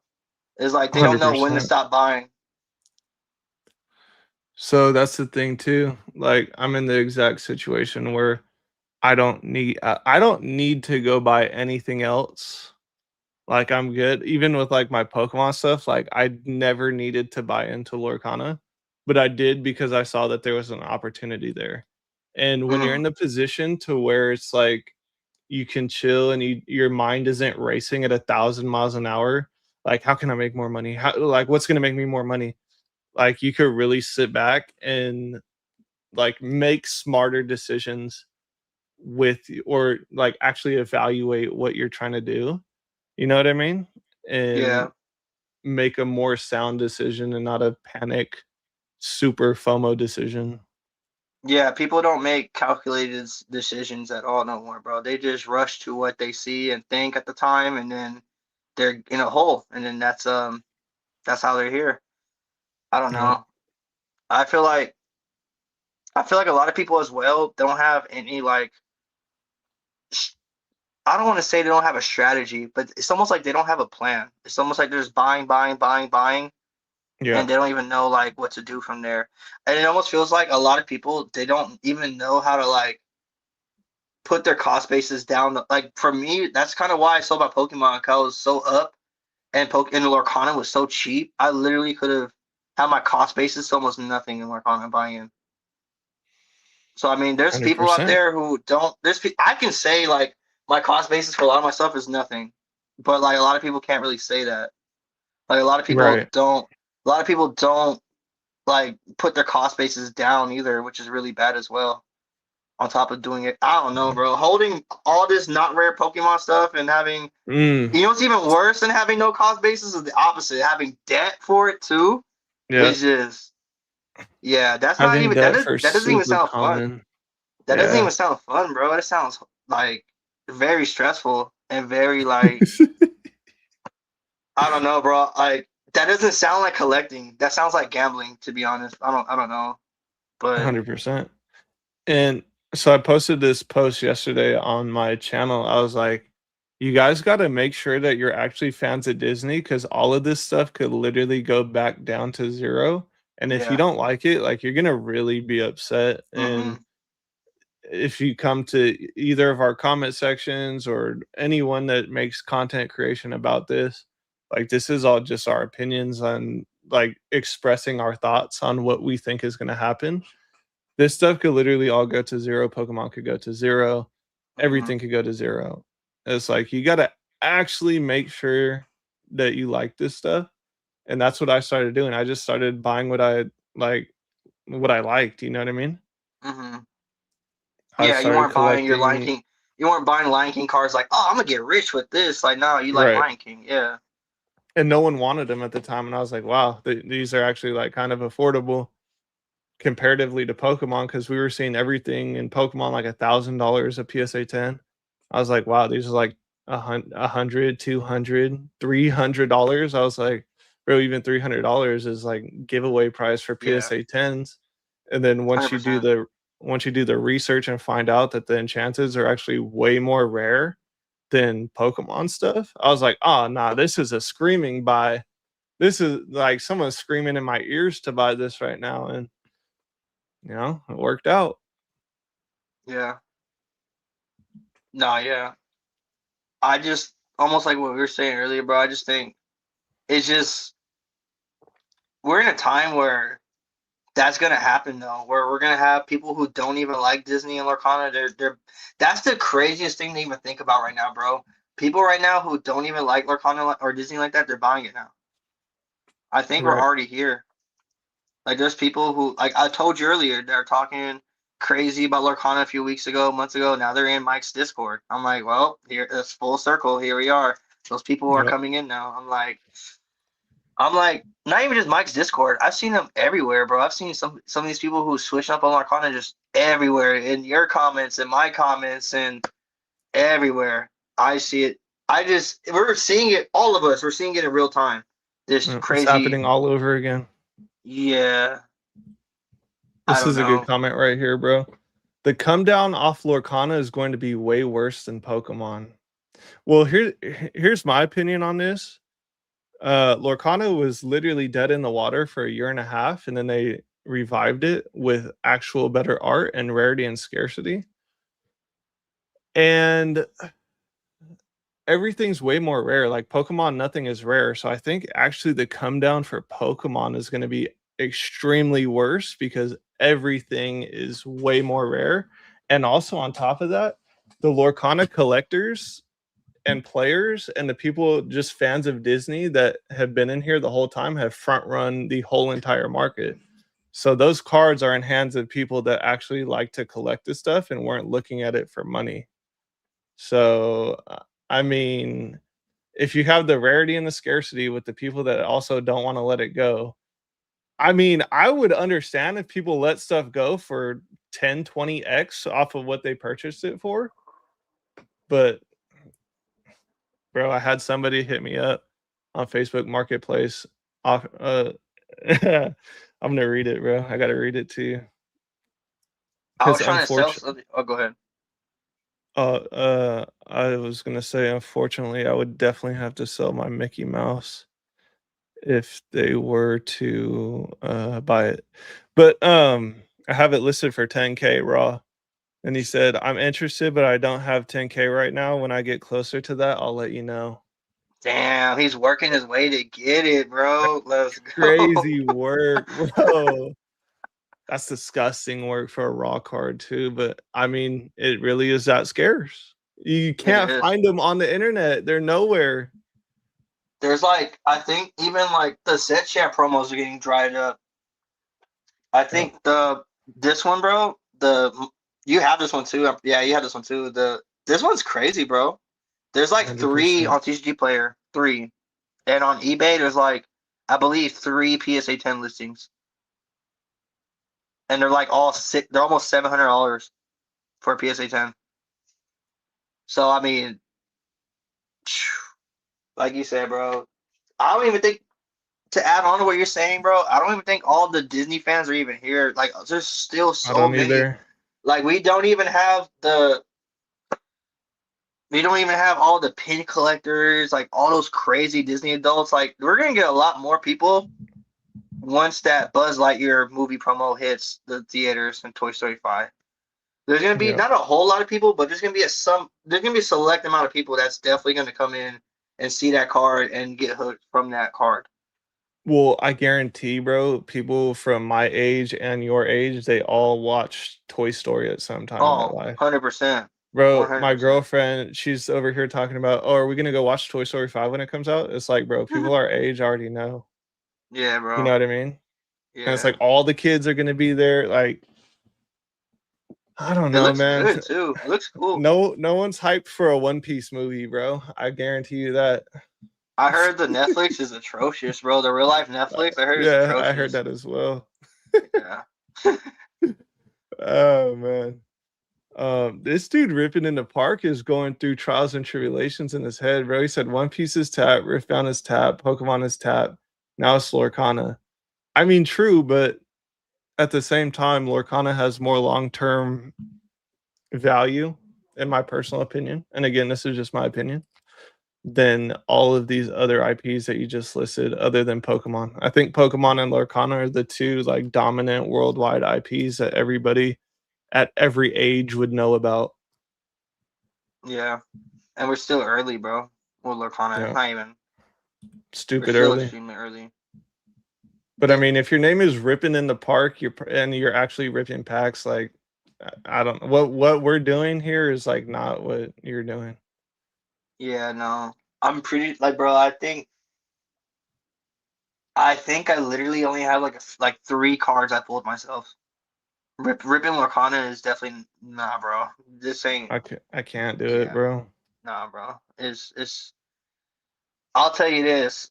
Is like they don't know when to 100%. stop buying. So that's the thing too. Like I'm in the exact situation where I don't need to go buy anything else. Like I'm good. Even with like my Pokemon stuff, like I never needed to buy into Lorcana, but I did because I saw that there was an opportunity there. And when you're Mm, in the position to where it's like you can chill and your mind isn't racing at 1,000 miles an hour, like how can I make more money? How like what's gonna make me more money? Like you could really sit back and like make smarter decisions or like actually evaluate what you're trying to do. You know what I mean? And yeah, make a more sound decision and not a panic super FOMO decision. yeah. People don't make calculated decisions at all no more, bro. They just rush to what they see and think at the time, and then they're in a hole, and then that's how they're here. I don't Yeah. know. I feel like I feel like a lot of people as well don't have any like I don't want to say they don't have a strategy, but it's almost like they don't have a plan. It's almost like they're just buying, buying, buying, buying, Yeah. and they don't even know like what to do from there. And it almost feels like a lot of people they don't even know how to like put their cost bases down. Like for me, that's kind of why I sold my Pokemon. Cause I was so up, and Lorcana was so cheap. I literally could have had my cost basis to almost nothing in Lorcana buying in. So I mean, there's people out 100%. there who don't. I can say like my cost basis for a lot of my stuff is nothing, but like a lot of people can't really say that. Like a lot of people Right. don't. A lot of people don't like put their cost bases down either, which is really bad as well. On top of doing it, I don't know, bro. Holding all this not rare Pokemon stuff and having, Mm. you know, what's even worse than having no cost basis is the opposite. Having debt for it too Yeah. is just, yeah, that's not Having even debt for that doesn't even super sound fun. common. That doesn't Yeah. even sound fun, bro. That sounds like very stressful and very like I don't know, bro. Like that doesn't sound like collecting. That sounds like gambling, to be honest. I don't know. But 100%. And so I posted this post yesterday on my channel. I was like, you guys got to make sure that you're actually fans of Disney because all of this stuff could literally go back down to zero. And if you yeah. don't like it, like you're gonna really be upset. And Mm-mm. if you come to either of our comment sections or anyone that makes content creation about this, like this is all just our opinions on like expressing our thoughts on what we think is going to happen. This stuff could literally all go to zero. Pokemon could go to zero. Mm-hmm. Everything could go to zero. It's like you got to actually make sure that you like this stuff. And that's what I started doing. I just started buying like, what I liked. You know what I mean? Mm-hmm. I Yeah, you started weren't buying your Lion collecting. King. You weren't buying Lion King cards like, oh, I'm gonna get rich with this. Like, no, you like Right. Lion King. Yeah. And no one wanted them at the time. And I was like, wow, these are actually like kind of affordable comparatively to Pokemon because we were seeing everything in Pokemon like $1,000 a PSA 10. I was like, wow, these are like a hundred, 200, $300. I was like, bro, even $300 is like giveaway price for Yeah. PSA 10s. And then 100%. once you do the research and find out that the enchanteds are actually way more rare than Pokemon stuff, I was like, oh nah, this is a screaming buy. This is like someone's screaming in my ears to buy this right now. And it worked out. Yeah. No, yeah. I just almost like what we were saying earlier, bro. I just think it's just we're in a time where that's gonna happen though, where we're gonna have people who don't even like Disney and Lorcana. They're that's the craziest thing to even think about right now, bro. People right now who don't even like Lorcana or Disney like that, they're buying it now. I think we're Right. already here. Like there's people who like I told you earlier, they're talking crazy about Lorcana a few weeks ago, months ago. Now they're in Mike's Discord. I'm like, well, here it's full circle. Here we are. Those people are Yep. coming in now. I'm like, not even just Mike's Discord. I've seen them everywhere, bro. I've seen some of these people who switch up on Lorcana just everywhere in your comments and my comments and everywhere. I see it. We're seeing it. All of us. We're seeing it in real time. This It's crazy. happening all over again. Yeah. I This don't is a good know. comment right here, bro. The come down off Lorcana is going to be way worse than Pokemon. Well, here's my opinion on this. Lorcana was literally dead in the water for a year and a half, and then they revived it with actual better art and rarity and scarcity. And everything's way more rare. Like Pokemon, nothing is rare. So I think actually the come down for Pokemon is going to be extremely worse because everything is way more rare. And also on top of that, the Lorcana collectors and players and the people just fans of Disney that have been in here the whole time have front run the whole entire market. So those cards are in hands of people that actually like to collect this stuff and weren't looking at it for money. So I mean, if you have the rarity and the scarcity with the people that also don't want to let it go, I mean, I would understand if people let stuff go for 10, 20x off of what they purchased it for. But, bro, I had somebody hit me up on Facebook Marketplace. Off, I'm going to read it, bro. I got to read it to you. I Because was trying to sell unfortunately, something. Oh, go ahead. I was going to say, unfortunately, I would definitely have to sell my Mickey Mouse. if they were to buy it. But I have it listed for 10K raw. And he said, I'm interested, but I don't have 10K right now. When I get closer to that, I'll let you know. Damn, he's working his way to get it, bro. Let's go. Crazy work, bro. That's disgusting work for a raw card too. But I mean, it really is that scarce. You It can't is. find them on the internet. They're nowhere. There's like, I think even like the set chat promos are getting dried up. I Yep, think this one, bro. You have this one too. Yeah, you have this one too. This one's crazy, bro. There's like three 100%. on TCG Player, three, and on eBay there's like I believe three PSA 10 listings, and they're like all six. They're almost $700 for a PSA 10. So I mean, like you said, bro. I don't even think to add on to what you're saying, bro. I don't even think all the Disney fans are even here. Like, there's still I so don't many. either. Like, we don't even have all the pin collectors, like all those crazy Disney adults. Like, we're gonna get a lot more people once that Buzz Lightyear movie promo hits the theaters in Toy Story 5. There's gonna be Yeah. not a whole lot of people, but there's gonna be a select amount of people that's definitely gonna come in and see that card and get hooked from that card. Well, I guarantee, bro, people from my age and your age, they all watched Toy Story at some time in their Oh, life. 100%. Bro, my 100%. girlfriend, she's over here talking about, oh, are we gonna go watch Toy Story 5 when it comes out? It's like, bro, people our age already know. Yeah, You know bro. what I mean? And it's Yeah. like all the kids are gonna be there. Like, I don't It know, looks man. good too. It looks cool. No one's hyped for a One Piece movie, bro. I guarantee you that. I heard the Netflix is atrocious, bro. The real life Netflix, I heard is Yeah, I heard atrocious. that as well. Yeah. Oh man. This dude ripping in the park is going through trials and tribulations in his head, bro. He said One Piece is tap, Riftbound is tap, Pokemon is tap. Now it's Lorcana. I mean, true, but at the same time, Lorcana has more long-term value, in my personal opinion. And again, this is just my opinion, than all of these other IPs that you just listed, other than Pokemon. I think Pokemon and Lorcana are the two like dominant worldwide IPs that everybody at every age would know about. Yeah. And we're still early, bro. With Lorcana. It's Yeah, not even we're stupid still early. extremely early. But I The mean, if your name is ripping in the park, you're actually ripping packs. Like, I don't what we're doing here is like not what you're doing. yeah, no. I'm pretty like bro, I think I literally only have like three cards I pulled myself. Ripping Lorcana is definitely nah, bro. This ain't I can't do it, yeah, bro. nah, bro. It's I'll tell you this.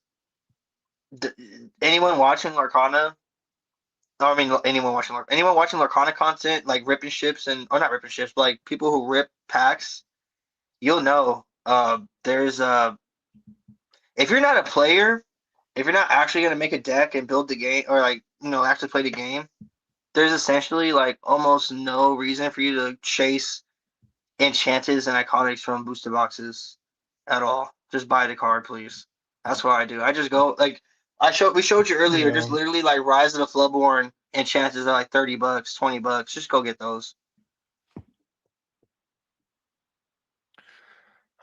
Anyone watching Lorcana, I mean anyone watching Lorcana content, like ripping ships and or not ripping ships, but like people who rip packs, you'll know. There's if you're not a player, if you're not actually gonna make a deck and build the game or like actually play the game, there's essentially like almost no reason for you to chase enchanteds and iconics from booster boxes at all. Just buy the card, please. That's what I do. I just go like we showed you earlier, Yeah. just literally like Rise of the Floodborn enchanteds are like $30, $20. Just go get those.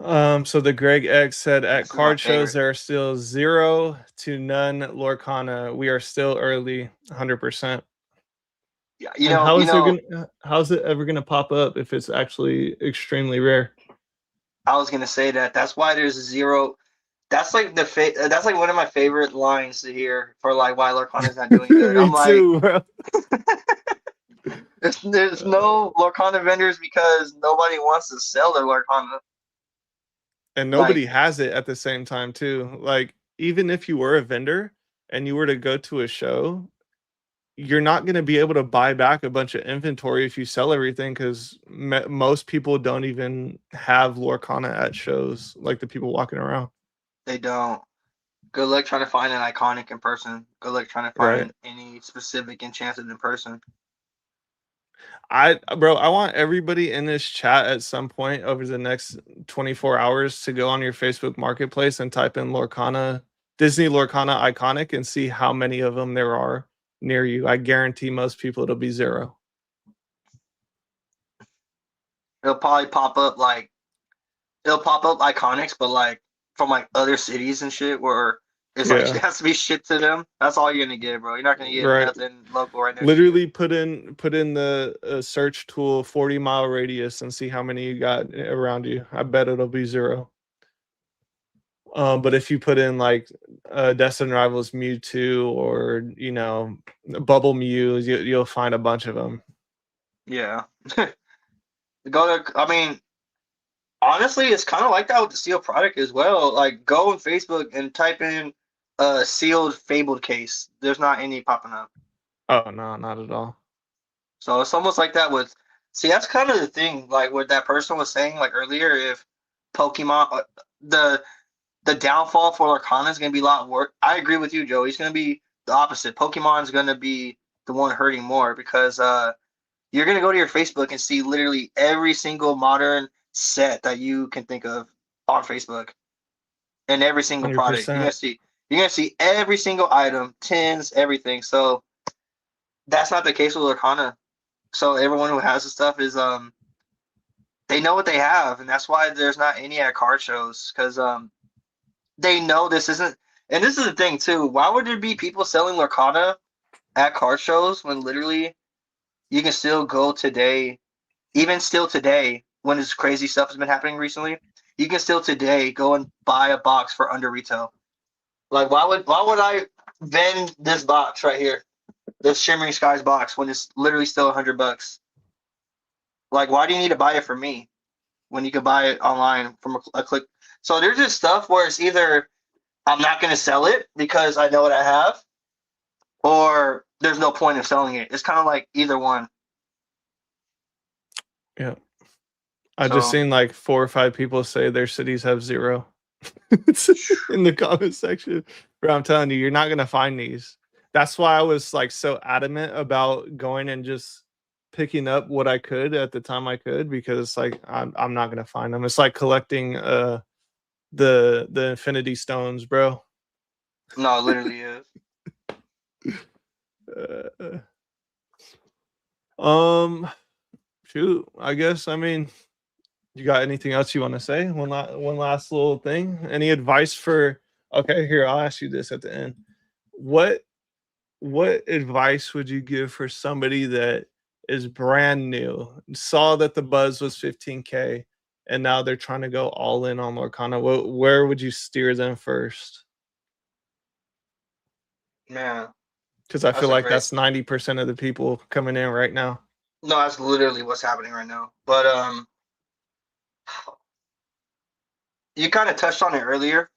So the Greg X said at This is my card shows favorite. there are still 0 to none Lorcana. We are still early, 100%. Yeah, And how's it ever gonna pop up if it's actually extremely rare? I was gonna say that. That's why there's zero. That's like one of my favorite lines to hear for like why Lorcana's not doing good. Me I'm like, too, bro. there's no Lorcana vendors because nobody wants to sell their Lorcana. And Like nobody has it at the same time too. Like even if you were a vendor and you were to go to a show, you're not going to be able to buy back a bunch of inventory if you sell everything because most people don't even have Lorcana at shows, like the people walking around. they don't. Good luck trying to find an iconic in person. Good luck trying to Right. find any specific enchanted in person. I want everybody in this chat at some point over the next 24 hours to go on your Facebook marketplace and type in Lorcana Disney Lorcana Iconic and see how many of them there are near you. I guarantee most people it'll be zero. It'll probably pop up like it'll pop up iconics, but like from like other cities and shit where it's like it Yeah, has to be shipped to them. That's all you're gonna get, bro. You're not gonna get right. nothing local right next to you. Literally put in the search tool 40-mile radius and see how many you got around you. I bet it'll be zero. But if you put in like Destin Rivals Mewtwo or Bubble Mew, you'll find a bunch of them. Yeah. Go to, I mean, honestly, it's kind of like that with the sealed product as well. Like, go on Facebook and type in sealed fabled case. There's not any popping up. Oh no, not at all. So it's almost like that with, see, that's kind of the thing, like what that person was saying like earlier, if Pokemon, the the downfall for Lorcana is going to be a lot worse. I agree with you, Joe. He's going to be the opposite. Pokemon's going to be the one hurting more because you're going to go to your Facebook and see literally every single modern set that you can think of on Facebook and every single product. 100%. You're gonna see every single item, tins, everything. So that's not the case with Lorcana. So everyone who has the stuff is they know what they have, and that's why there's not any at card shows because they know this isn't. And this is the thing too. Why would there be people selling Lorcana at card shows when literally you can still go today, even still today, when this crazy stuff has been happening recently, you can still today go and buy a box for under retail. Like why would I vend this box right here, this Shimmering Skies box, when it's literally still $100? Like why do you need to buy it from me when you could buy it online from a click? So there's just stuff where it's either I'm not going to sell it because I know what I have, or there's no point of selling it. It's kind of like either one. Yeah. I just So seen like 4 or 5 people say their cities have zero in the comment section. Bro, I'm telling you, you're not gonna find these. That's why I was like so adamant about going and just picking up what I could at the time I could, because like I'm not gonna find them. It's like collecting the Infinity Stones, bro. no, it literally is. Uh, um, shoot. I guess I mean, you got anything else you want to say? One last little thing. Any advice for? Okay, here I'll ask you this at the end. What what advice would you give for somebody that is brand new, saw that the buzz was 15K, and now they're trying to go all in on Lorcana? Where would you steer them first? Man, Because I feel that's a like great. that's 90% of the people coming in right now. No, that's literally what's happening right now. But you kind of touched on it earlier.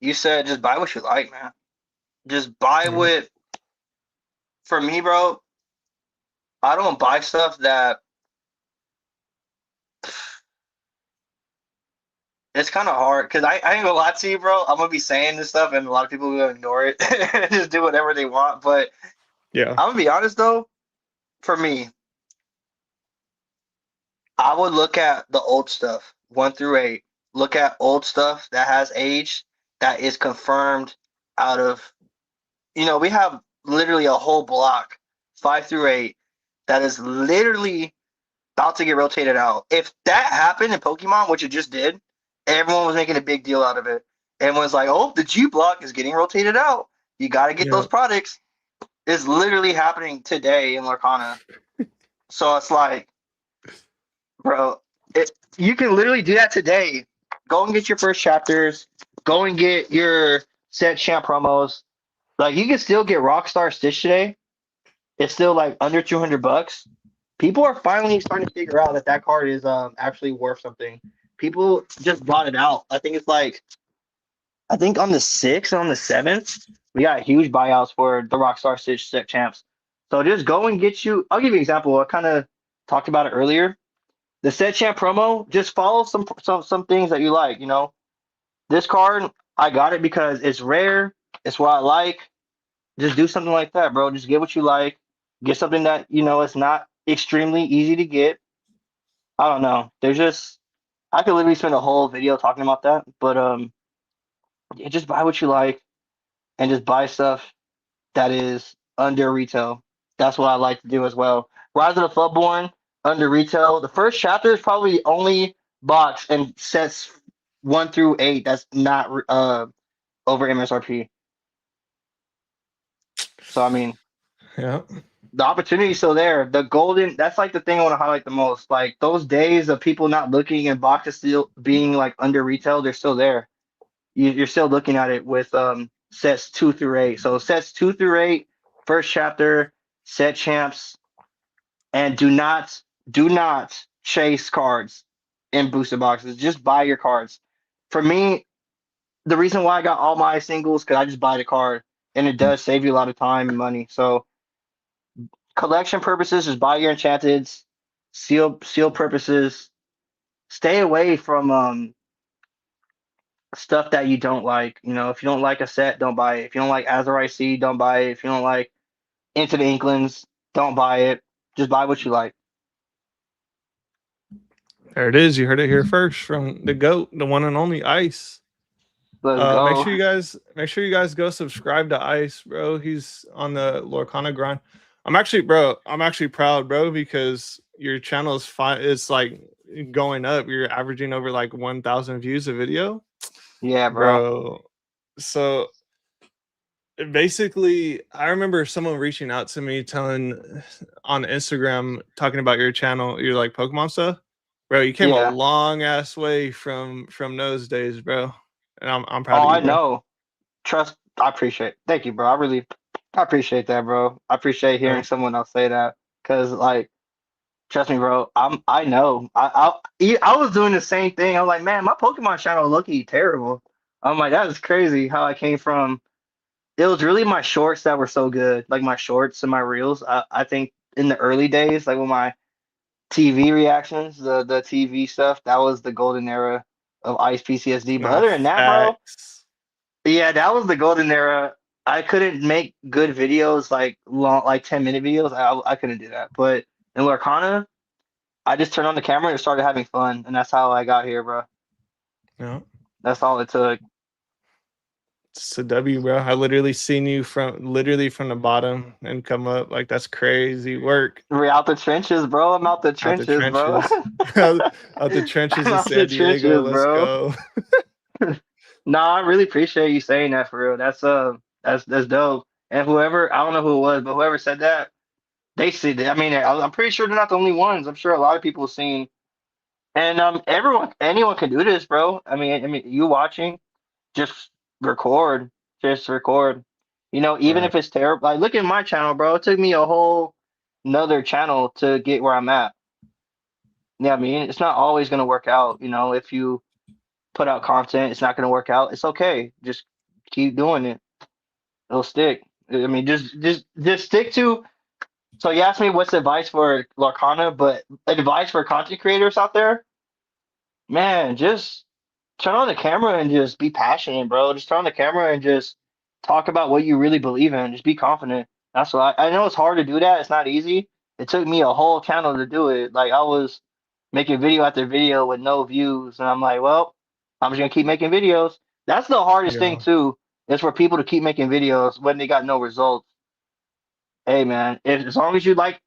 You said just buy what you like, man. Just buy Yeah, what. For me, bro, I don't buy stuff that it's kind of hard because I ain't gonna lie to you, bro. I'm gonna be saying this stuff and a lot of people will ignore it and just do whatever they want. But yeah, I'm gonna be honest though, for me, I would look at the old stuff, 1 through 8. Look at old stuff that has aged, that is confirmed out of, we have literally a whole block, 5 through 8, that is literally about to get rotated out. If that happened in Pokemon, which it just did, everyone was making a big deal out of it. Everyone's like, oh, the G block is getting rotated out. You got to get yeah. those products. It's literally happening today in Lorcana. So it's like, bro, you can literally do that today. Go and get your first chapters. Go and get your set champ promos. Like you can still get Rockstar Stitch today. It's still like under $200. People are finally starting to figure out that that card is actually worth something. People just bought it out. I think on the 6th and on the 7th, we got huge buyouts for the Rockstar Stitch set champs. So just go and get you. I'll give you an example. I kind of talked about it earlier. The set champ promo, just follow some things that you like. This card, I got it because it's rare. It's what I like. Just do something like that, bro. Just get what you like. Get something that it's not extremely easy to get. I don't know. There's just I could literally spend a whole video talking about that, but just buy what you like and just buy stuff that is under retail. That's what I like to do as well. Rise of the Floodborn under retail. The first chapter is probably the only box and sets 1 through 8 that's not over MSRP. So I mean, Yeah. the opportunity is still there. The golden, that's like the thing I want to highlight the most. Like those days of people not looking and boxes still being like under retail, they're still there. You're still looking at it with sets 2 through 8. So sets 2 through 8, first chapter, set champs, and do not chase cards in booster boxes. Just buy your cards. For me, the reason why I got all my singles because I just buy the card, and it does save you a lot of time and money. So collection purposes, just buy your enchanteds. Seal purposes, stay away from stuff that you don't like. You know, if you don't like a set, don't buy it. If you don't like Azurite Seed, don't buy it. If you don't like Into the Inklings, don't buy it. Just buy what you like. There it is. You heard it here first from the GOAT, the one and only Ice. Let's Make go. sure you guys go subscribe to Ice, bro. He's on the Lorcana grind. I'm actually proud, bro, because your channel is fine. It's like going up. You're averaging over like 1,000 views a video, Yeah, bro. bro. So basically, I remember someone reaching out to me telling on Instagram talking about your channel, your like Pokemon stuff. Bro, you came a Yeah. long ass way from those days, bro. And I'm proud Oh, of you, I bro. know. Trust. I appreciate. Thank you, bro. I appreciate that, bro. I appreciate hearing No, someone else say that. Cause like, trust me, bro. I know. I was doing the same thing. I was like, man, my Pokemon channel looking terrible. I'm like, that is crazy how I came from. It was really my shorts that were so good, like my shorts and my reels. I think in the early days, like with my TV reactions, the TV stuff, that was the golden era of Ice PCSD. But nah, other than that, bro, facts. yeah, that was the golden era. I couldn't make good videos like long, like 10-minute videos. I couldn't do that. But in Lorcana, I just turned on the camera and started having fun, and that's how I got here, bro. No, That's all it took. it's a W, bro. I literally from the bottom and come up. Like that's crazy work. We're out the trenches, bro. I'm out the Out the trenches, bro. trenches. Out the trenches I'm of out the San Diego. trenches, Let's bro. go. No, I really appreciate you saying that for real. That's dope. And whoever, I don't know who it was, but whoever said that, they see that. I mean, I'm pretty sure they're not the only ones. I'm sure a lot of people have seen. And anyone can do this, bro. I mean, you watching, just record, just record. You know, even Right. if it's terrible. Like, look at my channel, bro. It took me a whole another channel to get where I'm at. Yeah, I mean, it's not always gonna work out. You know, if you put out content, it's not gonna work out. It's okay. Just keep doing it. It'll stick. I mean, just stick to. So you asked me what's advice for Lorcana, but advice for content creators out there, man, just turn on the camera and just be passionate, bro. Just turn on the camera and just talk about what you really believe in. Just be confident. That's what I know it's hard to do that. It's not easy. It took me a whole channel to do it. Like I was making video after video with no views, and I'm like, well, I'm just gonna keep making videos. That's the hardest thing Yeah. too, is for people to keep making videos when they got no results. Hey man, as long as you like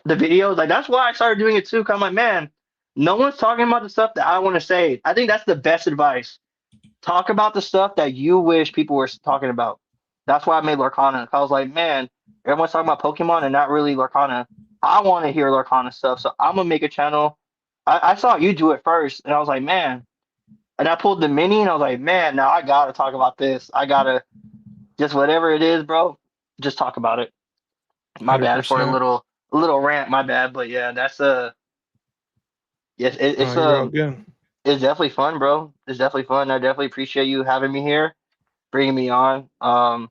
the videos, like that's why I started doing it too. Cause I'm like, man, no one's talking about the stuff that I want to say. I think that's the best advice. Talk about the stuff that you wish people were talking about. That's why I made Lorcana. I was like, man, everyone's talking about Pokemon and not really Lorcana. I want to hear Lorcana stuff, so I'm gonna make a channel. I saw you do it first, and I was like, man. And I pulled the mini, and I was like, man, now I gotta talk about this. I gotta just whatever it is, bro. Just talk about it. My bad for 100%. a little rant. My bad, but yeah, that's a yes. No, you're all good. It's definitely fun, bro. It's definitely fun. I definitely appreciate you having me here, bringing me on. I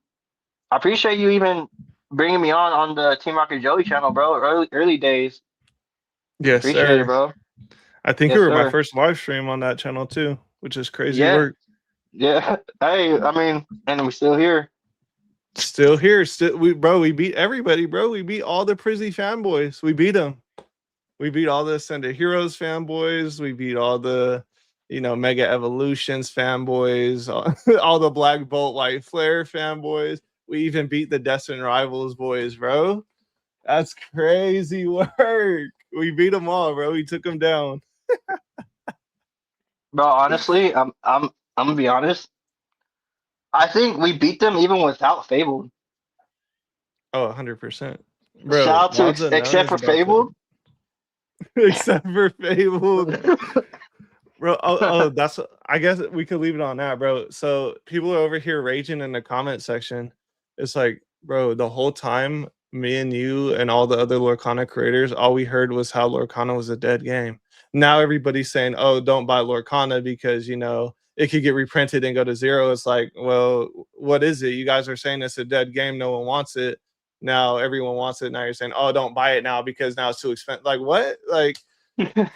appreciate you even bringing me on the Team Rocket Joey channel, bro. Early days. Yes, Appreciate it, sir. bro. I think you Yes, were my sir. first live stream on that channel too, which is crazy Yeah, work. yeah. Hey, I mean, and we're still here. Still here. We beat everybody, bro. We beat all the Prizzy fanboys. We beat them. We beat all the Ascended Heroes fanboys. We beat all the Mega Evolutions fanboys, all the Black Bolt White Flare fanboys. We even beat the Destin Rivals boys, bro. That's crazy work. We beat them all, bro. We took them down. Bro, honestly, I'm gonna be honest. I think we beat them even without Fabled. Oh, 100%. Shout Bro, out to Wadza None except is for about to, Fabled. except for Fabled. Bro, that's, I guess we could leave it on that, bro. So people are over here raging in the comment section. It's like, bro, the whole time, me and you and all the other Lorcana creators, all we heard was how Lorcana was a dead game. Now everybody's saying, oh, don't buy Lorcana because, it could get reprinted and go to zero. It's like, well, what is it? You guys are saying it's a dead game. No one wants it. Now everyone wants it. Now you're saying, oh, don't buy it now because now it's too expensive. Like, what? Like,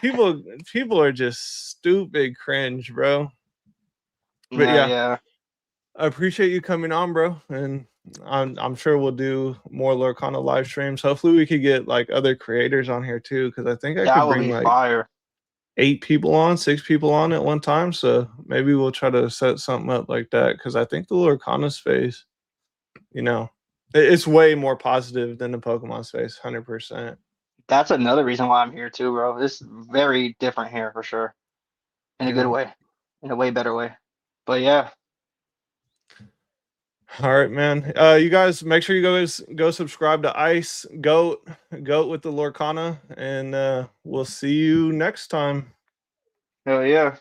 people are just stupid cringe, bro. But Nah, yeah, yeah. I appreciate you coming on, bro. And I'm sure we'll do more Lorcana live streams. Hopefully we could get like other creators on here too, because I think I That could would bring be like fire. 8 people on, 6 people on at one time. So maybe we'll try to set something up like that. Cause I think the Lorcana space, it's way more positive than the Pokemon space, 100%. That's another reason why I'm here too, bro. It's very different here for sure. In a good Yeah. way. In a way better way. But yeah. All right, man. You guys make sure you guys go subscribe to Ice Goat with the Lorcana, and we'll see you next time. Hell yeah.